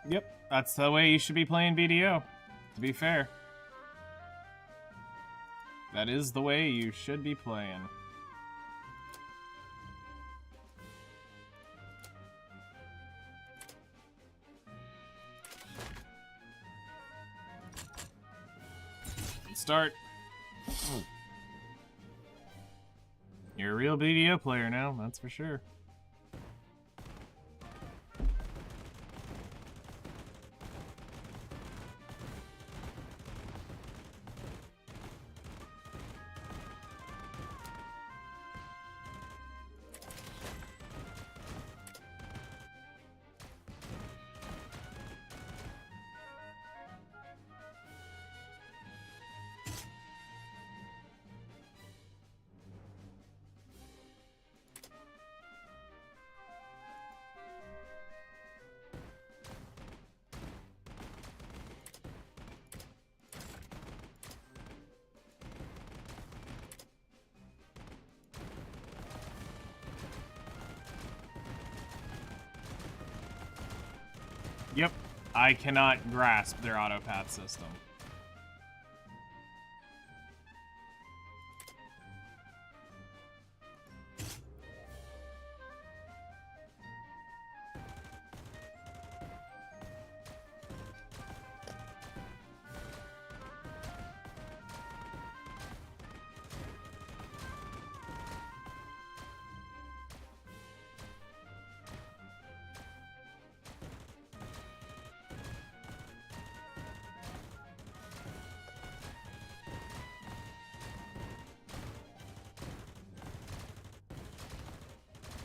Speaker 1: Yep, that's the way you should be playing BDO, to be fair. That is the way you should be playing. Start. You're a real BDO player now, that's for sure. Yep, I cannot grasp their autopath system.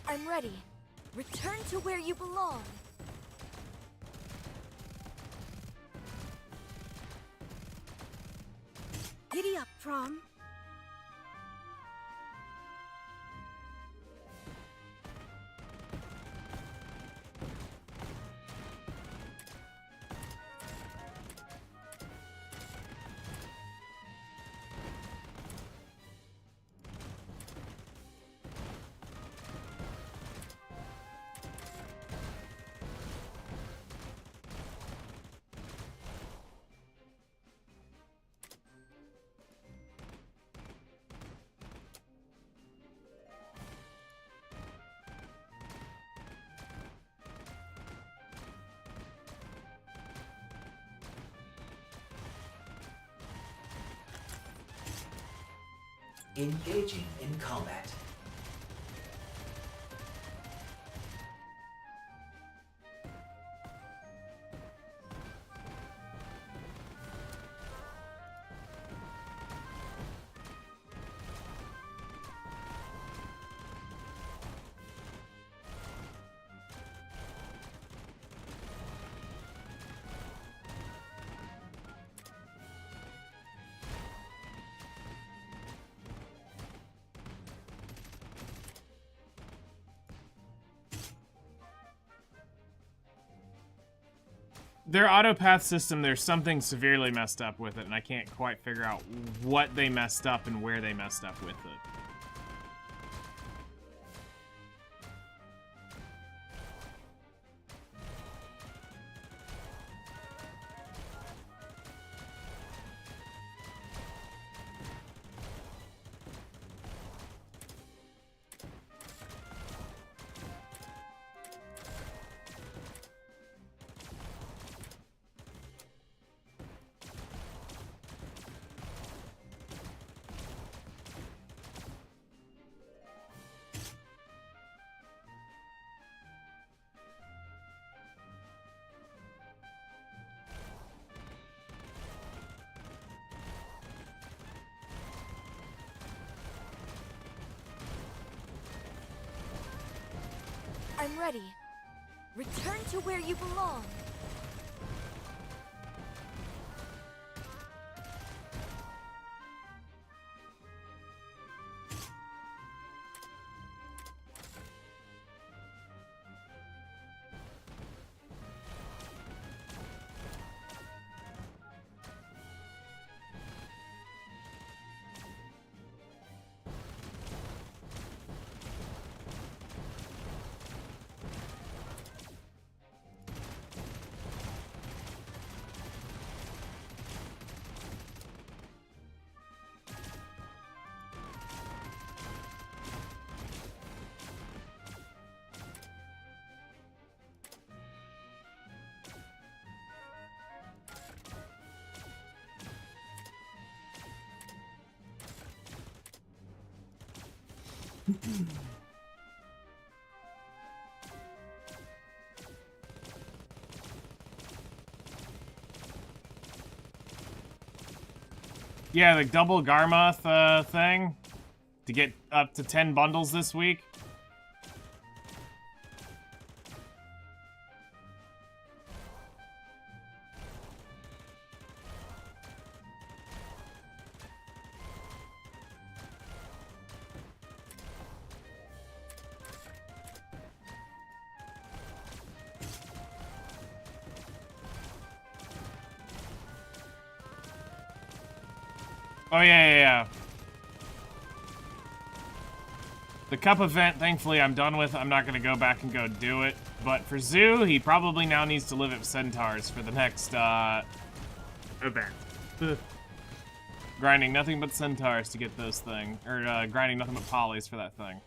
Speaker 8: I'm ready. Return to where you belong. Giddy up, Prom.
Speaker 7: Engaging in combat.
Speaker 1: Their autopath system, there's something severely messed up with it, and I can't quite figure out what they messed up and where they messed up with it.
Speaker 8: I'm ready. Return to where you belong.
Speaker 1: Yeah, the double Garmoth thing to get up to 10 bundles this week. Oh, yeah. The cup event, thankfully, I'm done with. I'm not going to go back and go do it. But for Zoo, he probably now needs to live at Centaurs for the next, event. Grinding nothing but Centaurs to get those things. Or, grinding nothing but Polys for that thing.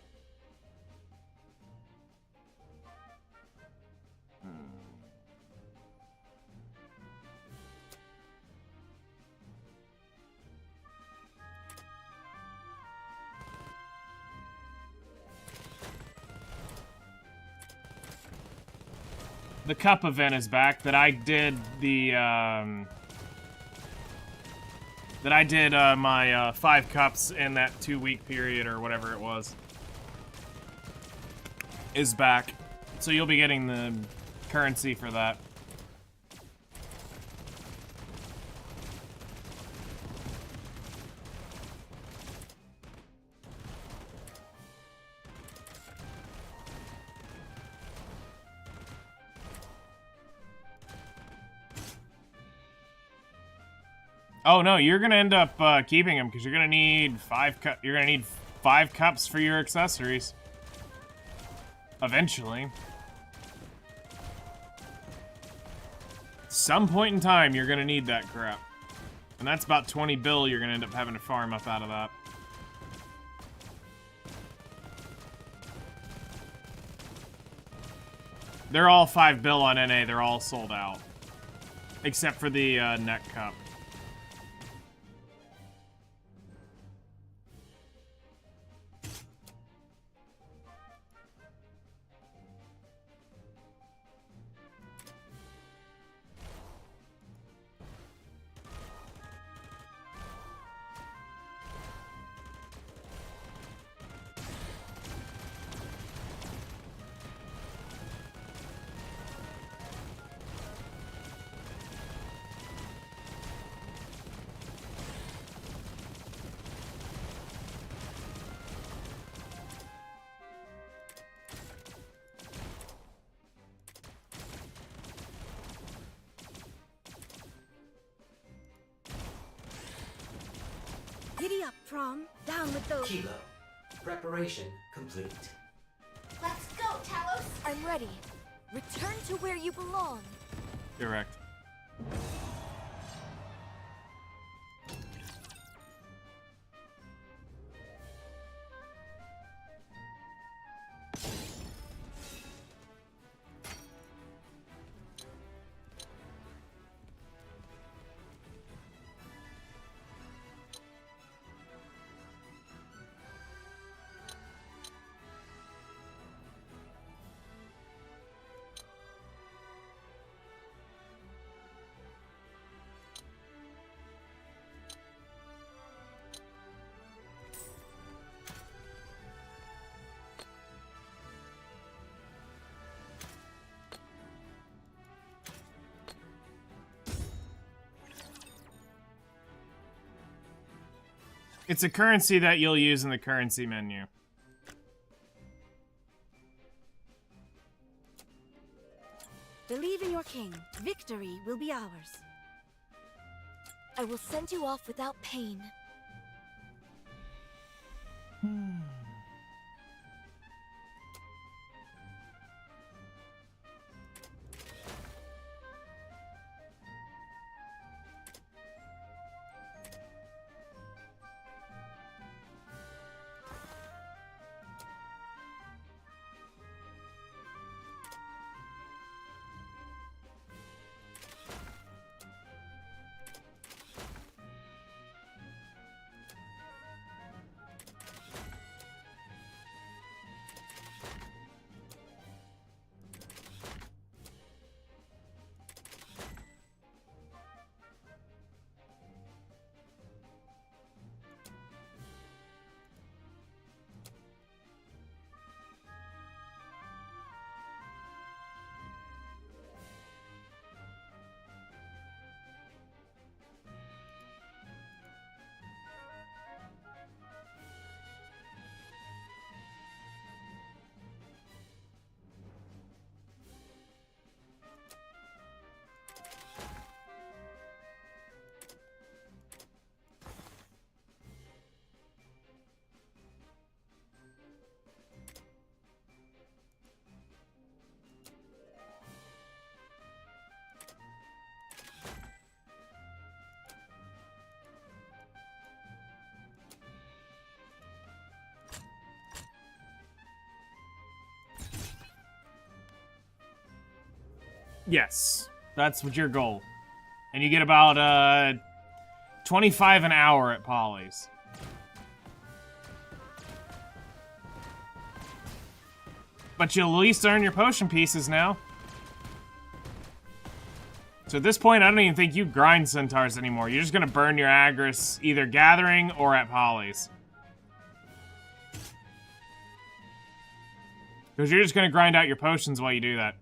Speaker 1: The cup event is back. That I did the, my 5 cups in that 2-week period or whatever it was. Is back. So you'll be getting the currency for that. Oh no, you're gonna end up keeping him because you're gonna need 5 cups for your accessories. Eventually. Some point in time, you're gonna need that crap. And that's about 20 bill you're gonna end up having to farm up out of that. They're all 5 bill on NA, they're all sold out. Except for the neck cup.
Speaker 2: Giddy up, Prom. Down with those.
Speaker 7: Kilo. Preparation complete.
Speaker 8: Let's go, Talos! I'm ready. Return to where you belong.
Speaker 1: Correct. It's a currency that you'll use in the currency menu.
Speaker 2: Believe in your king. Victory will be ours.
Speaker 8: I will send you off without pain.
Speaker 1: Yes, that's what your goal. And you get about 25 an hour at Polly's. But you'll at least earn your potion pieces now. So at this point, I don't even think you grind centaurs anymore. You're just gonna burn your Agris either gathering or at Polly's. Because you're just gonna grind out your potions while you do that.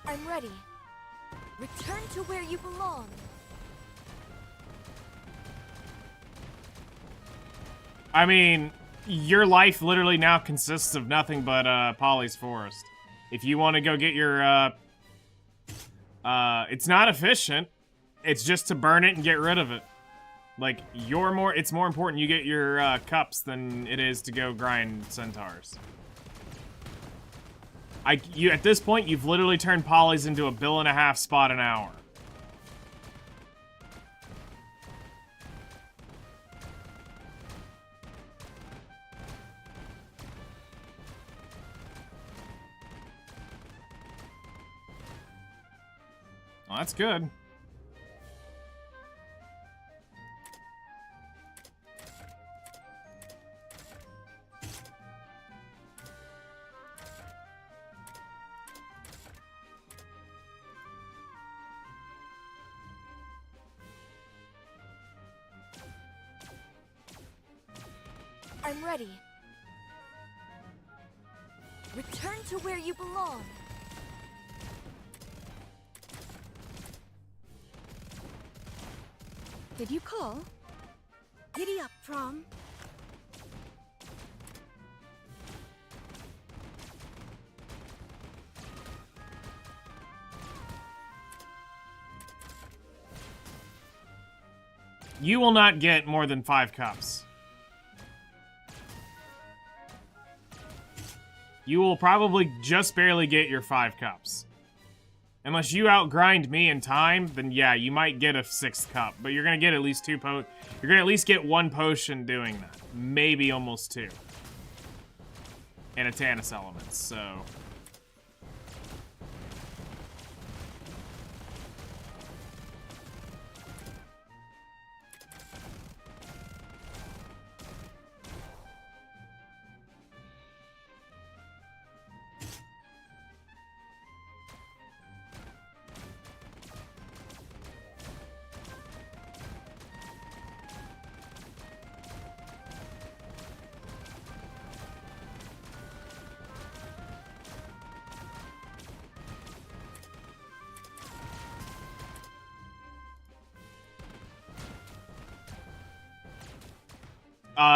Speaker 8: I'm ready. Return to where you belong.
Speaker 1: I mean, your life literally now consists of nothing but Polly's Forest. If you want to go get your it's not efficient. It's just to burn it and get rid of it. Like, it's more important you get your cups than it is to go grind centaurs. At this point, you've literally turned Polly's into a $1.50 spot an hour. Well, that's good.
Speaker 8: I'm ready. Return to where you belong.
Speaker 2: Did you call? Giddy up, Prom.
Speaker 1: You will not get more than 5 cups. You will probably just barely get your 5 cups. Unless you outgrind me in time, then yeah, you might get a 6th cup. But you're gonna get at least 2 You're gonna at least get 1 potion doing that. Maybe almost 2. And a Tannis element, so...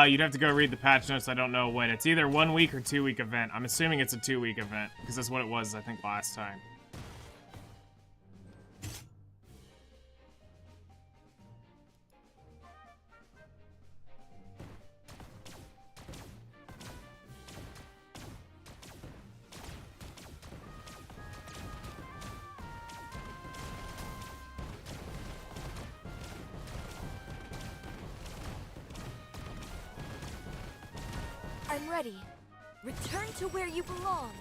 Speaker 1: You'd have to go read the patch notes. I don't know when. It's either 1 week or 2 week event. I'm assuming it's a 2 week event because that's what it was, I think, last time.
Speaker 8: I'm ready. Return to where you belong.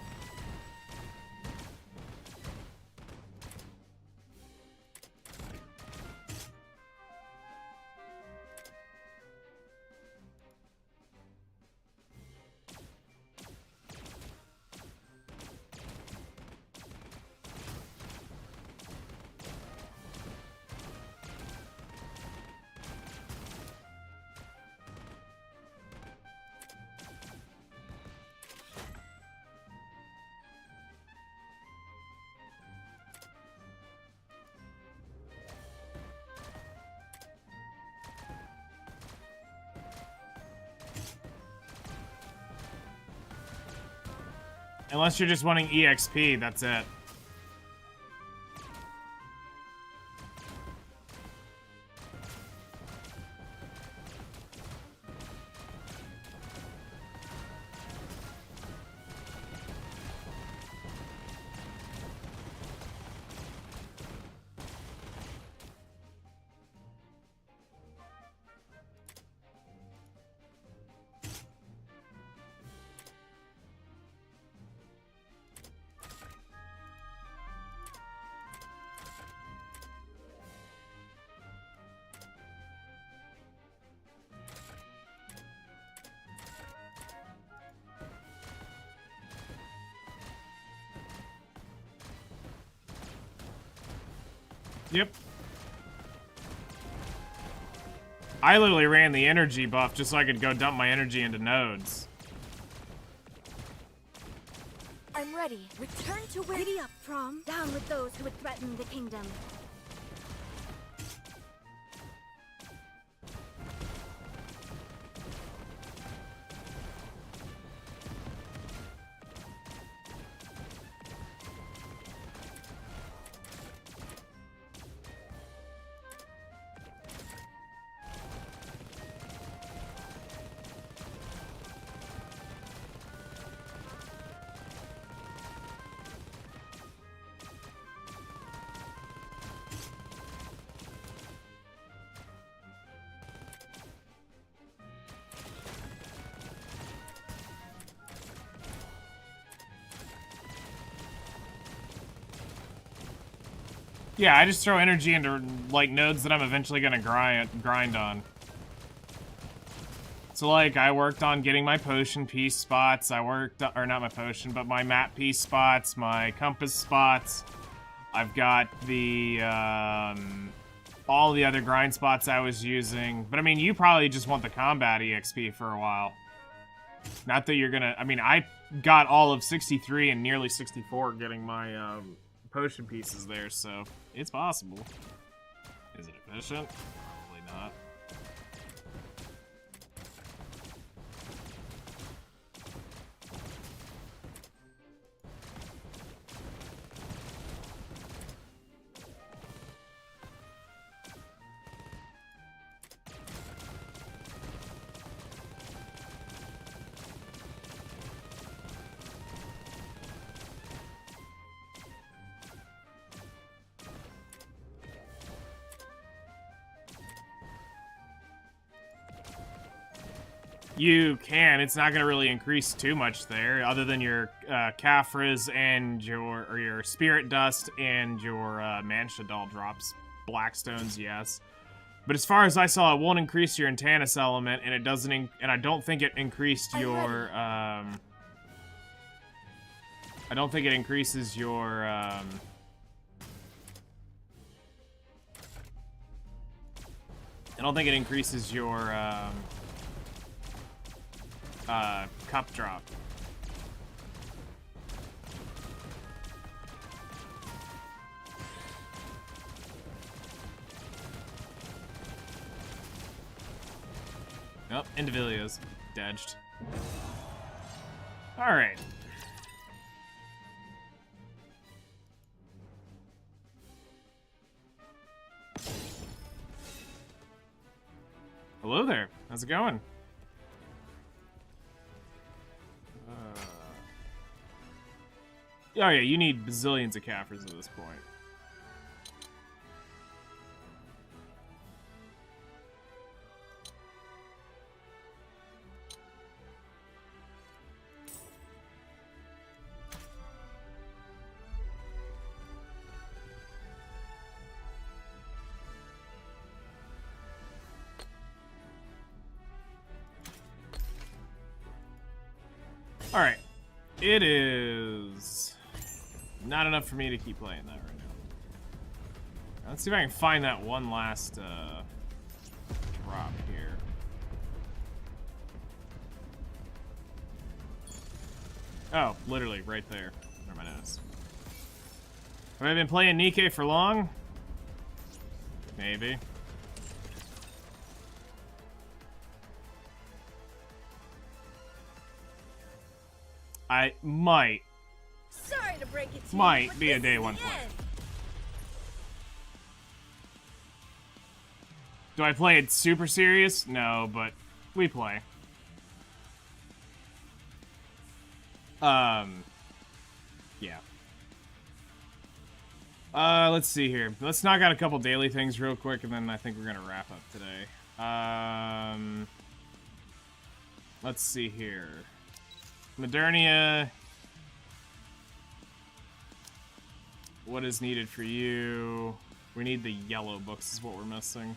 Speaker 1: Unless you're just wanting EXP, that's it. Yep. I literally ran the energy buff just so I could go dump my energy into nodes.
Speaker 2: I'm ready. Return to where— Giddy up, Prom. Down with those who would threaten the kingdom.
Speaker 1: Yeah, I just throw energy into, like, nodes that I'm eventually gonna grind on. So, like, I worked on getting my potion piece spots. I worked, or not my potion, but my map piece spots, my compass spots. I've got the, all the other grind spots I was using. But, I mean, you probably just want the combat EXP for a while. Not that you're gonna, I mean, I got all of 63 and nearly 64 getting my, potion pieces there, so it's possible. Is it efficient? Probably not. You can. It's not going to really increase too much there, other than your Caphras and your Spirit Dust and your Manshadal drops. Blackstones, yes. But as far as I saw, it won't increase your Intanis element, and it doesn't. And I don't think it increased your. I don't think it increases your. I don't think it increases your. Cup drop. Oh, Individua's dodged. Alright. Hello there. How's it going? Oh yeah, you need bazillions of Caphras at this point. Alright. It is not enough for me to keep playing that right now. Let's see if I can find that one last drop here. Oh, literally right there. Where my nose. Have I been playing Nikke for long? Maybe. I might.
Speaker 11: Sorry to break it to
Speaker 1: Might
Speaker 11: you,
Speaker 1: be a day one play. Do I play it super serious? No, but we play. Yeah. Let's see here. Let's knock out a couple daily things real quick, and then I think we're gonna wrap up today. Let's see here. Modernia. What is needed for you? We need the yellow books is what we're missing.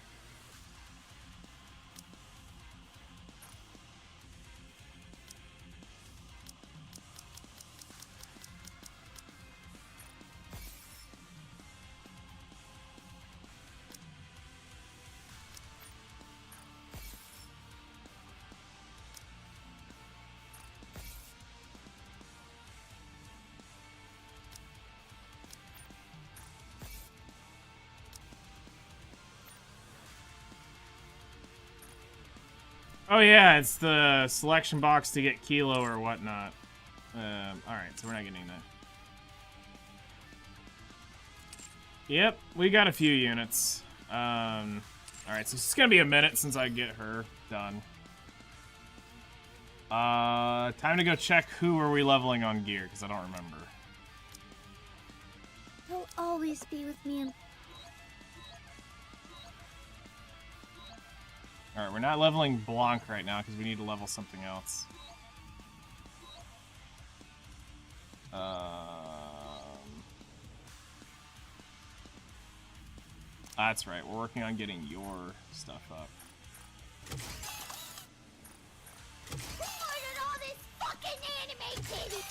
Speaker 1: Oh yeah, it's the selection box to get Kilo or whatnot. Alright, so we're not getting that. Yep, we got a few units. Alright, so it's gonna be a minute since I get her done. Time to go check who are we leveling on gear, because I don't remember.
Speaker 8: He'll always be with me and
Speaker 1: Alright, we're not leveling Blanc right now because we need to level something else. That's right, we're working on getting your stuff up.
Speaker 8: Who ordered all this fucking animated?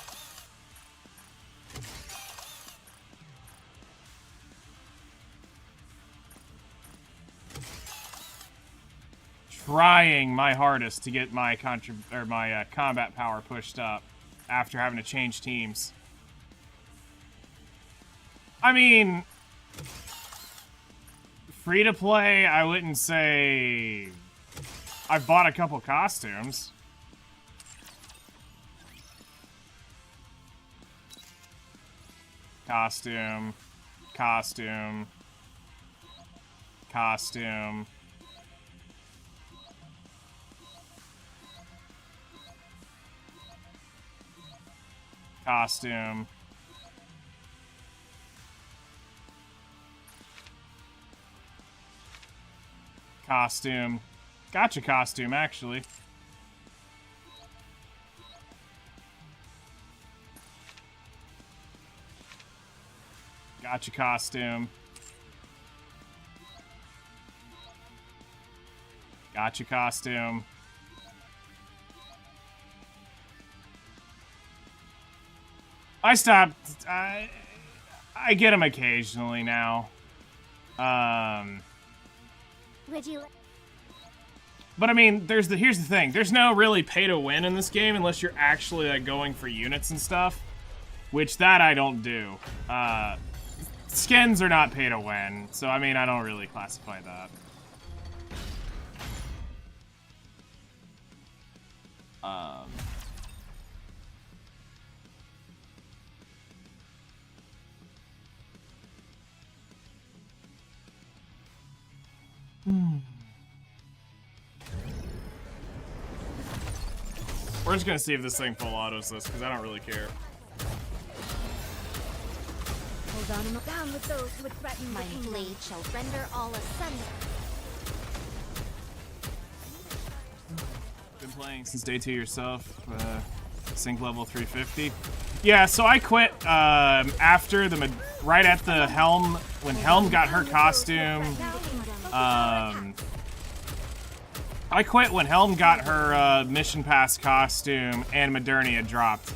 Speaker 1: Trying my hardest to get my combat power pushed up after having to change teams. I mean, free to play, I wouldn't say. I've bought a couple costumes. Costume. Costume. Costume. Costume. Costume. Gotcha costume, actually. Gotcha costume. Gotcha costume. I stopped. I get them occasionally now.
Speaker 8: Would you?
Speaker 1: But I mean, here's the thing. There's no really pay to win in this game unless you're actually like going for units and stuff, which that I don't do. Skins are not pay to win, so I mean, I don't really classify that. We're just gonna see if this thing full autos this, because I don't really care.
Speaker 8: Hold on, I'm down with those who would threaten
Speaker 5: My blade shall render all asunder.
Speaker 1: Been playing since day 2 yourself. Sync level 350. Yeah, so I quit after right at the Helm, when Helm got her costume. I quit when Helm got her mission pass costume and Modernia dropped.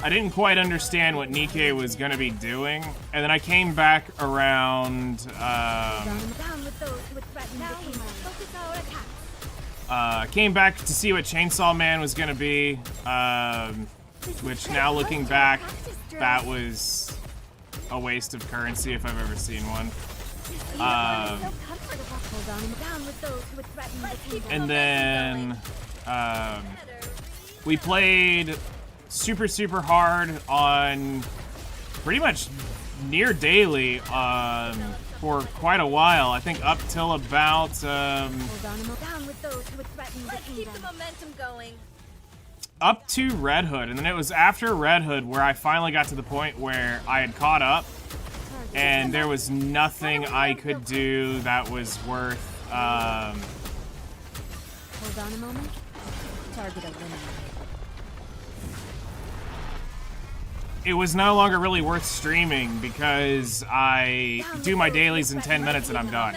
Speaker 1: I didn't quite understand what Nikke was gonna be doing, and then I came back around. Came back to see what Chainsaw Man was gonna be, which now looking back, that was a waste of currency if I've ever seen one. And then we played super hard on pretty much near daily for quite a while. I think up till about
Speaker 11: Let's keep the momentum going.
Speaker 1: up to Red Hood, and then it was after Red Hood where I finally got to the point where I had caught up, and there was nothing I could do that was worth.
Speaker 5: Hold on a moment. Target eliminated.
Speaker 1: It was no longer really worth streaming because I do my dailies in 10 minutes and I'm done.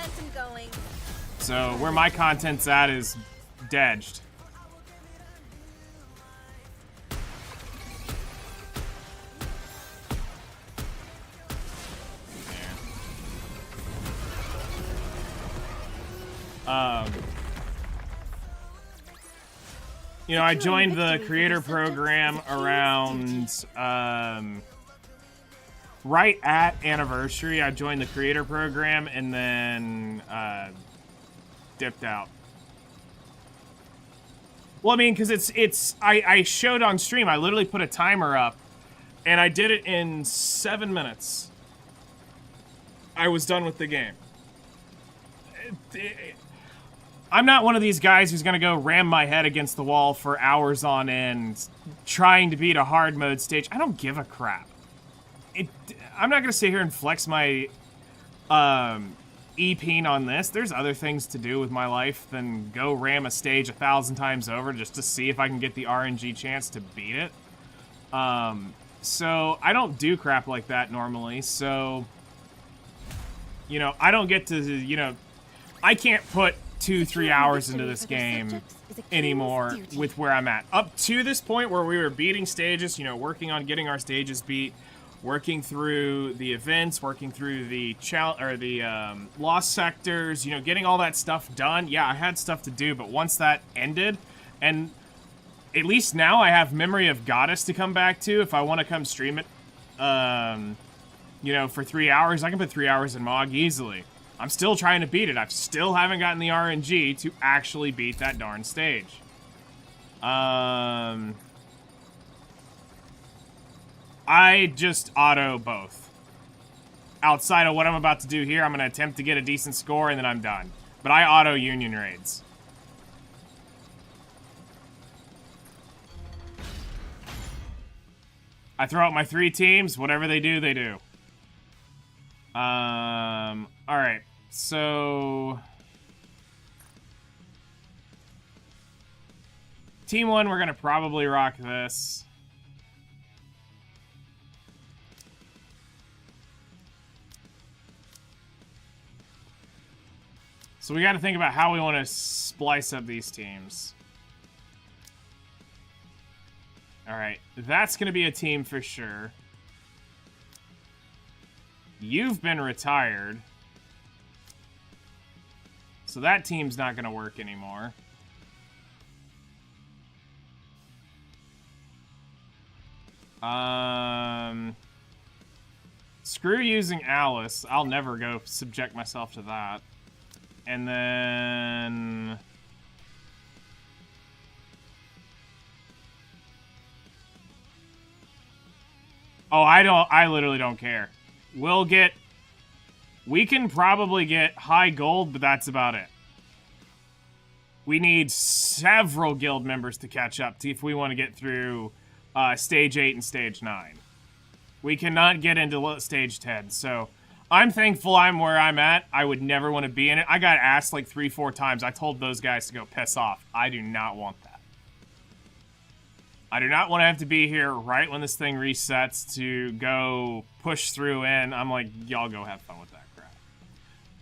Speaker 1: So where my content's at is dedged. You know, I joined the creator program around, right at anniversary. I joined the creator program and then, dipped out. Well, I mean, because I showed on stream, I literally put a timer up, and I did it in 7 minutes. I was done with the game. I'm not one of these guys who's gonna go ram my head against the wall for hours on end, trying to beat a hard mode stage. I don't give a crap. I'm not gonna sit here and flex my E-peen on this. There's other things to do with my life than go ram a stage 1,000 times over just to see if I can get the RNG chance to beat it. So I don't do crap like that normally. So, you know, I don't get to, you know, I can't put 2-3 hours into this game anymore with where I'm at. Up to this point where we were beating stages, you know, working on getting our stages beat, working through the events, working through the lost sectors, you know, getting all that stuff done. Yeah, I had stuff to do, but once that ended, and at least now I have Memory of Goddess to come back to if I want to come stream it, you know, for 3 hours. I can put 3 hours in MOG easily. I'm still trying to beat it. I still haven't gotten the RNG to actually beat that darn stage. I just auto both. Outside of what I'm about to do here, I'm going to attempt to get a decent score and then I'm done. But I auto union raids. I throw out my 3 teams. Whatever they do, they do. Alright. So... Team 1, we're going to probably rock this. So we got to think about how we want to splice up these teams. Alright, that's going to be a team for sure. You've been retired. So that team's not going to work anymore. Screw using Alice. I'll never go subject myself to that. And then... Oh, I literally don't care. We can probably get high gold, but that's about it. We need several guild members to catch up to if we want to get through stage 8 and stage 9. We cannot get into stage 10, so I'm thankful I'm where I'm at. I would never want to be in it. I got asked like 3-4 times. I told those guys to go piss off. I do not want that. I do not want to have to be here right when this thing resets to go push through in. I'm like, y'all go have fun with that crap.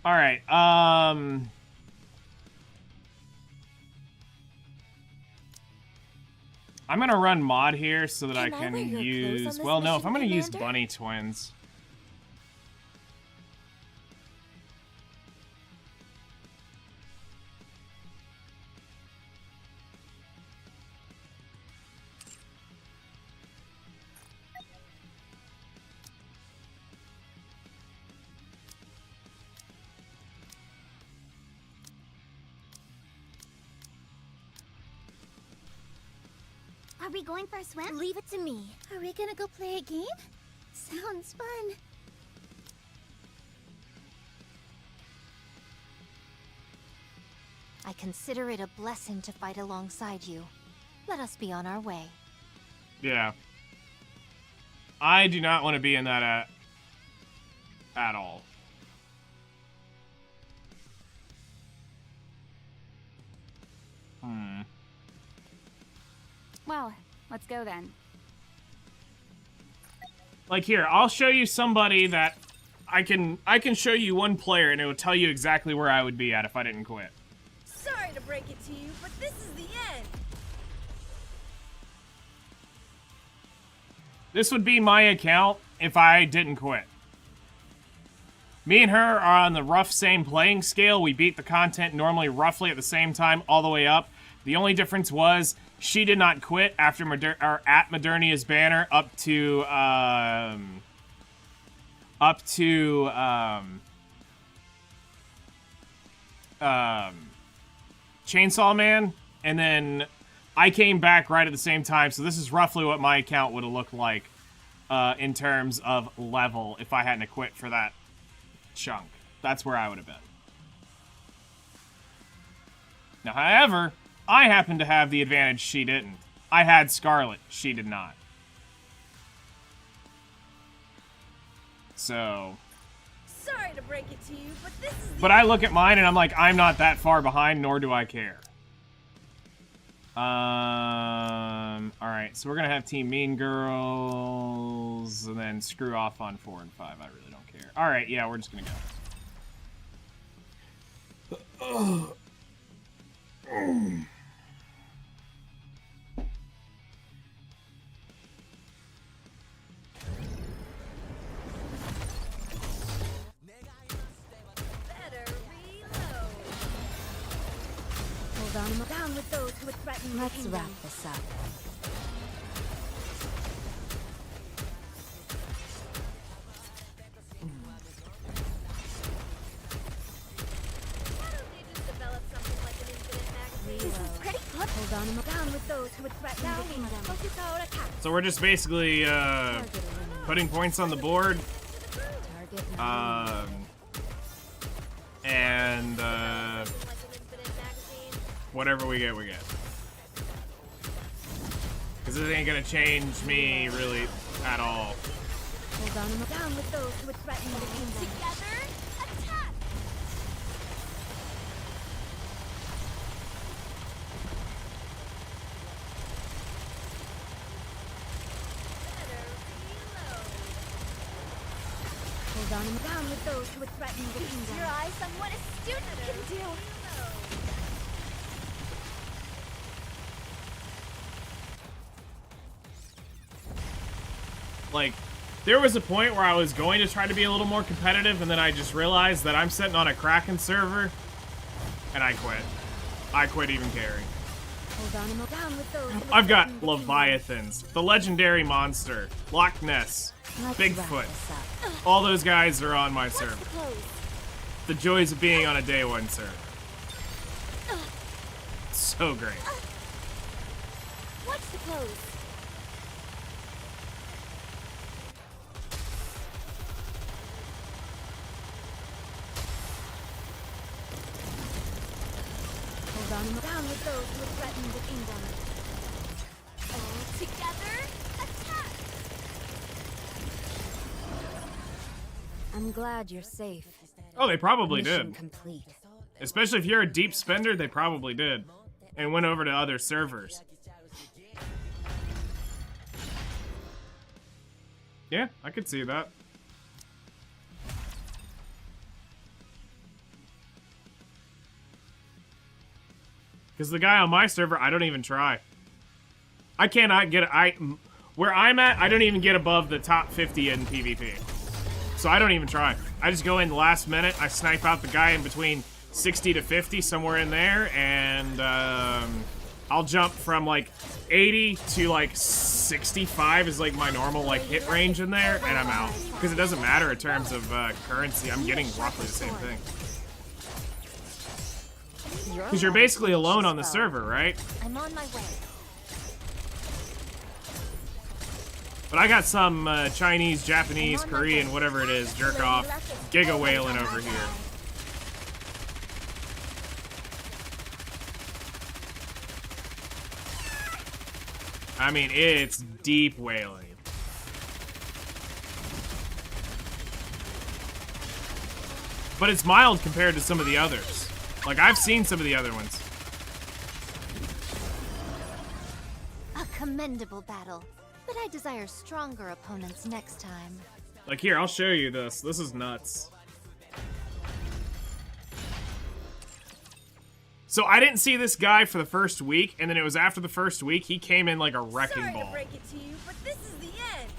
Speaker 1: Alright, I'm gonna run mod here so that I can use... Well, no, if I'm gonna use bunny twins...
Speaker 8: Are we going for a swim? Leave it to me. Are we gonna go play a game? Sounds fun.
Speaker 5: I consider it a blessing to fight alongside you. Let us be on our way.
Speaker 1: Yeah. I do not want to be in that at all.
Speaker 12: Well, let's go then.
Speaker 1: Like here, I'll show you somebody that I can show you one player and it will tell you exactly where I would be at if I didn't quit.
Speaker 11: Sorry to break it to you, but this is the end.
Speaker 1: This would be my account if I didn't quit. Me and her are on the rough same playing scale. We beat the content normally roughly at the same time all the way up. The only difference was she did not quit after at Modernia's banner up to Chainsaw Man, and then I came back right at the same time, so this is roughly what my account would have looked like in terms of level if I hadn't quit for that chunk. That's where I would have been. Now, however, I happen to have the advantage she didn't. I had Scarlet. She did not. So...
Speaker 11: Sorry to break it to you, but this is
Speaker 1: But I look at mine and I'm like, I'm not that far behind, nor do I care. Alright, so we're gonna have Team Mean Girls, and then screw off on 4 and 5. I really don't care. Alright, yeah, we're just gonna go.
Speaker 2: Down with those who would threaten the kingdom. Let's wrap this up.
Speaker 11: Why don't they just develop something like an infinite magazine?
Speaker 2: This is pretty good. Hold on, down with those who would threaten the kingdom. Focus our attack.
Speaker 1: So we're just basically putting points on the board. And whatever we get, we get. Because this ain't gonna change me really at all.
Speaker 2: Hold on, down with those who would threaten the kingdom.
Speaker 11: Together, attack!
Speaker 2: Hold on, down with those who would threaten the kingdom.
Speaker 11: Your eyes on what a student can do.
Speaker 1: Like, there was a point where I was going to try to be a little more competitive, and then I just realized that I'm sitting on a Kraken server, and I quit. I quit even caring. I've got Leviathans, the legendary monster, Loch Ness, Bigfoot. All those guys are on my server. The joys of being on a day one server. So great.
Speaker 11: What's the pose?
Speaker 2: Down with those who would threaten the kingdom.
Speaker 11: All together, attack!
Speaker 2: I'm glad you're safe.
Speaker 1: Oh, they probably did.
Speaker 2: Complete.
Speaker 1: Especially if you're a deep spender, they probably did. And went over to other servers. Yeah, I could see that. Because the guy on my server, I don't even try. I cannot get... where I'm at, I don't even get above the top 50 in PvP. So I don't even try. I just go in last minute, I snipe out the guy in between 60 to 50, somewhere in there, and I'll jump from like 80 to like 65 is like my normal like hit range in there, and I'm out. Because it doesn't matter in terms of currency, I'm getting roughly the same thing. Because you're basically alone on the server, right?
Speaker 5: I'm on my way.
Speaker 1: But I got some Chinese, Japanese, Korean, whatever it is, jerk off, giga whaling over here. I mean, it's deep whaling. But it's mild compared to some of the others. Like, I've seen some of the other ones.
Speaker 5: A commendable battle, but I desire stronger opponents next time.
Speaker 1: Like, here, I'll show you this. This is nuts. So I didn't see this guy for the first week, and then it was after the first week, he came in like a wrecking ball.
Speaker 11: Sorry to break it to you, but this is the end.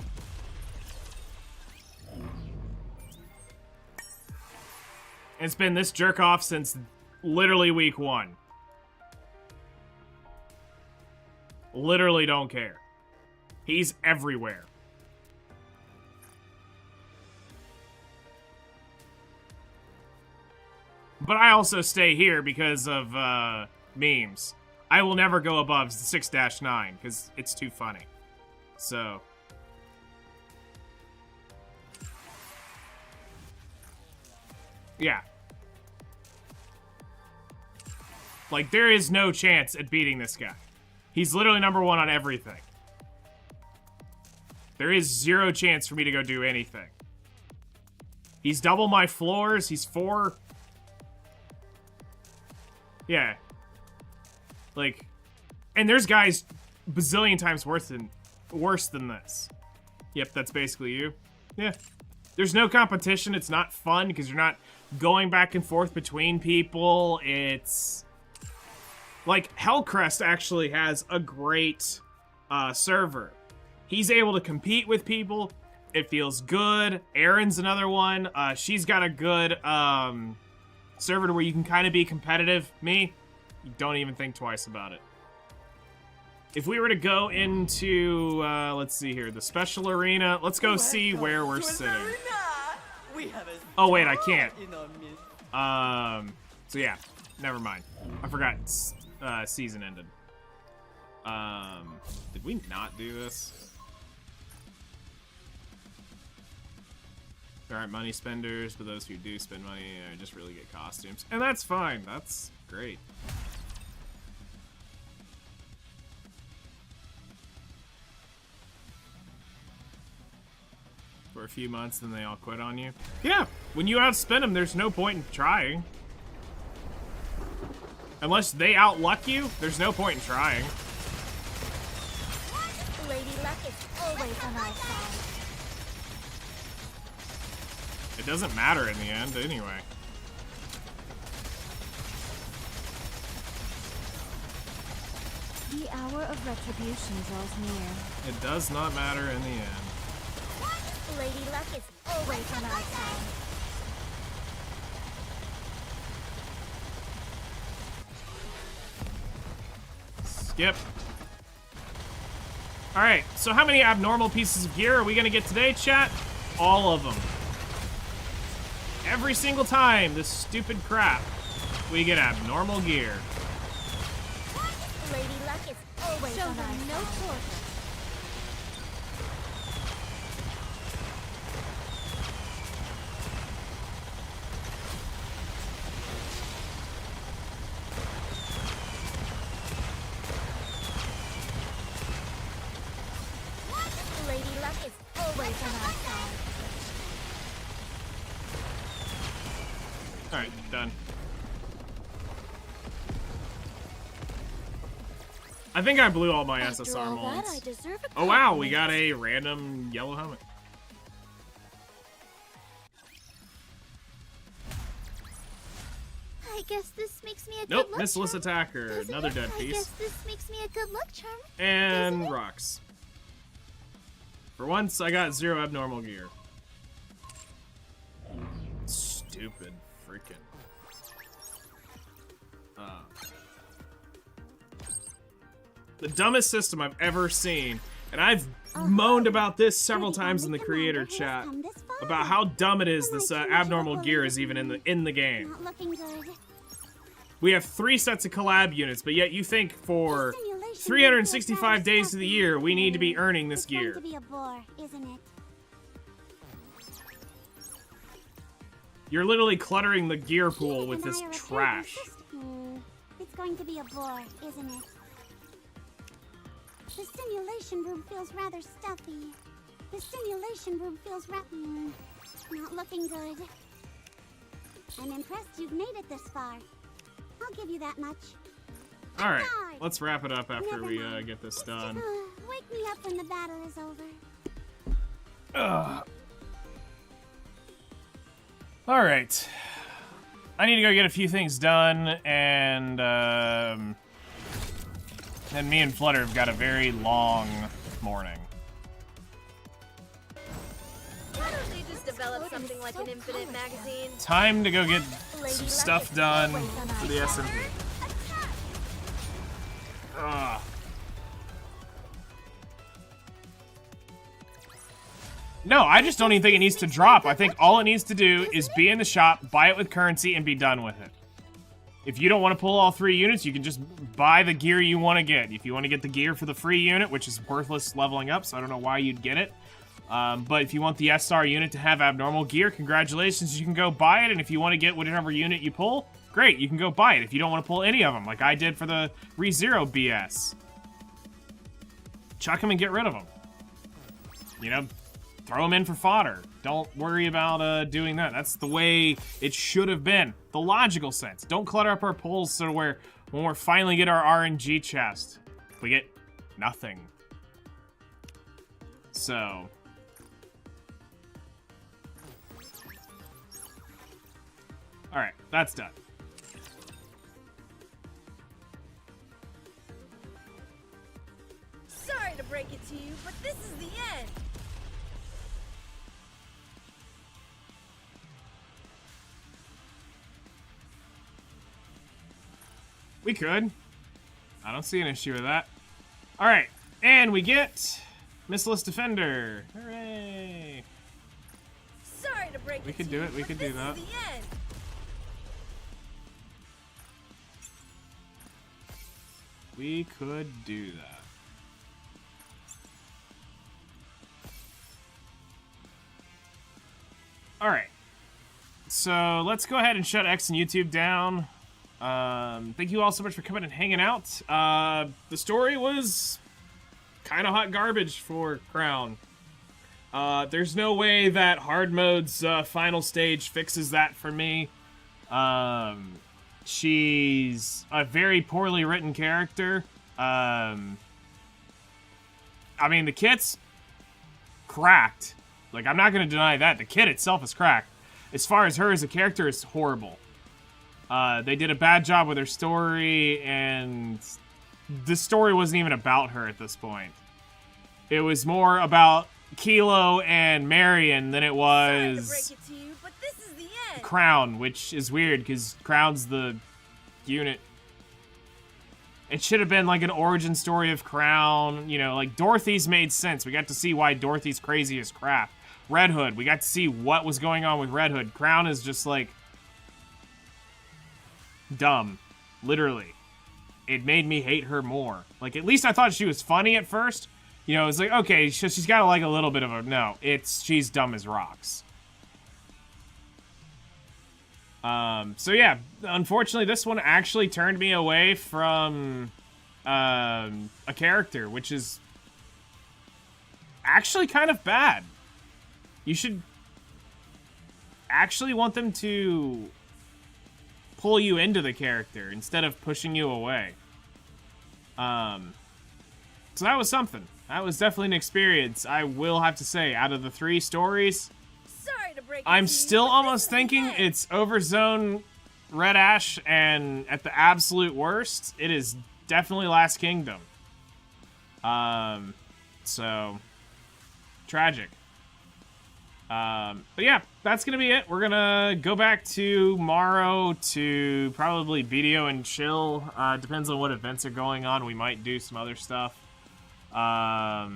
Speaker 1: It's been this jerk off since literally week 1. Literally don't care. He's everywhere. But I also stay here because of memes. I will never go above 6-9 because it's too funny. So. Yeah. Like, there is no chance at beating this guy. He's literally #1 on everything. There is 0 chance for me to go do anything. He's double my floors. He's 4. Yeah. Like, and there's guys bazillion times worse than this. Yep, that's basically you. Yeah. There's no competition. It's not fun because you're not going back and forth between people. It's like Hellcrest actually has a great server. He's able to compete with people. It feels good. Erin's another one. She's got a good server to where you can kind of be competitive. Me, you don't even think twice about it. If we were to go into, let's see here, the special arena. Let's go see where we're sitting. Oh wait, I can't. So yeah, never mind. I forgot season ended. Did we not do this? There aren't money spenders, but those who do spend money just really get costumes. And that's fine. That's great. For a few months, then they all quit on you. Yeah, when you outspend them, there's no point in trying. Unless they outluck you, there's no point in trying.
Speaker 8: Lady Luck is always on our side.
Speaker 1: It doesn't matter in the end, anyway.
Speaker 5: The hour of retribution draws near.
Speaker 1: It does not matter in the end.
Speaker 8: Lady Luck is always on our side.
Speaker 1: Skip. Alright, so how many abnormal pieces of gear are we gonna get today, chat? All of them. Every single time, this stupid crap, we get abnormal gear.
Speaker 8: Lady Luck is always on our side. No torture. Lady Luck is always on our side.
Speaker 1: Alright, done. I think I blew all my SSR molds. Oh wow, we got a random yellow helmet.
Speaker 8: I guess this makes me a
Speaker 1: Nope,
Speaker 8: good luck
Speaker 1: Missiless
Speaker 8: charm.
Speaker 1: Attacker,
Speaker 8: Doesn't
Speaker 1: another
Speaker 8: it?
Speaker 1: dead
Speaker 8: I
Speaker 1: piece.
Speaker 8: guess this makes me a good luck charm.
Speaker 1: And rocks. For once, I got 0 abnormal gear. Stupid freaking. The dumbest system I've ever seen, and I've moaned about this several times in the creator chat about how dumb it is. This abnormal gear is even in the game.
Speaker 8: Not looking good.
Speaker 1: We have 3 sets of collab units, but yet you think for 365 days of the year we need to be earning this gear.
Speaker 8: It's going to be a bore, isn't it?
Speaker 1: You're literally cluttering the gear pool with this trash.
Speaker 8: It's going to be a bore, isn't it? The simulation room feels rather stuffy. The simulation room feels not looking good. I'm impressed you've made it this far. I'll give you that much.
Speaker 1: Alright, let's wrap it up after we get this done.
Speaker 8: Wake me up when the battle is over.
Speaker 1: Ugh. Alright. I need to go get a few things done, and then me and Flutter have got a very long morning.
Speaker 11: Why don't they just develop something like an infinite magazine?
Speaker 1: Time to go get some stuff done for the SMP. Ugh. No, I just don't even think it needs to drop. I think all it needs to do is be in the shop, buy it with currency, and be done with it. If you don't want to pull all 3 units, you can just buy the gear you want to get. If you want to get the gear for the free unit, which is worthless leveling up, so I don't know why you'd get it. But if you want the SR unit to have abnormal gear, congratulations, you can go buy it. And if you want to get whatever unit you pull, great, you can go buy it. If you don't want to pull any of them, like I did for the ReZero BS, chuck them and get rid of them. You know, throw them in for fodder. Don't worry about doing that. That's the way it should have been. The logical sense. Don't clutter up our pulls so where when we finally get our RNG chest, we get nothing. So... Alright, that's done.
Speaker 11: Sorry to break it to you, but this is the end.
Speaker 1: We could. I don't see an issue with that. Alright, and we get Missiless Defender. Hooray!
Speaker 11: Sorry to break
Speaker 1: We
Speaker 11: it
Speaker 1: could
Speaker 11: to
Speaker 1: do
Speaker 11: you,
Speaker 1: it, we
Speaker 11: but
Speaker 1: could do
Speaker 11: this
Speaker 1: that.
Speaker 11: is the end.
Speaker 1: We could do that. Alright. So, let's go ahead and shut X and YouTube down. Thank you all so much for coming and hanging out. The story was kind of hot garbage for Crown. There's no way that hard mode's final stage fixes that for me. She's a very poorly written character. I mean, the kit's cracked. Like, I'm not going to deny that. The kit itself is cracked. As far as her as a character, is horrible. They did a bad job with her story, and the story wasn't even about her at this point. It was more about Kilo and Marion than it was
Speaker 11: Sorry to break it to you, but this is the end.
Speaker 1: Crown, which is weird because Crown's the unit. It should have been like an origin story of Crown. You know, like Dorothy's made sense. We got to see why Dorothy's crazy as crap. Red Hood, we got to see what was going on with Red Hood. Crown is just like dumb, literally. It made me hate her more. Like, at least I thought she was funny at first. You know, it's like, okay, she's got like a little bit of a... No, she's dumb as rocks. So yeah, unfortunately, this one actually turned me away from a character, which is actually kind of bad. You should actually want them to pull you into the character instead of pushing you away. So that was something. That was definitely an experience. I will have to say, out of the 3 stories,
Speaker 11: Sorry to break it
Speaker 1: I'm
Speaker 11: to you,
Speaker 1: still
Speaker 11: but
Speaker 1: almost
Speaker 11: this is the
Speaker 1: thinking
Speaker 11: end.
Speaker 1: it's Overzone, Red Ash, and at the absolute worst, it is definitely Last Kingdom. So, tragic. But yeah, that's gonna be it. We're gonna go back to Morrow to probably video and chill. Depends on what events are going on. We might do some other stuff. I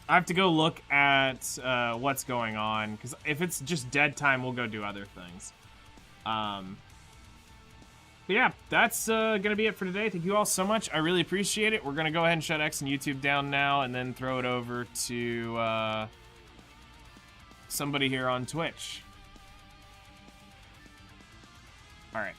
Speaker 1: have to go look at what's going on, because if it's just dead time, we'll go do other things. But yeah, that's gonna be it for today. Thank you all so much. I really appreciate it. We're gonna go ahead and shut X and YouTube down now, and then throw it over to somebody here on Twitch. All right.